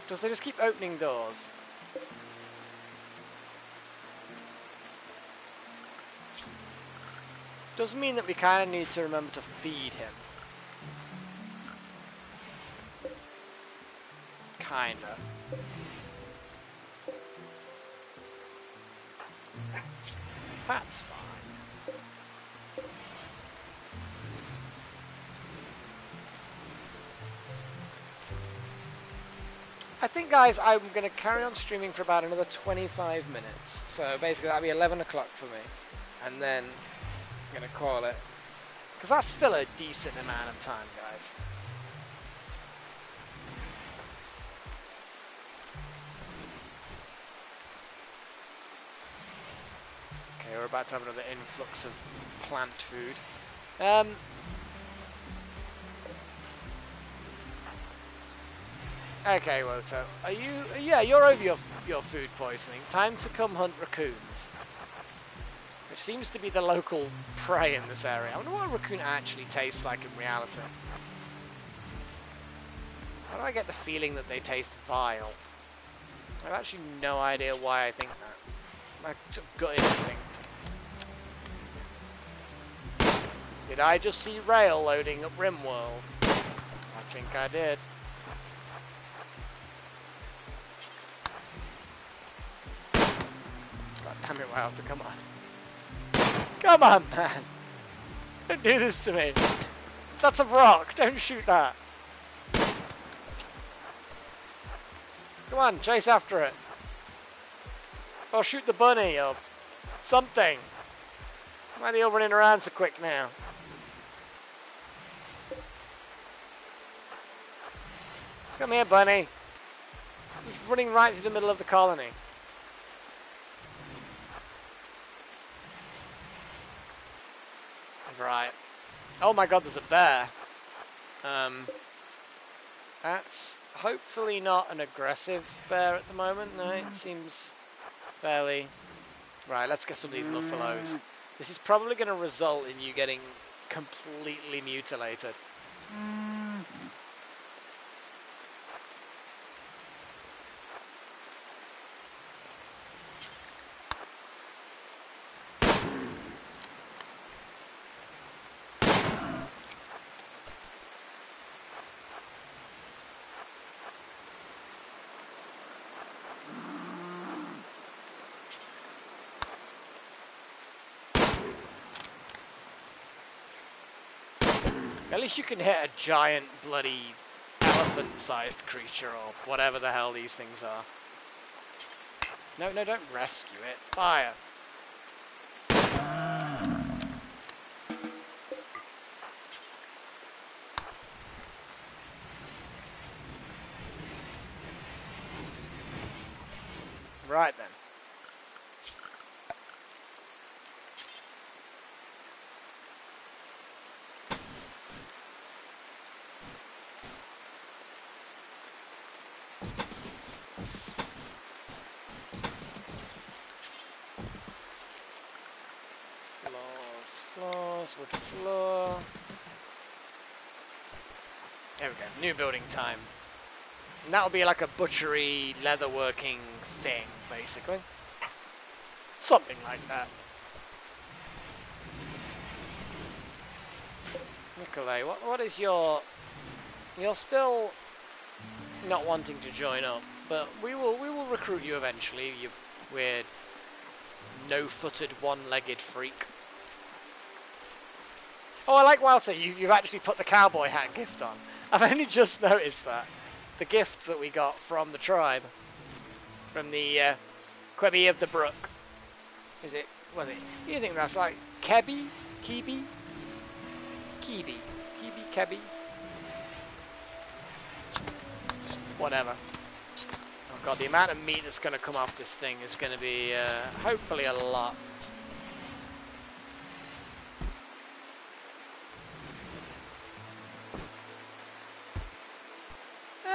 Because they just keep opening doors. Does mean that we kind of need to remember to feed him. Kinda. That's fine. I think, guys, I'm going to carry on streaming for about another 25 minutes. So basically that'll be 11 o'clock for me. And then I'm going to call it. Because that's still a decent amount of time, guys. Okay, we're about to have another influx of plant food. Okay, Woto. Are you? Yeah, you're over your food poisoning. Time to come hunt raccoons, which seems to be the local prey in this area. I wonder what a raccoon actually tastes like in reality. How do I get the feeling that they taste vile? I have actually no idea why I think that. My gut instinct. Did I just see rail loading up RimWorld? I think I did. Damn it, wow, come on. Come on, man! Don't do this to me. That's a rock, don't shoot that. Come on, chase after it. Or shoot the bunny, or something. Why are they all running around so quick now? Come here, bunny. He's running right through the middle of the colony. Right. Oh my god, there's a bear. That's hopefully not an aggressive bear at the moment. No, it seems fairly... Right, let's get some of these muffalos. This is probably going to result in you getting completely mutilated. At least you can hit a giant bloody elephant-sized creature or whatever the hell these things are. No, no, don't rescue it. Fire. Right then. Floors, wood floor. There we go, new building time. And that'll be like a butchery, leatherworking thing, basically. Something like that. Nikolay, what is your... You're still not wanting to join up, but we will recruit you eventually, you weird, no-footed, one-legged freak. Oh, I like Walter, you've actually put the cowboy hat gift on. I've only just noticed that. The gift that we got from the tribe. From the Quebby of the Brook. Is it, was it? You think that's like Kebby? Kibi? Kibi? Kibi? Kebby? Whatever. Oh god, the amount of meat that's going to come off this thing is going to be hopefully a lot.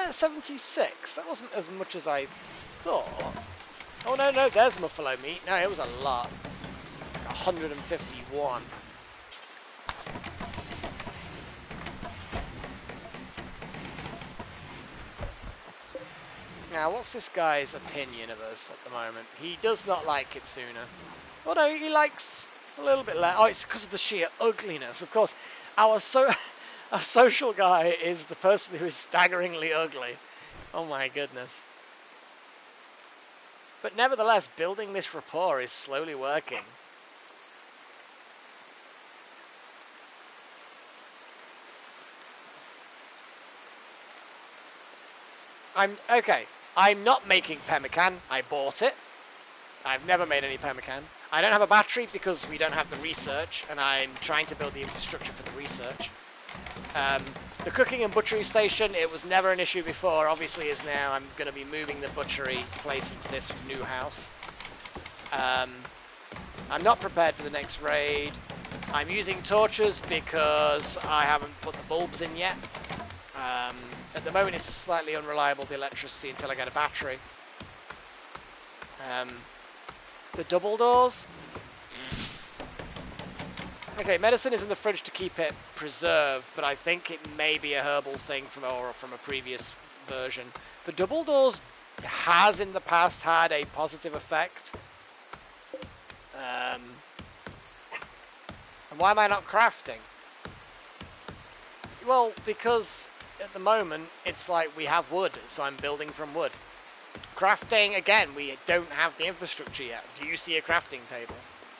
76. That wasn't as much as I thought. Oh no, no, there's buffalo meat. No, it was a lot. 151. Now, what's this guy's opinion of us at the moment? He does not like Kitsuna. Oh no, he likes a little bit less. Oh, it's because of the sheer ugliness. Of course, our social guy is the person who is staggeringly ugly. Oh my goodness. But nevertheless, building this rapport is slowly working. I'm not making pemmican. I bought it. I've never made any pemmican. I don't have a battery because we don't have the research, and I'm trying to build the infrastructure for the research. The cooking and butchery station, it was never an issue before, obviously is now. I'm going to be moving the butchery place into this new house. I'm not prepared for the next raid. I'm using torches because I haven't put the bulbs in yet. At the moment it's slightly unreliable, the electricity, until I get a battery. The double doors. Okay, medicine is in the fridge to keep it preserved, but I think it may be a herbal thing from a previous version. The double doors has in the past had a positive effect. And why am I not crafting? Well, because at the moment it's like we have wood, so I'm building from wood. Crafting, again, we don't have the infrastructure yet. Do you see a crafting table?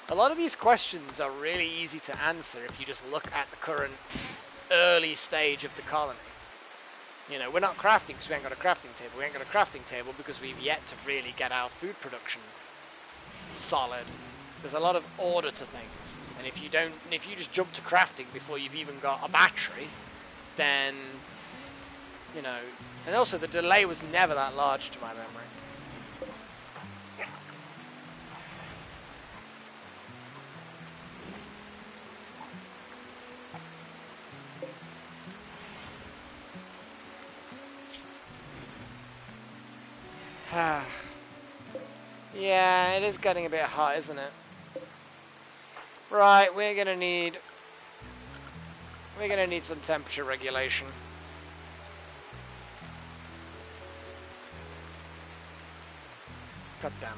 A lot of these questions are really easy to answer if you just look at the current early stage of the colony. You know, we're not crafting because we ain't got a crafting table. We ain't got a crafting table because we've yet to really get our food production solid. There's a lot of order to things. And if you just jump to crafting before you've even got a battery, then, you know, and also the delay was never that large to my memory. Yeah, it is getting a bit hot, isn't it? Right, we're gonna need some temperature regulation. God damn it.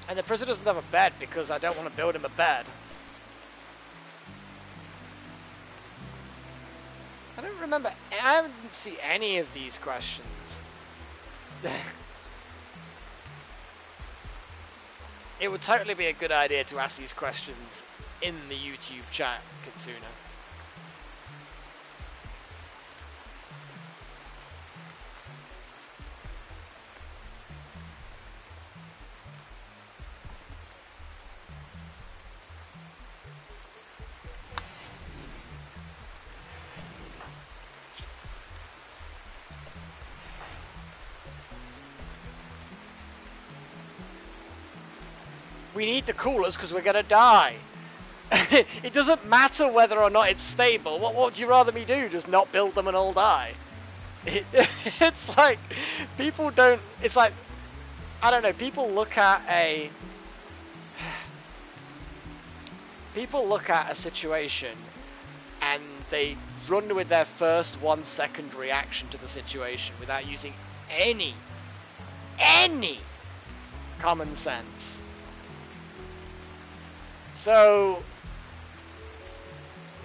And the prisoner doesn't have a bed because I don't want to build him a bed. I don't remember. I didn't see any of these questions. It would totally be a good idea to ask these questions in the YouTube chat, Katsuna. We need the coolers because we're gonna die. It doesn't matter whether or not it's stable. What would you rather me do? Just not build them and all die? It's like people don't. It's like I don't know. People look at a situation and they run with their first 1 second reaction to the situation without using any common sense. So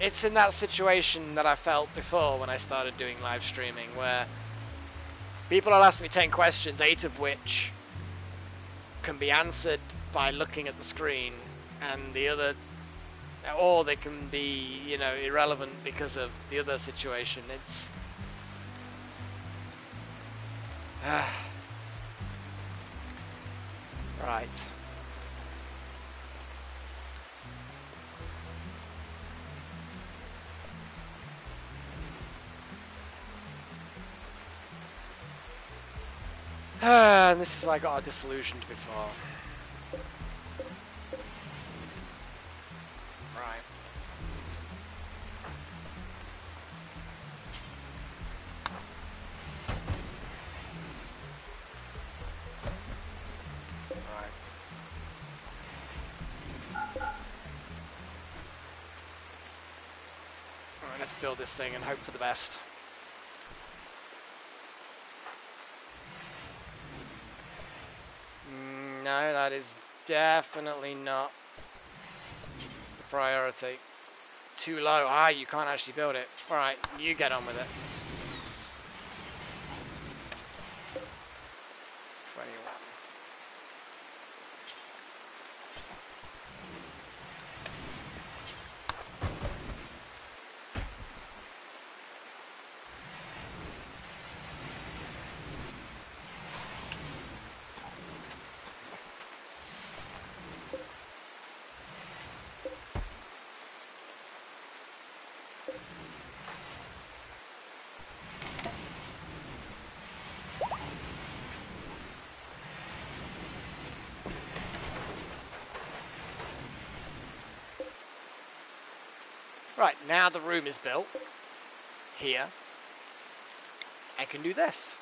it's in that situation that I felt before when I started doing live streaming, where people will ask me 10 questions, 8 of which can be answered by looking at the screen, and the other, or they can be, you know, irrelevant because of the other situation. It's right. And this is why I got disillusioned before. Right. Right. Alright, let's build this thing and hope for the best. No, that is definitely not the priority. Too low. Ah, you can't actually build it. Alright, you get on with it. 21. Right, now the room is built. Here. I can do this.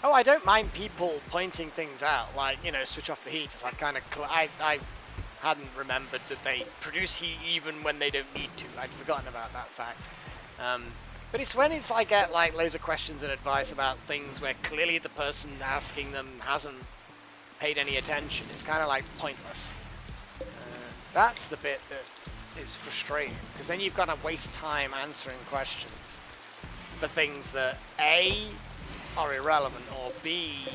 Oh, I don't mind people pointing things out, like, you know, switch off the heaters. I kind of, I hadn't remembered that they produce heat even when they don't need to. I'd forgotten about that fact. But it's when I get like loads of questions and advice about things where clearly the person asking them hasn't paid any attention. It's kind of like pointless. That's the bit that is frustrating, because then you've got to waste time answering questions for things that A, are irrelevant, or B,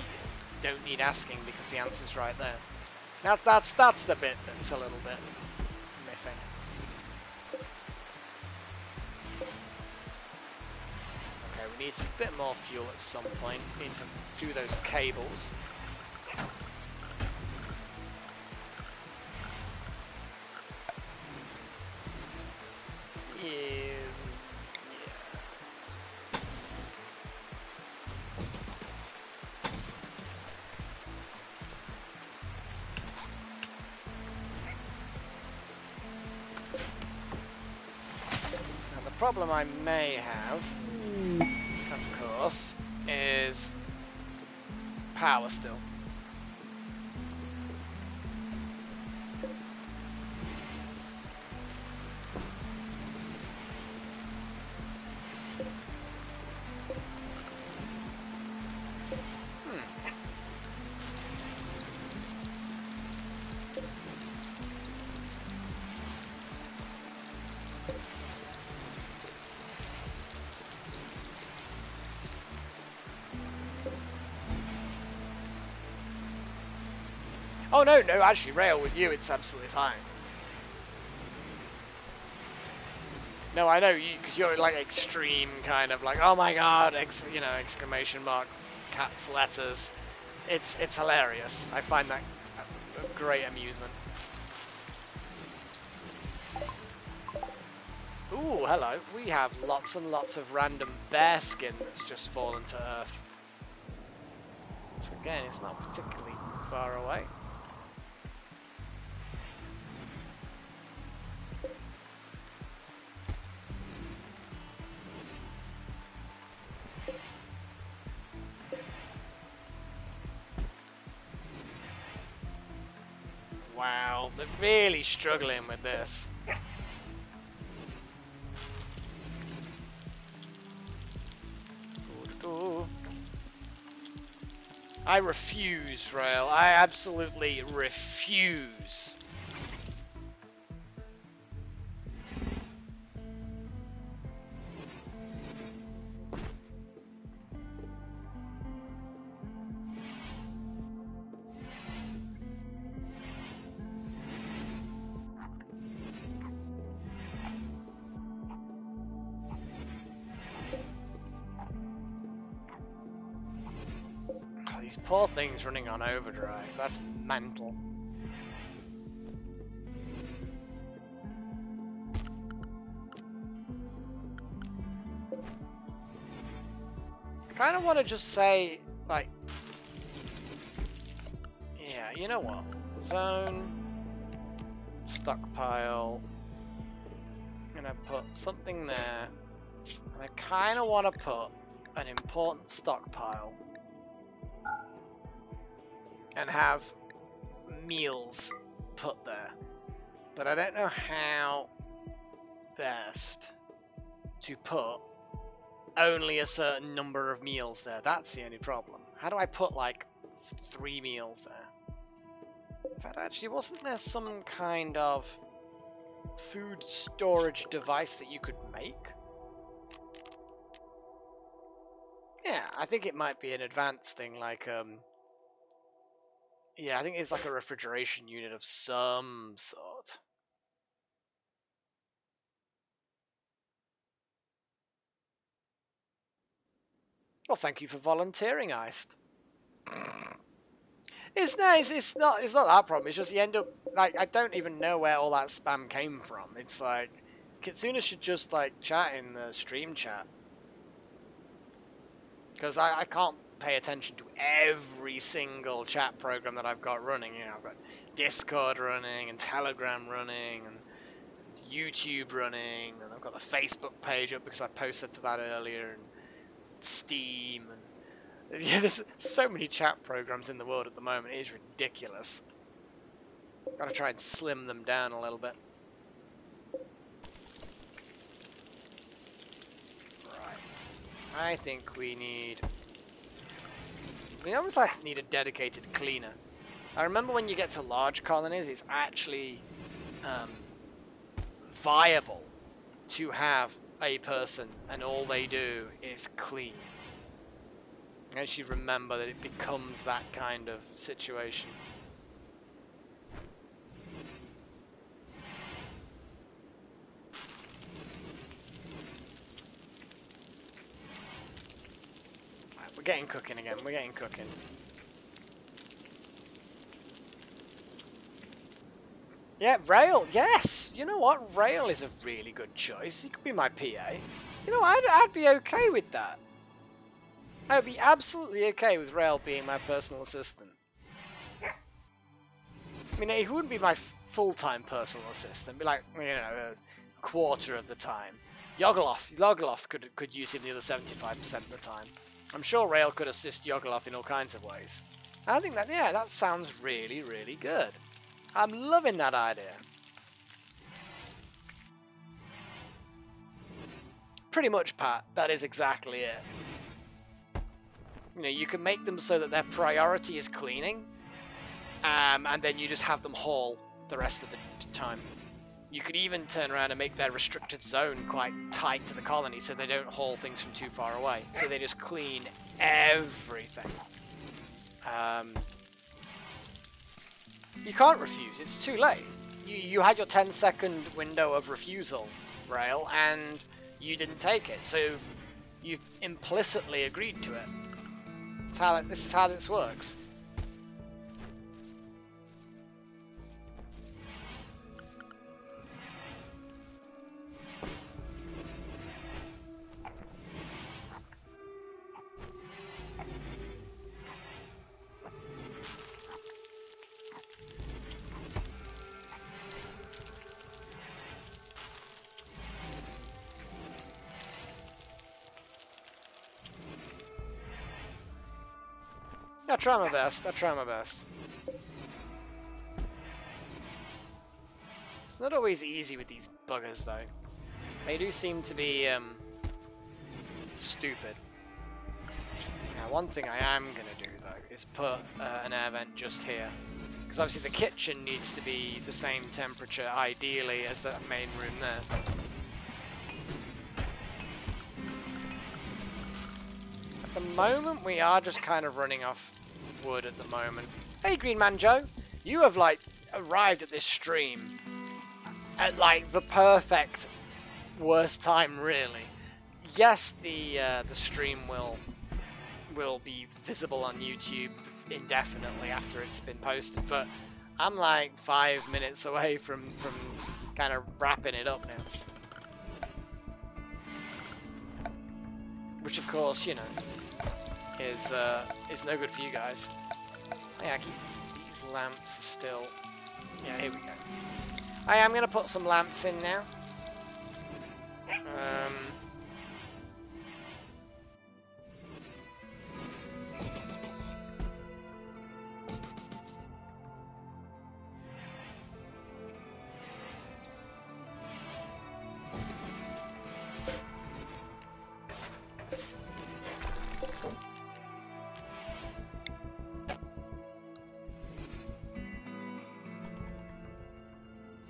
don't need asking because the answer's right there. That's the bit that's a little bit miffing. Okay, we need a bit more fuel at some point. We need to do those cables. The problem I may have, of course, is power still. Oh no, actually, rail with you, it's absolutely fine. No, I know, because you're like extreme kind of like, oh my god, exclamation mark, caps, letters. It's hilarious. I find that a great amusement. Ooh, hello. We have lots and lots of random bear skin that's just fallen to earth. So again, it's not particularly far away. Wow, they're really struggling with this. I refuse, Rail. I absolutely refuse. These poor things running on overdrive, that's mental. I kind of want to just say, like, yeah, you know what? Zone, stockpile, I'm gonna put something there, and I kind of want to put an important stockpile and have meals put there, but I don't know how best to put only a certain number of meals there. That's the only problem. How do I put like 3 meals there? In fact, actually, wasn't there some kind of food storage device that you could make? Yeah, I think it might be an advanced thing, like yeah, I think it's like a refrigeration unit of some sort. Well, thank you for volunteering, Iced. It's nice. It's not that problem. It's just you end up like I don't even know where all that spam came from. It's like Kitsuna should just like chat in the stream chat, because I can't pay attention to every single chat program that I've got running. You know, I've got Discord running and Telegram running and YouTube running, and I've got the Facebook page up because I posted to that earlier, and Steam, and yeah, there's so many chat programs in the world at the moment. It is ridiculous. Gotta try and slim them down a little bit. I think we almost like need a dedicated cleaner. I remember when you get to large colonies, it's actually viable to have a person and all they do is clean. I actually remember that it becomes that kind of situation. Right, we're getting cooking again, we're getting cooking. Yeah, Rail, yes! You know what? Rail is a really good choice. He could be my PA. You know, I'd be okay with that. I would be absolutely okay with Rail being my personal assistant. I mean, he wouldn't be my full-time personal assistant. Be like, you know, a quarter of the time. Yogoloth could use him the other 75% of the time. I'm sure Rail could assist Yogoloth in all kinds of ways. I think that, yeah, that sounds really, really good. I'm loving that idea. Pretty much, Pat. That is exactly it. You know, you can make them so that their priority is cleaning, and then you just have them haul the rest of the time. You could even turn around and make their restricted zone quite tight to the colony so they don't haul things from too far away. So they just clean everything. You can't refuse, it's too late. You had your 10-second window of refusal, Rail, and you didn't take it, so you've implicitly agreed to it. This is how this works. I'll try my best, I'll try my best. It's not always easy with these buggers though. They do seem to be stupid. Now one thing I am going to do though is put an air vent just here. Because obviously the kitchen needs to be the same temperature ideally as the main room there. At the moment we are just kind of running off wood at the moment. Hey Green Man Joe, you have like arrived at this stream at like the perfect worst time really. Yes, the stream will be visible on YouTube indefinitely after it's been posted, but I'm like 5 minutes away from kind of wrapping it up now. Which of course, you know, is no good for you guys. Oh, yeah, keep these lamps still. Yeah, here we go. I am gonna put some lamps in now.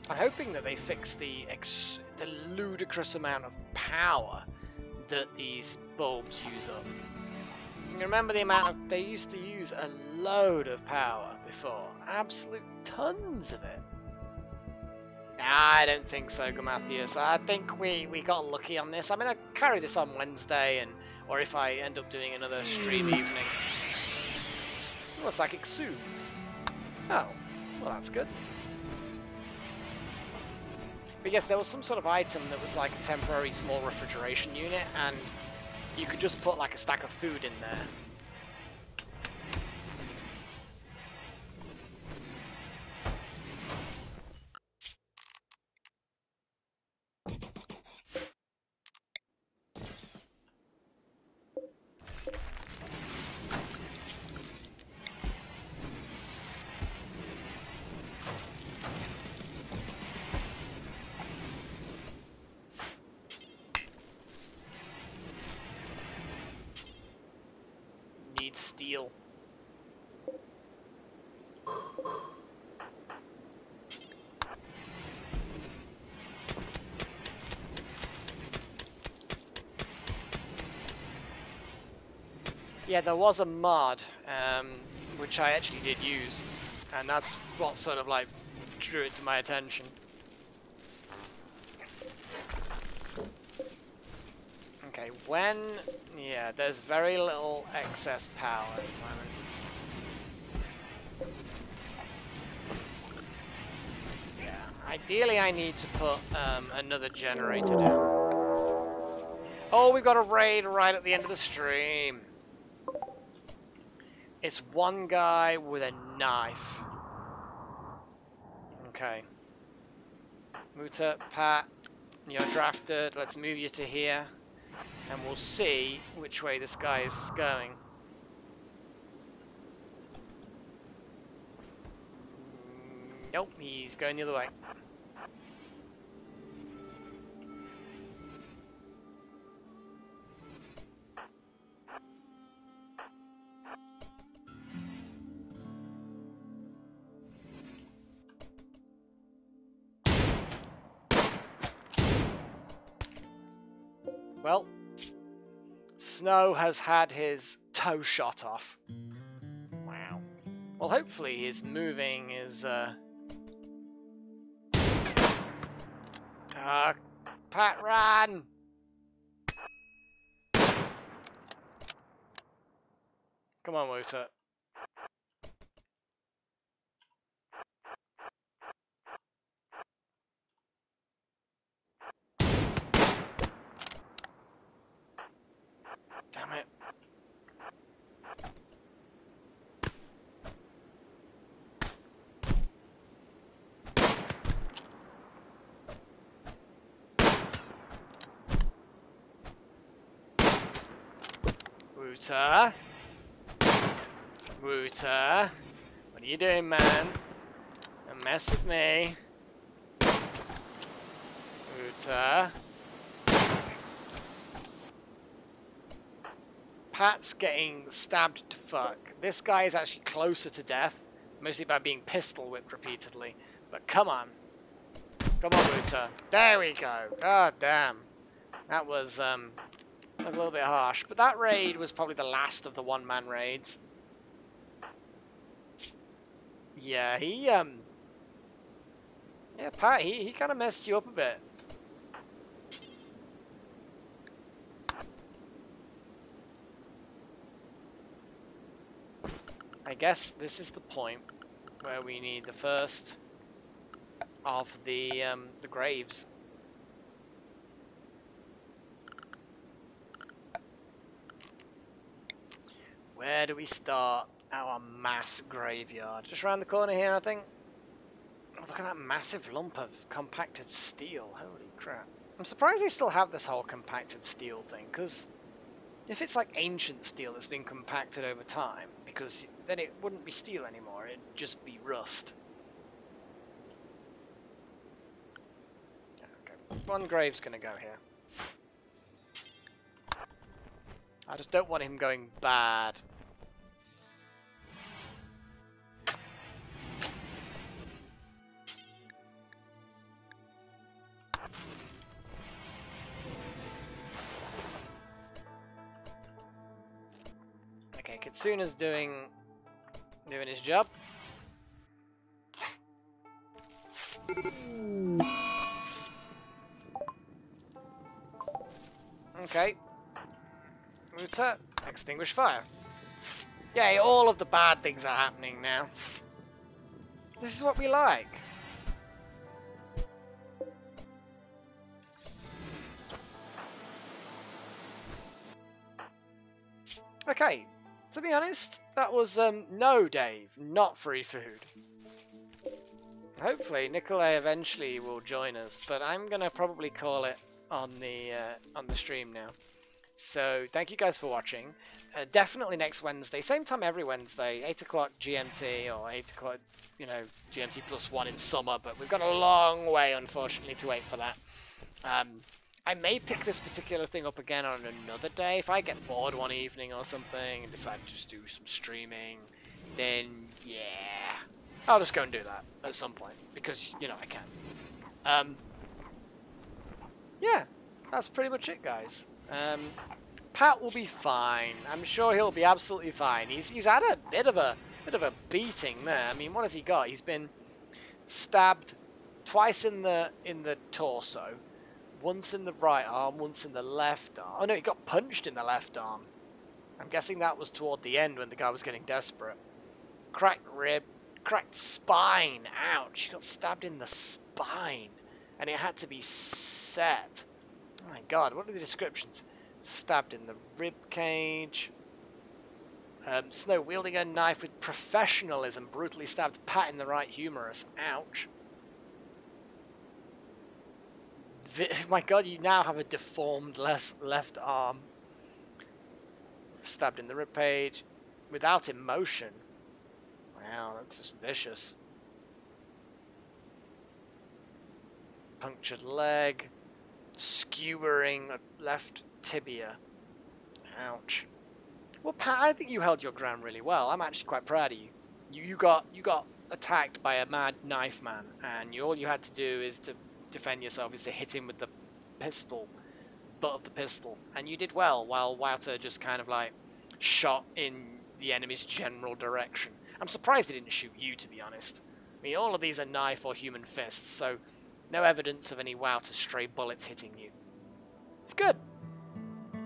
I'm hoping that they fix the ludicrous amount of power that these bulbs use up. You remember the amount of... They used to use a load of power before. Absolute tons of it. I don't think so, Gamathias. I think we got lucky on this. I'm going to carry this on Wednesday, or if I end up doing another stream evening. Oh, Psychic Soothe. Oh, well that's good. But yes, there was some sort of item that was like a temporary small refrigeration unit, and you could just put like a stack of food in there. need steel. Yeah, there was a mod, which I actually did use, and that's what sort of like drew it to my attention. Okay, yeah, there's very little excess power at the moment. Yeah, ideally I need to put another generator down. Oh, we've got a raid right at the end of the stream. It's one guy with a knife. Okay. Muta, Pat, you're drafted. Let's move you to here. And we'll see which way this guy is going. Nope, he's going the other way. Well, Snow has had his toe shot off. Wow. Well, hopefully his moving is, Pat, run! Come on, Wooter. Damn it. Wooter. Wooter. What are you doing, man? Don't mess with me. Wooter. Pat's getting stabbed to fuck. This guy is actually closer to death, mostly by being pistol whipped repeatedly. But come on. Come on, Wooter. There we go. God damn. That was a little bit harsh. But that raid was probably the last of the one-man raids. Yeah, yeah, Pat, he kind of messed you up a bit. I guess this is the point where we need the first of the graves. Where do we start our mass graveyard? Just around the corner here, I think. Oh, look at that massive lump of compacted steel. Holy crap. I'm surprised they still have this whole compacted steel thing, because if it's like ancient steel that's been compacted over time, because then it wouldn't be steel anymore, it'd just be rust. Okay, one grave's gonna go here. I just don't want him going bad. Okay, Kitsuna's doing his job. Okay. Muta, extinguish fire. Yay, all of the bad things are happening now. This is what we like. Okay, to be honest, that was no Dave, not free food. Hopefully Nikolai eventually will join us, but I'm gonna probably call it on the stream now. So thank you guys for watching. Definitely next Wednesday, same time every Wednesday, 8 o'clock GMT or 8 o'clock, you know, GMT +1 in summer. But we've got a long way, unfortunately, to wait for that. I may pick this particular thing up again on another day. If I get bored one evening or something and decide to just do some streaming, then yeah, I'll just go and do that at some point because, you know, I can. Yeah, that's pretty much it, guys. Pat will be fine. I'm sure he'll be absolutely fine. He's had a bit of a beating there. I mean, what has he got? He's been stabbed twice in the torso, once in the right arm, once in the left arm. Oh no, he got punched in the left arm. I'm guessing that was toward the end when the guy was getting desperate. Cracked rib, cracked spine. Ouch! He got stabbed in the spine, and it had to be set. Oh my god, what are the descriptions? Stabbed in the rib cage. Snow wielding a knife with professionalism, brutally stabbed Pat in the right humerus. Ouch. My god, you now have a deformed left arm. Stabbed in the rib cage without emotion. Wow, that's just vicious. Punctured leg. Skewering left tibia. Ouch. Well, Pat, I think you held your ground really well. I'm actually quite proud of you. You got attacked by a mad knife man, and all you had to do is to defend yourself is to hit him with the pistol, butt of the pistol, and you did well. While Wouter just kind of like shot in the enemy's general direction. I'm surprised they didn't shoot you, to be honest. I mean, all of these are knife or human fists, so no evidence of any Wouter stray bullets hitting you. It's good.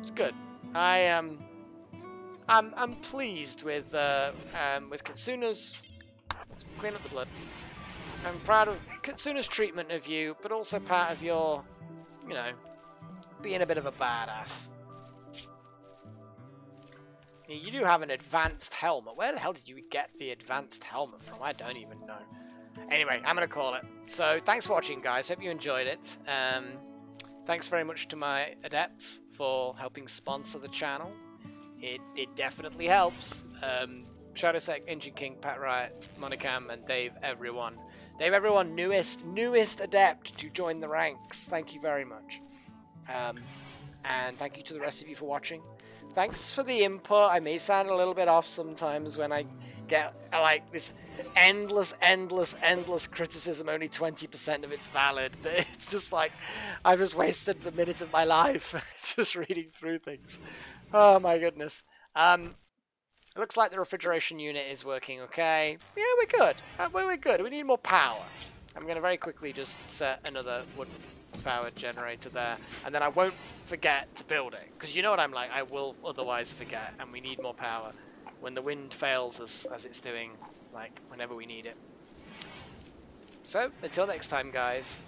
It's good. I'm pleased with Kitsuna's. Let's clean up the blood. I'm proud of Kitsuna's treatment of you, but also part of your, you know, being a bit of a badass. You do have an advanced helmet. Where the hell did you get the advanced helmet from? I don't even know. Anyway, I'm gonna call it. So thanks for watching, guys. Hope you enjoyed it. Thanks very much to my adepts for helping sponsor the channel. It definitely helps. Shadowsec, Engine King, Pat Riot, Monicam, and Dave Everyone. Dave Everyone, newest adept to join the ranks. Thank you very much. And thank you to the rest of you for watching. Thanks for the input. I may sound a little bit off sometimes when I get like this endless criticism. Only 20% of it's valid, but it's just like I've just wasted a minute of my life just reading through things. Oh my goodness. It looks like the refrigeration unit is working okay. Yeah, we're good. We're good. We need more power. I'm going to very quickly just set another wood-powered generator there, and then I won't forget to build it. Because you know what I'm like, I will otherwise forget, and we need more power when the wind fails us, as it's doing, like, whenever we need it. So, until next time, guys,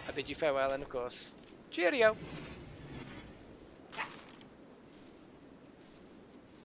I bid you farewell, and of course, cheerio!